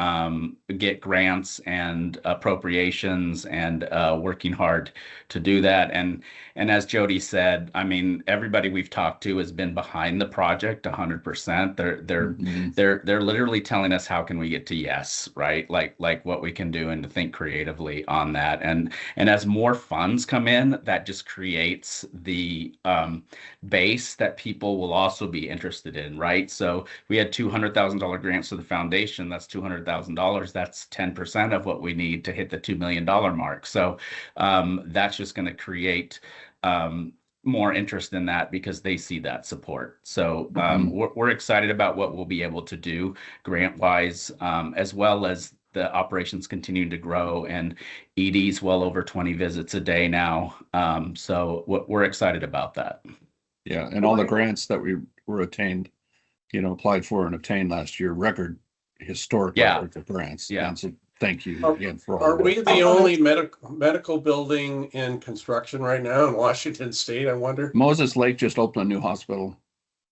get grants and appropriations, and working hard to do that. And as Jody said, I mean, everybody we've talked to has been behind the project 100%. They're literally telling us, how can we get to yes, right? Like what we can do, and to think creatively on that. And as more funds come in, that just creates the base that people will also be interested in, right? So we had $200,000 grants to the foundation. That's $200,000. That's 10% of what we need to hit the $2 million mark. So that's just going to create more interest in that, because they see that support. So we're excited about what we'll be able to do grant wise, as well as the operations continuing to grow, and ED's well over 20 visits a day now. So we're excited about that. Yeah, and all the grants that we were applied for and obtained last year, historic record for grants. Yeah. And so thank you again for all. Are of we that. the only medical building in construction right now in Washington State, I wonder? Moses Lake just opened a new hospital.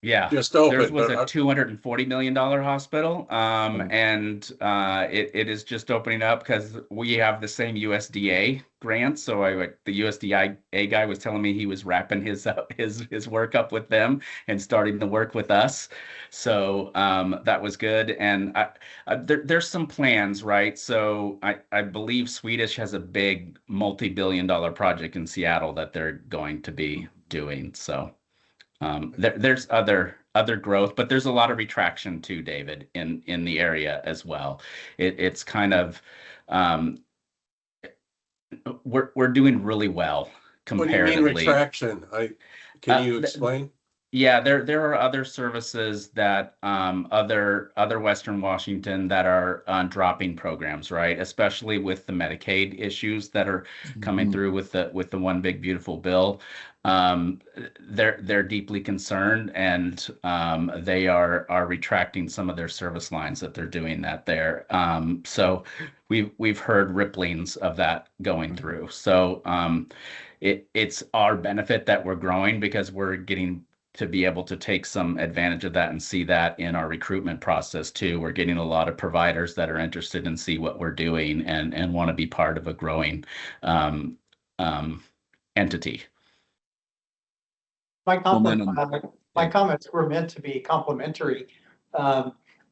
Yeah, Just open, theirs was but a $240 million hospital, and it is just opening up because we have the same USDA grants. So the USDA guy was telling me he was wrapping his work up with them and starting to work with us. So that was good. And there's some plans, right? So I believe Swedish has a big multi-billion-dollar project in Seattle that they're going to be doing. So. There's other growth, but there's a lot of retraction too, David, in the area as well. It's kind of we're doing really well comparatively. What do you mean retraction? Can you explain? Yeah, there are other services that other Western Washington that are dropping programs, right? Especially with the Medicaid issues that are coming through with the One Big Beautiful Bill. They're deeply concerned, and they are retracting some of their service lines that they're doing that there. So we've heard ripplings of that going through. So it's our benefit that we're growing, because we're getting to be able to take some advantage of that and see that in our recruitment process too. We're getting a lot of providers that are interested in see what we're doing and want to be part of a growing entity. My comments were meant to be complimentary.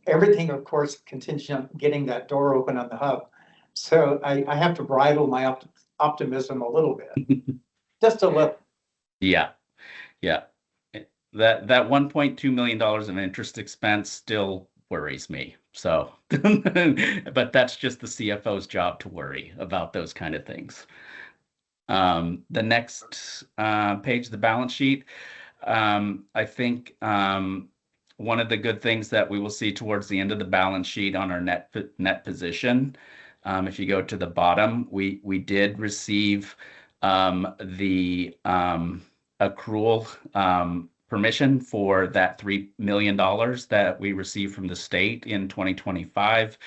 Everything, of course, contingent on getting that door open on the hub. So I have to bridle my optimism a little bit, just a little. Yeah. That $1.2 million in interest expense still worries me. So, but that's just the CFO's job to worry about those kind of things. The next page, the balance sheet. I think one of the good things that we will see towards the end of the balance sheet on our net position, if you go to the bottom, we did receive the accrual permission for that $3 million that we received from the state in 2025.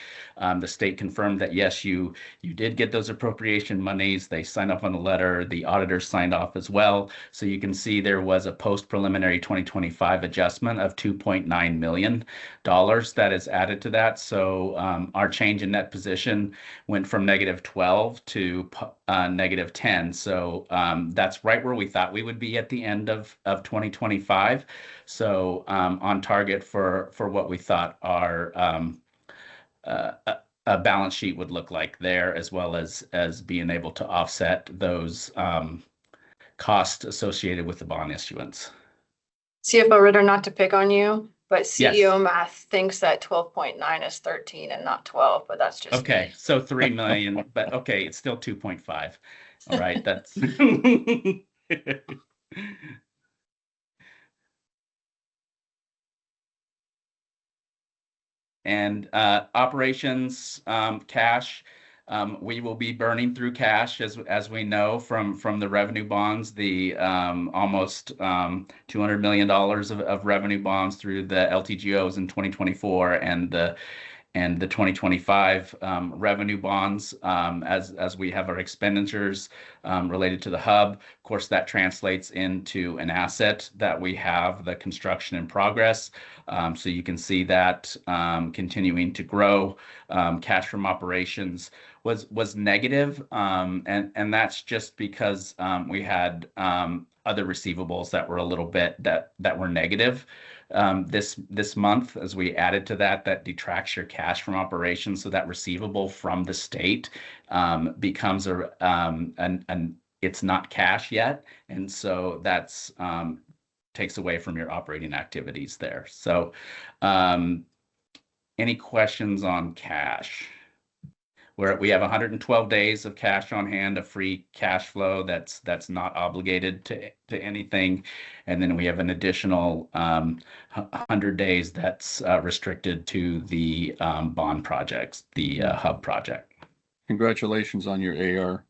The state confirmed that, yes, you did get those appropriation monies. They signed off on the letter. The auditors signed off as well. So you can see there was a post-preliminary 2025 adjustment of $2.9 million that is added to that. So our change in net position went from -12 to -10. So that's right where we thought we would be at the end of 2025. So on target for what we thought our a balance sheet would look like there, as well as being able to offset those costs associated with the bond issuance. CFO Ritter, not to pick on you, But Yes. CEO math thinks that 12.9 is 13 and not 12, but that's just Okay, me. so 3 million, but okay, it's still 2.5. All right, that's. And operations cash, we will be burning through cash as we know from the revenue bonds, the almost $200 million of revenue bonds through the LTGOs in 2024 and the 2025 revenue bonds as we have our expenditures related to the hub. Of course, that translates into an asset that we have, the construction in progress. So you can see that continuing to grow. Cash from operations was negative, and that's just because we had other receivables that were a little bit that were negative. This month, as we added to that detracts your cash from operations, so that receivable from the state becomes it's not cash yet, and so that's takes away from your operating activities there. So, any questions on cash? We have 112 days of cash on hand, of free cash flow that's not obligated to anything, and then we have an additional 100 days that's restricted to the bond projects, the hub project. Congratulations on your AR.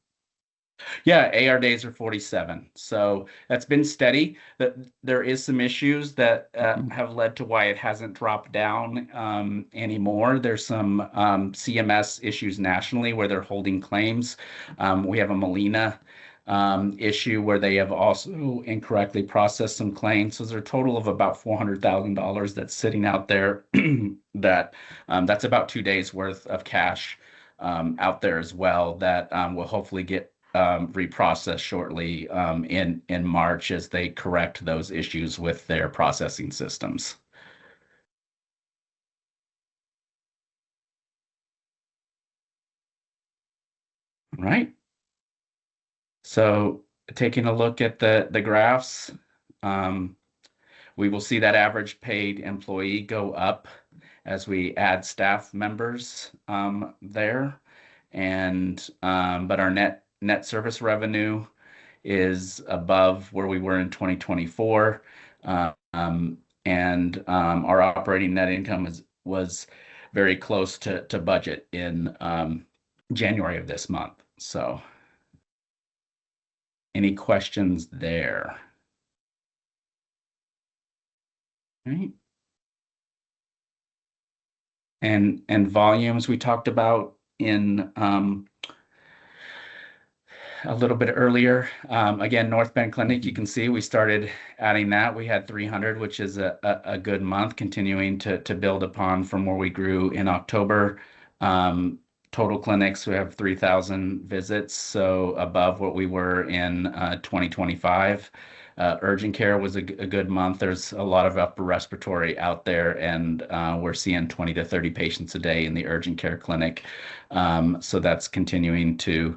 Yeah, AR days are 47. So that's been steady. There is some issues that have led to why it hasn't dropped down anymore. There's some CMS issues nationally where they're holding claims. We have a Molina issue where they have also incorrectly processed some claims. So there's a total of about $400,000 that's sitting out there. That's about 2 days worth of cash out there as well that will hopefully get reprocessed shortly in March as they correct those issues with their processing systems. All right. So taking a look at the graphs, we will see that average paid employee go up as we add staff members there, and but our net service revenue is above where we were in 2024, and our operating net income was very close to budget in January of this month. So, any questions there? Right. And volumes we talked about in a little bit earlier. Again, North Bend Clinic, you can see we started adding that. We had 300, which is a good month, continuing to build upon from where we grew in October. Total clinics, we have 3,000 visits, so above what we were in 2025. Urgent care was a good month. There's a lot of upper respiratory out there, and we're seeing 20 to 30 patients a day in the urgent care clinic. So that's continuing to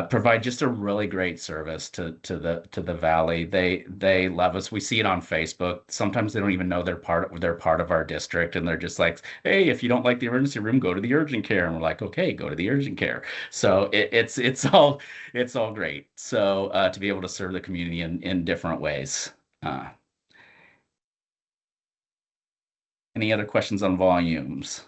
provide just a really great service to the Valley. They love us. We see it on Facebook. Sometimes they don't even know they're part of our district, and they're just like, "Hey, if you don't like the emergency room, go to the urgent care." And we're like, "Okay, go to the urgent care." So it's all great. So to be able to serve the community in different ways. Any other questions on volumes?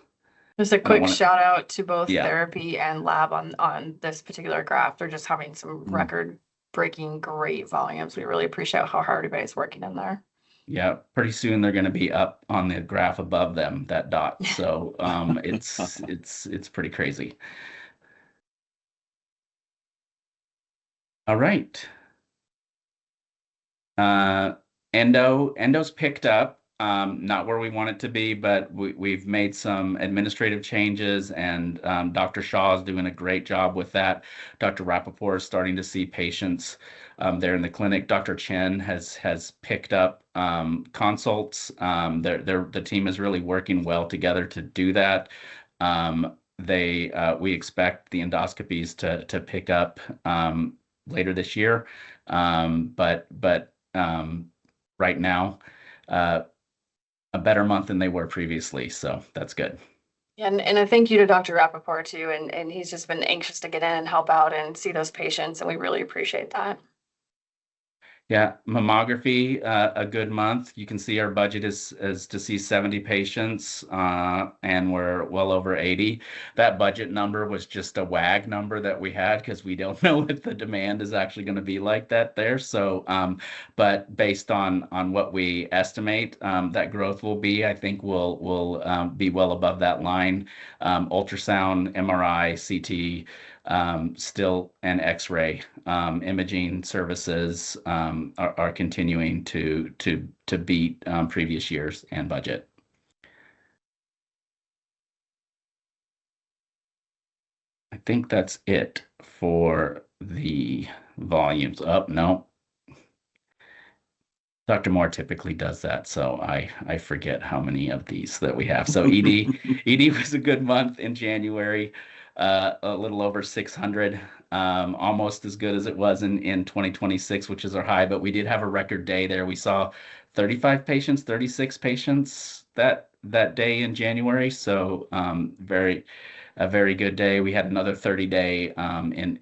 Just a quick shout out to both Yeah. therapy and lab on this particular graph. They're just having some record breaking great volumes. We really appreciate how hard everybody's working in there. Yeah, pretty soon they're going to be up on the graph above them, that dot. So it's pretty crazy. All right. Endo's picked up. Not where we want it to be, but we've made some administrative changes, and Dr. Shaw is doing a great job with that. Dr. Rappaport is starting to see patients there in the clinic. Dr. Chen has picked up consults. The team is really working well together to do that. We expect the endoscopies to pick up later this year, but right now, a better month than they were previously. So that's good. And a thank you to Dr. Rappaport too. And he's just been anxious to get in and help out and see those patients. And we really appreciate that. Yeah, mammography, a good month. You can see our budget is to see 70 patients, and we're well over 80. That budget number was just a WAG number that we had because we don't know what the demand is actually going to be like that there. So, but based on what we estimate that growth will be, I think we'll be well above that line. Ultrasound, MRI, CT. Still and X-ray imaging services are continuing to beat previous years and budget. I think that's it for the volumes. Oh, no. Dr. Moore typically does that, so I forget how many of these that we have. So ED was a good month in January. A little over 600, almost as good as it was in 2026, which is our high, but we did have a record day there. We saw 35 patients, 36 patients that day in January. So a very good day. We had another 30-day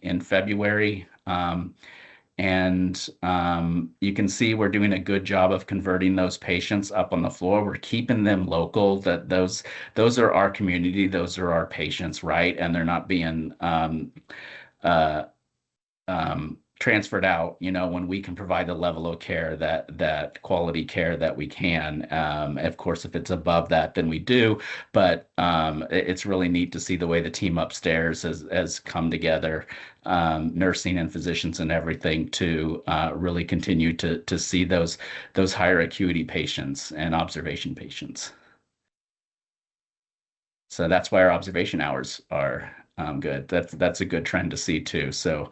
in February. And you can see we're doing a good job of converting those patients up on the floor. We're keeping them local. That those are our community. Those are our patients, right? And they're not being transferred out. You know, when we can provide the level of care that quality care that we can. Of course, if it's above that, then we do. But it's really neat to see the way the team upstairs has come together. Nursing and physicians and everything to really continue to see those higher acuity patients and observation patients. So that's why our observation hours are good. That's a good trend to see too. So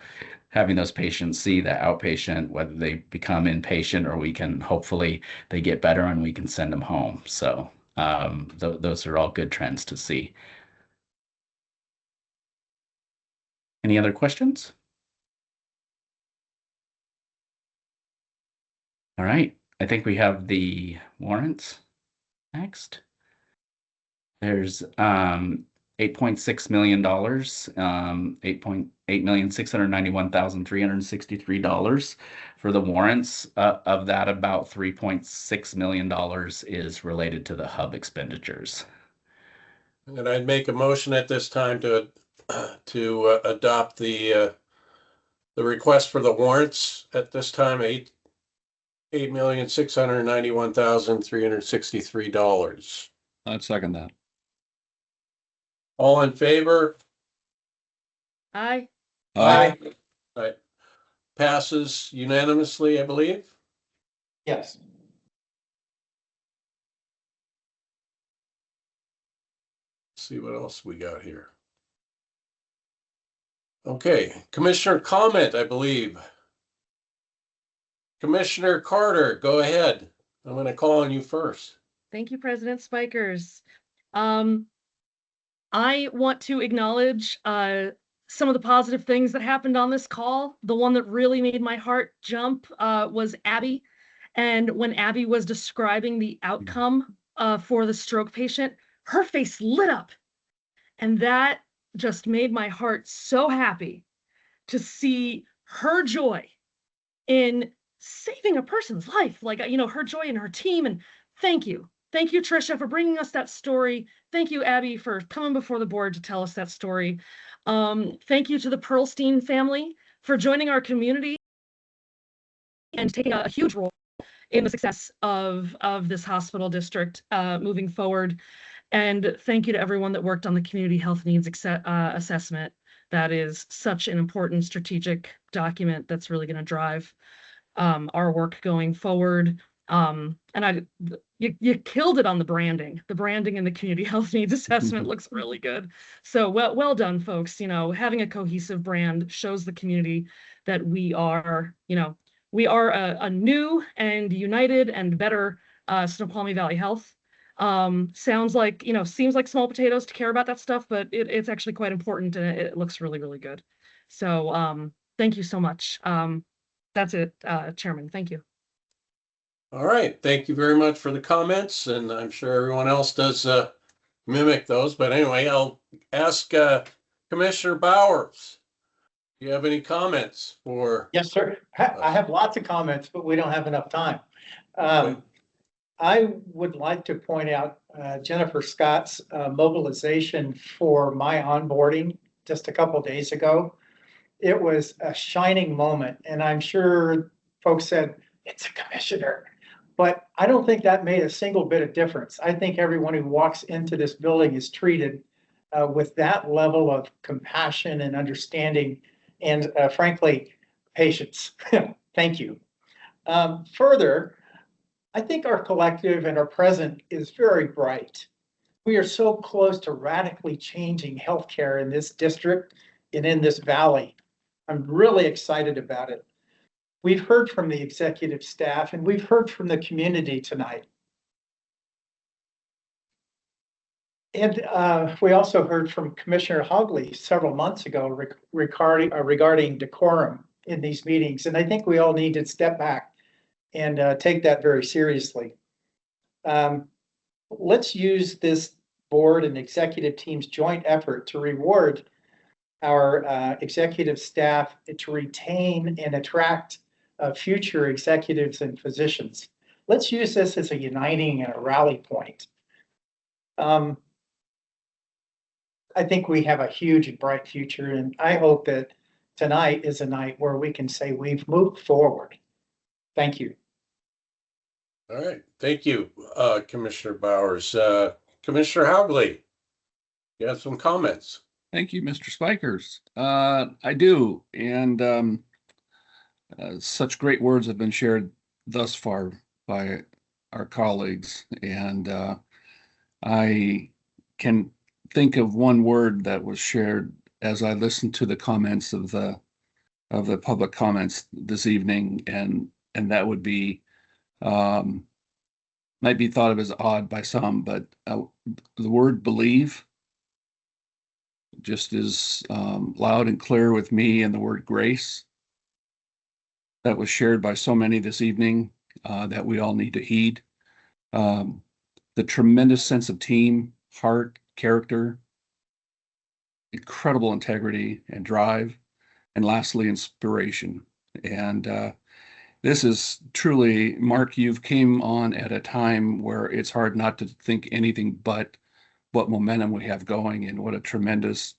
having those patients see the outpatient, whether they become inpatient or we can hopefully they get better and we can send them home. So those are all good trends to see. Any other questions? All right, I think we have the warrants next. There's $8.6 million, $8,691,363 for the warrants. Of that, about $3.6 million is related to the hub expenditures. And I'd make a motion at this time to adopt the request for the warrants at this time, $8,691,363. I'd second that. All in favor? Aye. Aye. Right. Passes unanimously, I believe. Yes. See what else we got here. Okay, Commissioner comment, I believe. Commissioner Carter, go ahead. I'm going to call on you first. Thank you, President Spikers. I want to acknowledge some of the positive things that happened on this call. The one that really made my heart jump was Abby. And when Abby was describing the outcome for the stroke patient, her face lit up. And that just made my heart so happy to see her joy in saving a person's life. Like, you know, her joy in her team. And thank you. Thank you, Tricia, for bringing us that story. Thank you, Abby, for coming before the board to tell us that story. Thank you to the Pearlstein family for joining our community and taking a huge role in the success of this hospital district moving forward. And thank you to everyone that worked on the community health needs assessment. That is such an important strategic document that's really going to drive our work going forward. And you killed it on the branding. The branding in the community health needs assessment looks really good. So well done, folks. You know, having a cohesive brand shows the community that we are, you know, we are a new and united and better Snoqualmie Valley Health. Sounds like, you know, seems like small potatoes to care about that stuff, but it's actually quite important and it looks really, really good. So thank you so much. That's it, Chairman. Thank you. All right, thank you very much for the comments, and I'm sure everyone else does mimic those. But anyway, I'll ask Commissioner Bowers. Do you have any comments for? Yes, sir. I have lots of comments, but we don't have enough time. I would like to point out Jennifer Scott's mobilization for my onboarding just a couple days ago. It was a shining moment, and I'm sure folks said, it's a commissioner. But I don't think that made a single bit of difference. I think everyone who walks into this building is treated with that level of compassion and understanding and frankly, patience. Thank you. Further, I think our collective and our present is very bright. We are so close to radically changing healthcare in this district and in this valley. I'm really excited about it. We've heard from the executive staff and we've heard from the community tonight. And we also heard from Commissioner Hogley several months ago regarding decorum in these meetings. And I think we all need to step back and take that very seriously. Let's use this board and executive team's joint effort to reward our executive staff to retain and attract future executives and physicians. Let's use this as a uniting and a rally point. I think we have a huge and bright future, and I hope that tonight is a night where we can say we've moved forward. Thank you. All right, thank you, Commissioner Bowers. Commissioner Hogley, you have some comments. Thank you, Mr. Spikers. I do, and such great words have been shared thus far by our colleagues, and I can think of one word that was shared as I listened to the comments of the public comments this evening, and that would be might be thought of as odd by some, but the word believe just is loud and clear with me, and the word grace that was shared by so many this evening that we all need to heed. The tremendous sense of team, heart, character, incredible integrity and drive, and lastly, inspiration. And this is truly, Mark, you've came on at a time where it's hard not to think anything but what momentum we have going, and what a tremendous,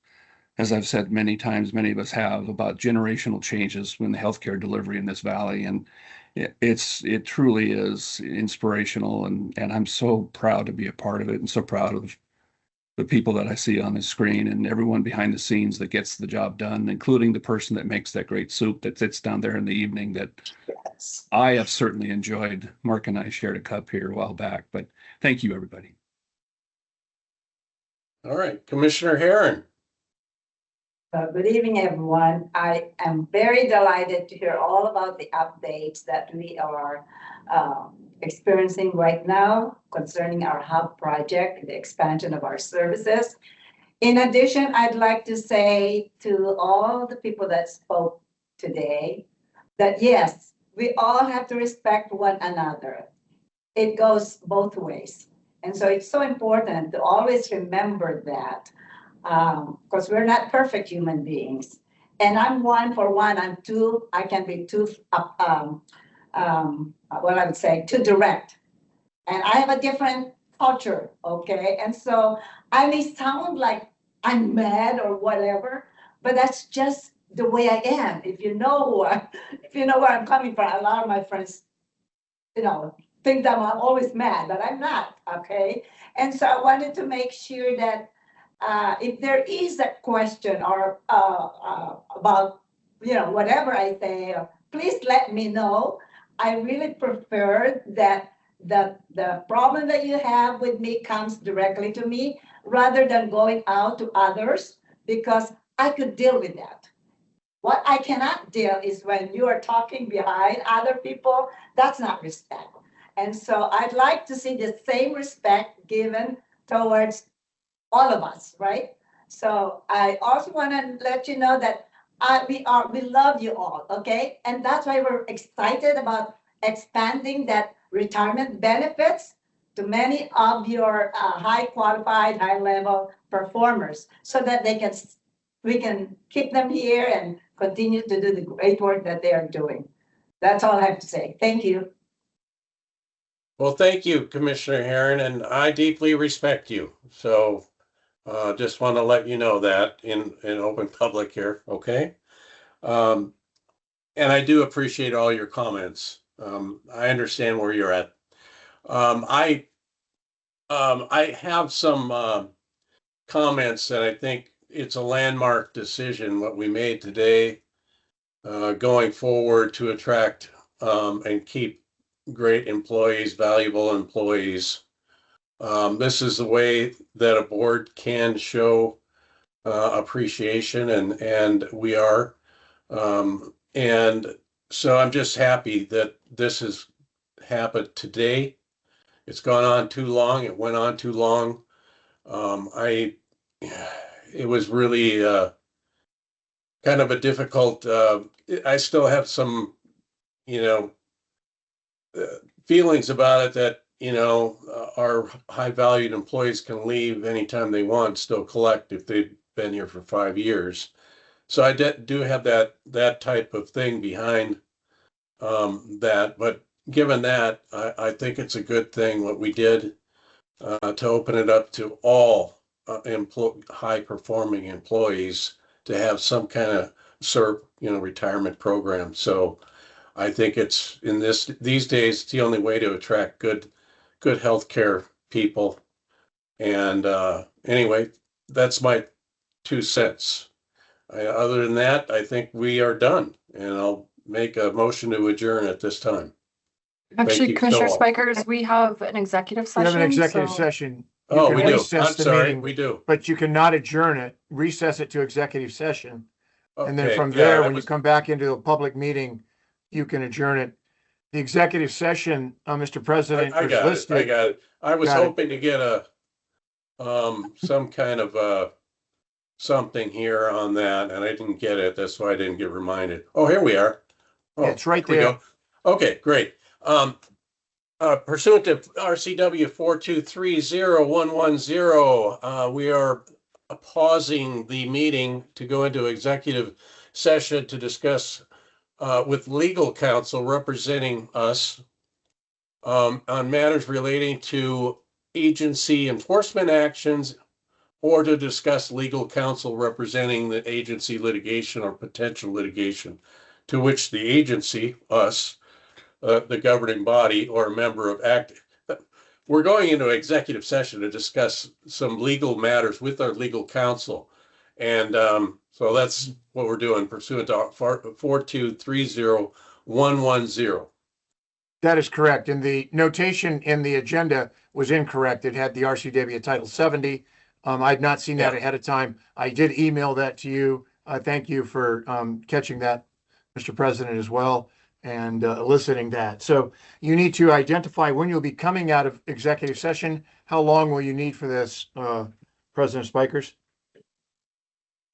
as I've said many times, many of us have, about generational changes in the healthcare delivery in this valley. And it truly is inspirational, and I'm so proud to be a part of it, and so proud of the people that I see on the screen and everyone behind the scenes that gets the job done, including the person that makes that great soup that sits down there in the evening that I have certainly enjoyed. Mark and I shared a cup here a while back, but thank you, everybody. All right, Commissioner Herron. Good evening, everyone. I am very delighted to hear all about the updates that we are experiencing right now concerning our hub project, the expansion of our services. In addition, I'd like to say to all the people that spoke today that yes, we all have to respect one another. It goes both ways. And so it's so important to always remember that because we're not perfect human beings. And I'm one for one, I can be too what I would say, too direct. And I have a different culture, okay? And so I may sound like I'm mad or whatever, but that's just the way I am. If you know where I'm coming from, a lot of my friends, think that I'm always mad, but I'm not, okay? And so I wanted to make sure that if there is a question or about, whatever I say, please let me know. I really prefer that the problem that you have with me comes directly to me rather than going out to others, because I could deal with that. What I cannot deal is when you are talking behind other people. That's not respect. And so I'd like to see the same respect given towards all of us, right? So I also want to let you know that we love you all, okay? And that's why we're excited about expanding that retirement benefits to many of your high qualified, high level performers so that we can keep them here and continue to do the great work that they are doing. That's all I have to say. Thank you. Well, thank you, Commissioner Herron, and I deeply respect you. So just want to let you know that in open public here, okay? And I do appreciate all your comments. I understand where you're at. I have some comments that I think it's a landmark decision what we made today going forward to attract and keep great employees, valuable employees. This is the way that a board can show appreciation, and we are. And so I'm just happy that this has happened today. It's gone on too long. It went on too long. It was really kind of a difficult, I still have some, feelings about it that, our high valued employees can leave anytime they want, still collect if they've been here for 5 years. So I do have that type of thing behind that. But given that, I think it's a good thing what we did to open it up to all high performing employees to have some kind of retirement program. So I think it's these days, it's the only way to attract good healthcare people. And anyway, that's my 2 cents. Other than that, I think we are done, and I'll make a motion to adjourn at this time. Actually, you, Commissioner Phil. Spikers, we have an executive We session. have an executive so- session. Oh, You we can do. recess I'm the sorry, meeting, we do. But you cannot adjourn it, recess it to executive session. And then Okay, from yeah, there, that when you was- come back into a public meeting, you can adjourn it. The executive session, Mr. President, I is got it. I listed. got it. I was Got it. hoping to get some kind of something here on that, and I didn't get it. That's why I didn't get reminded. Oh, here we are. Oh, Yeah, it's right here we go. there. Okay, great. Pursuant to RCW 4230110, we are pausing the meeting to go into executive session to discuss with legal counsel representing us on matters relating to agency enforcement actions or to discuss legal counsel representing the agency litigation or potential litigation to which the agency, us, the governing body or a member of we're going into executive session to discuss some legal matters with our legal counsel. And so that's what we're doing pursuant to 4230110. That is correct. And the notation in the agenda was incorrect. It had the RCW Title 70. I had not seen that ahead of time. I did email that to you. Thank you for catching that, Mr. President, as well, and eliciting that. So you need to identify when you'll be coming out of executive session. How long will you need for this, President Spikers?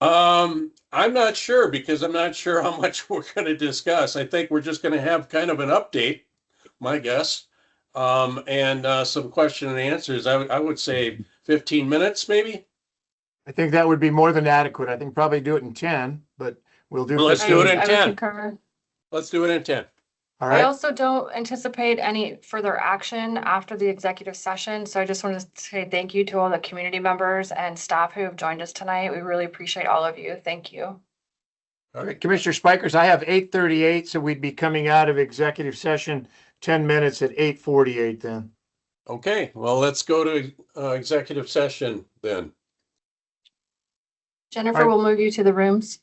I'm not sure because I'm not sure how much we're going to discuss. I think we're just going to have kind of an update, my guess, and some question and answers. I would say 15 minutes, maybe. I think that would be more than adequate. I think probably do it in 10, but we'll do. Well, let's do it in I would 10. concur. Let's do it in 10. All I right. also don't anticipate any further action after the executive session. So I just wanted to say thank you to all the community members and staff who have joined us tonight. We really appreciate all of you. Thank you. All right. Commissioner Spikers, I have 8:38, so we'd be coming out of executive session 10 minutes at 8:48 then. Okay, well, let's go to executive session then. Jennifer will move you to the rooms.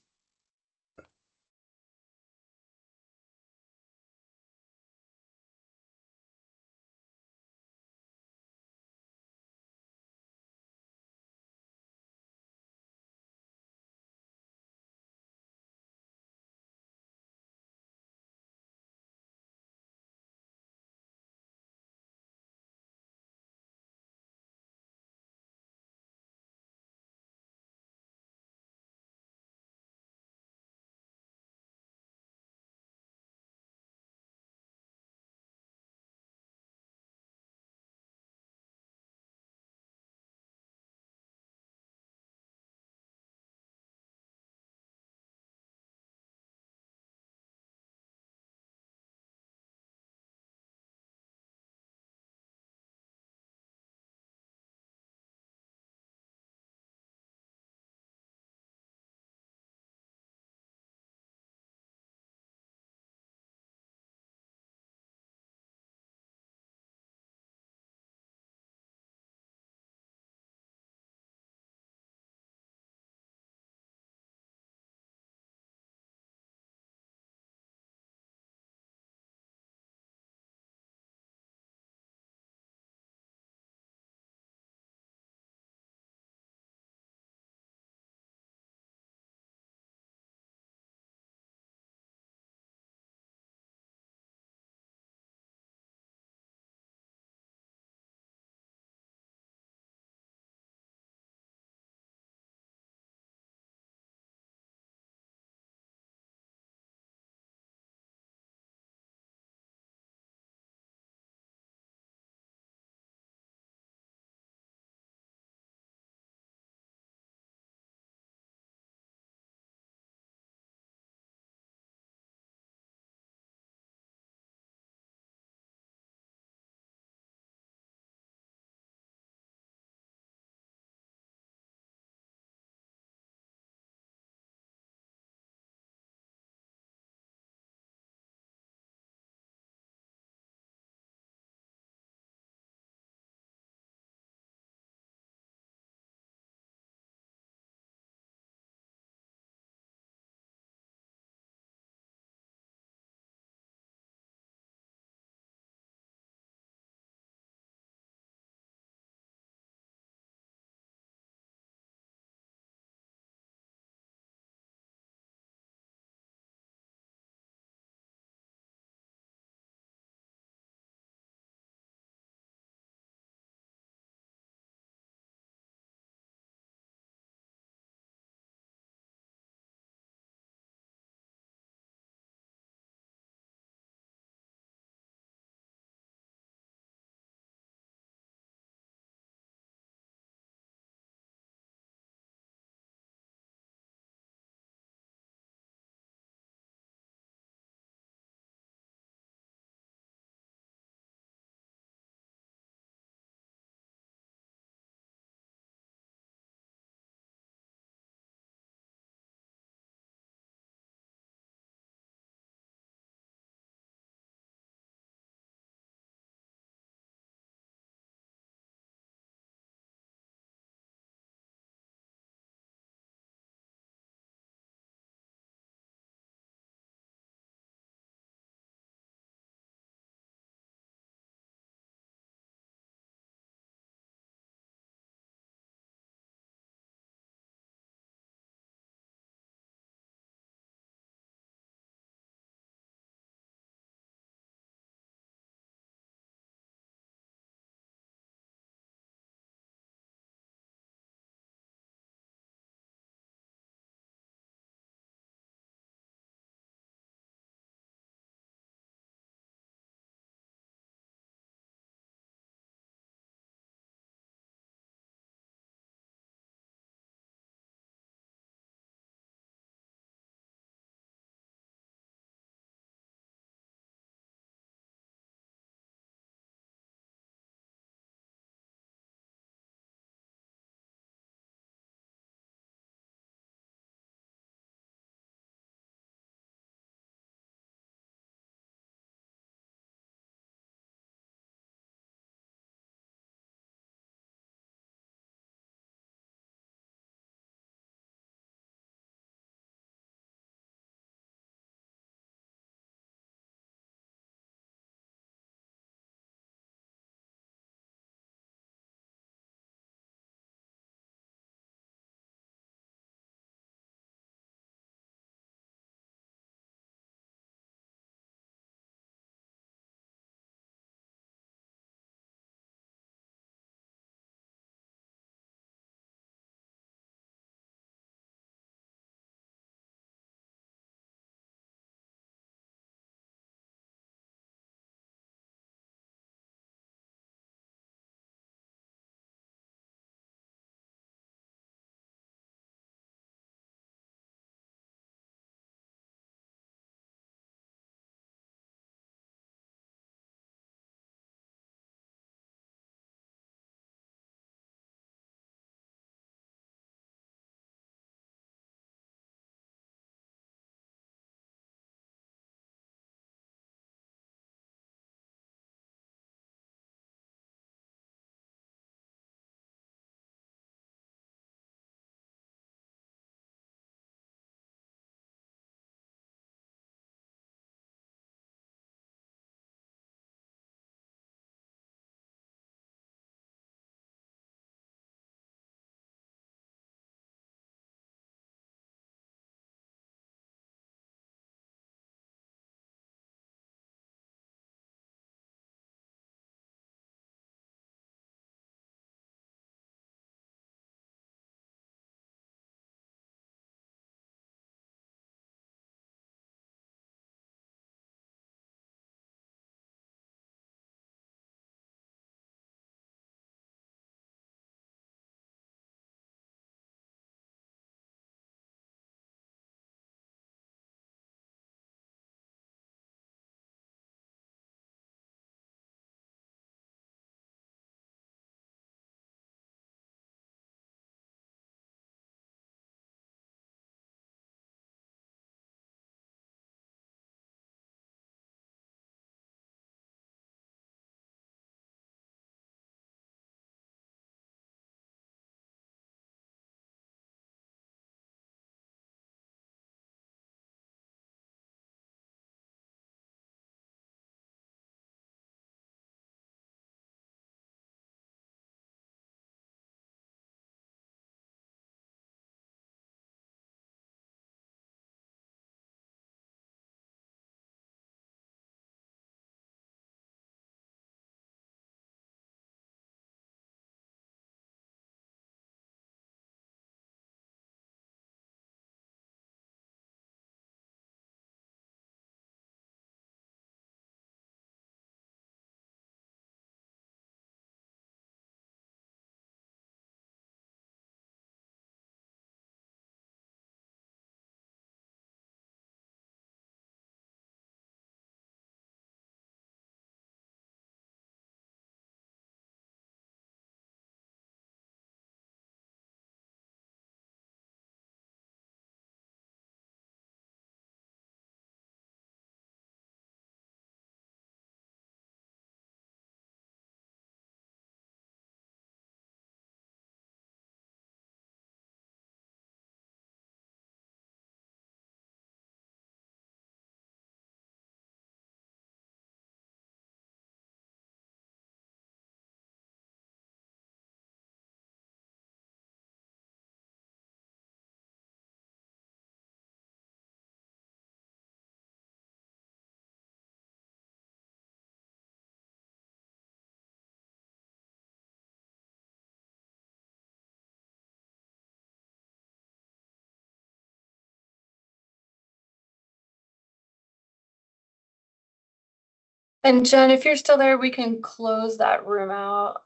And Jen, if you're still there, we can close that room out.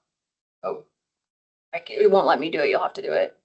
Oh, it won't let me do it. You'll have to do it.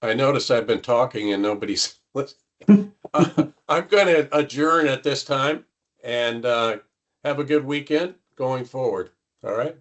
I notice I've been talking and nobody's listening. I'm going to adjourn at this time and have a good weekend going forward. All right.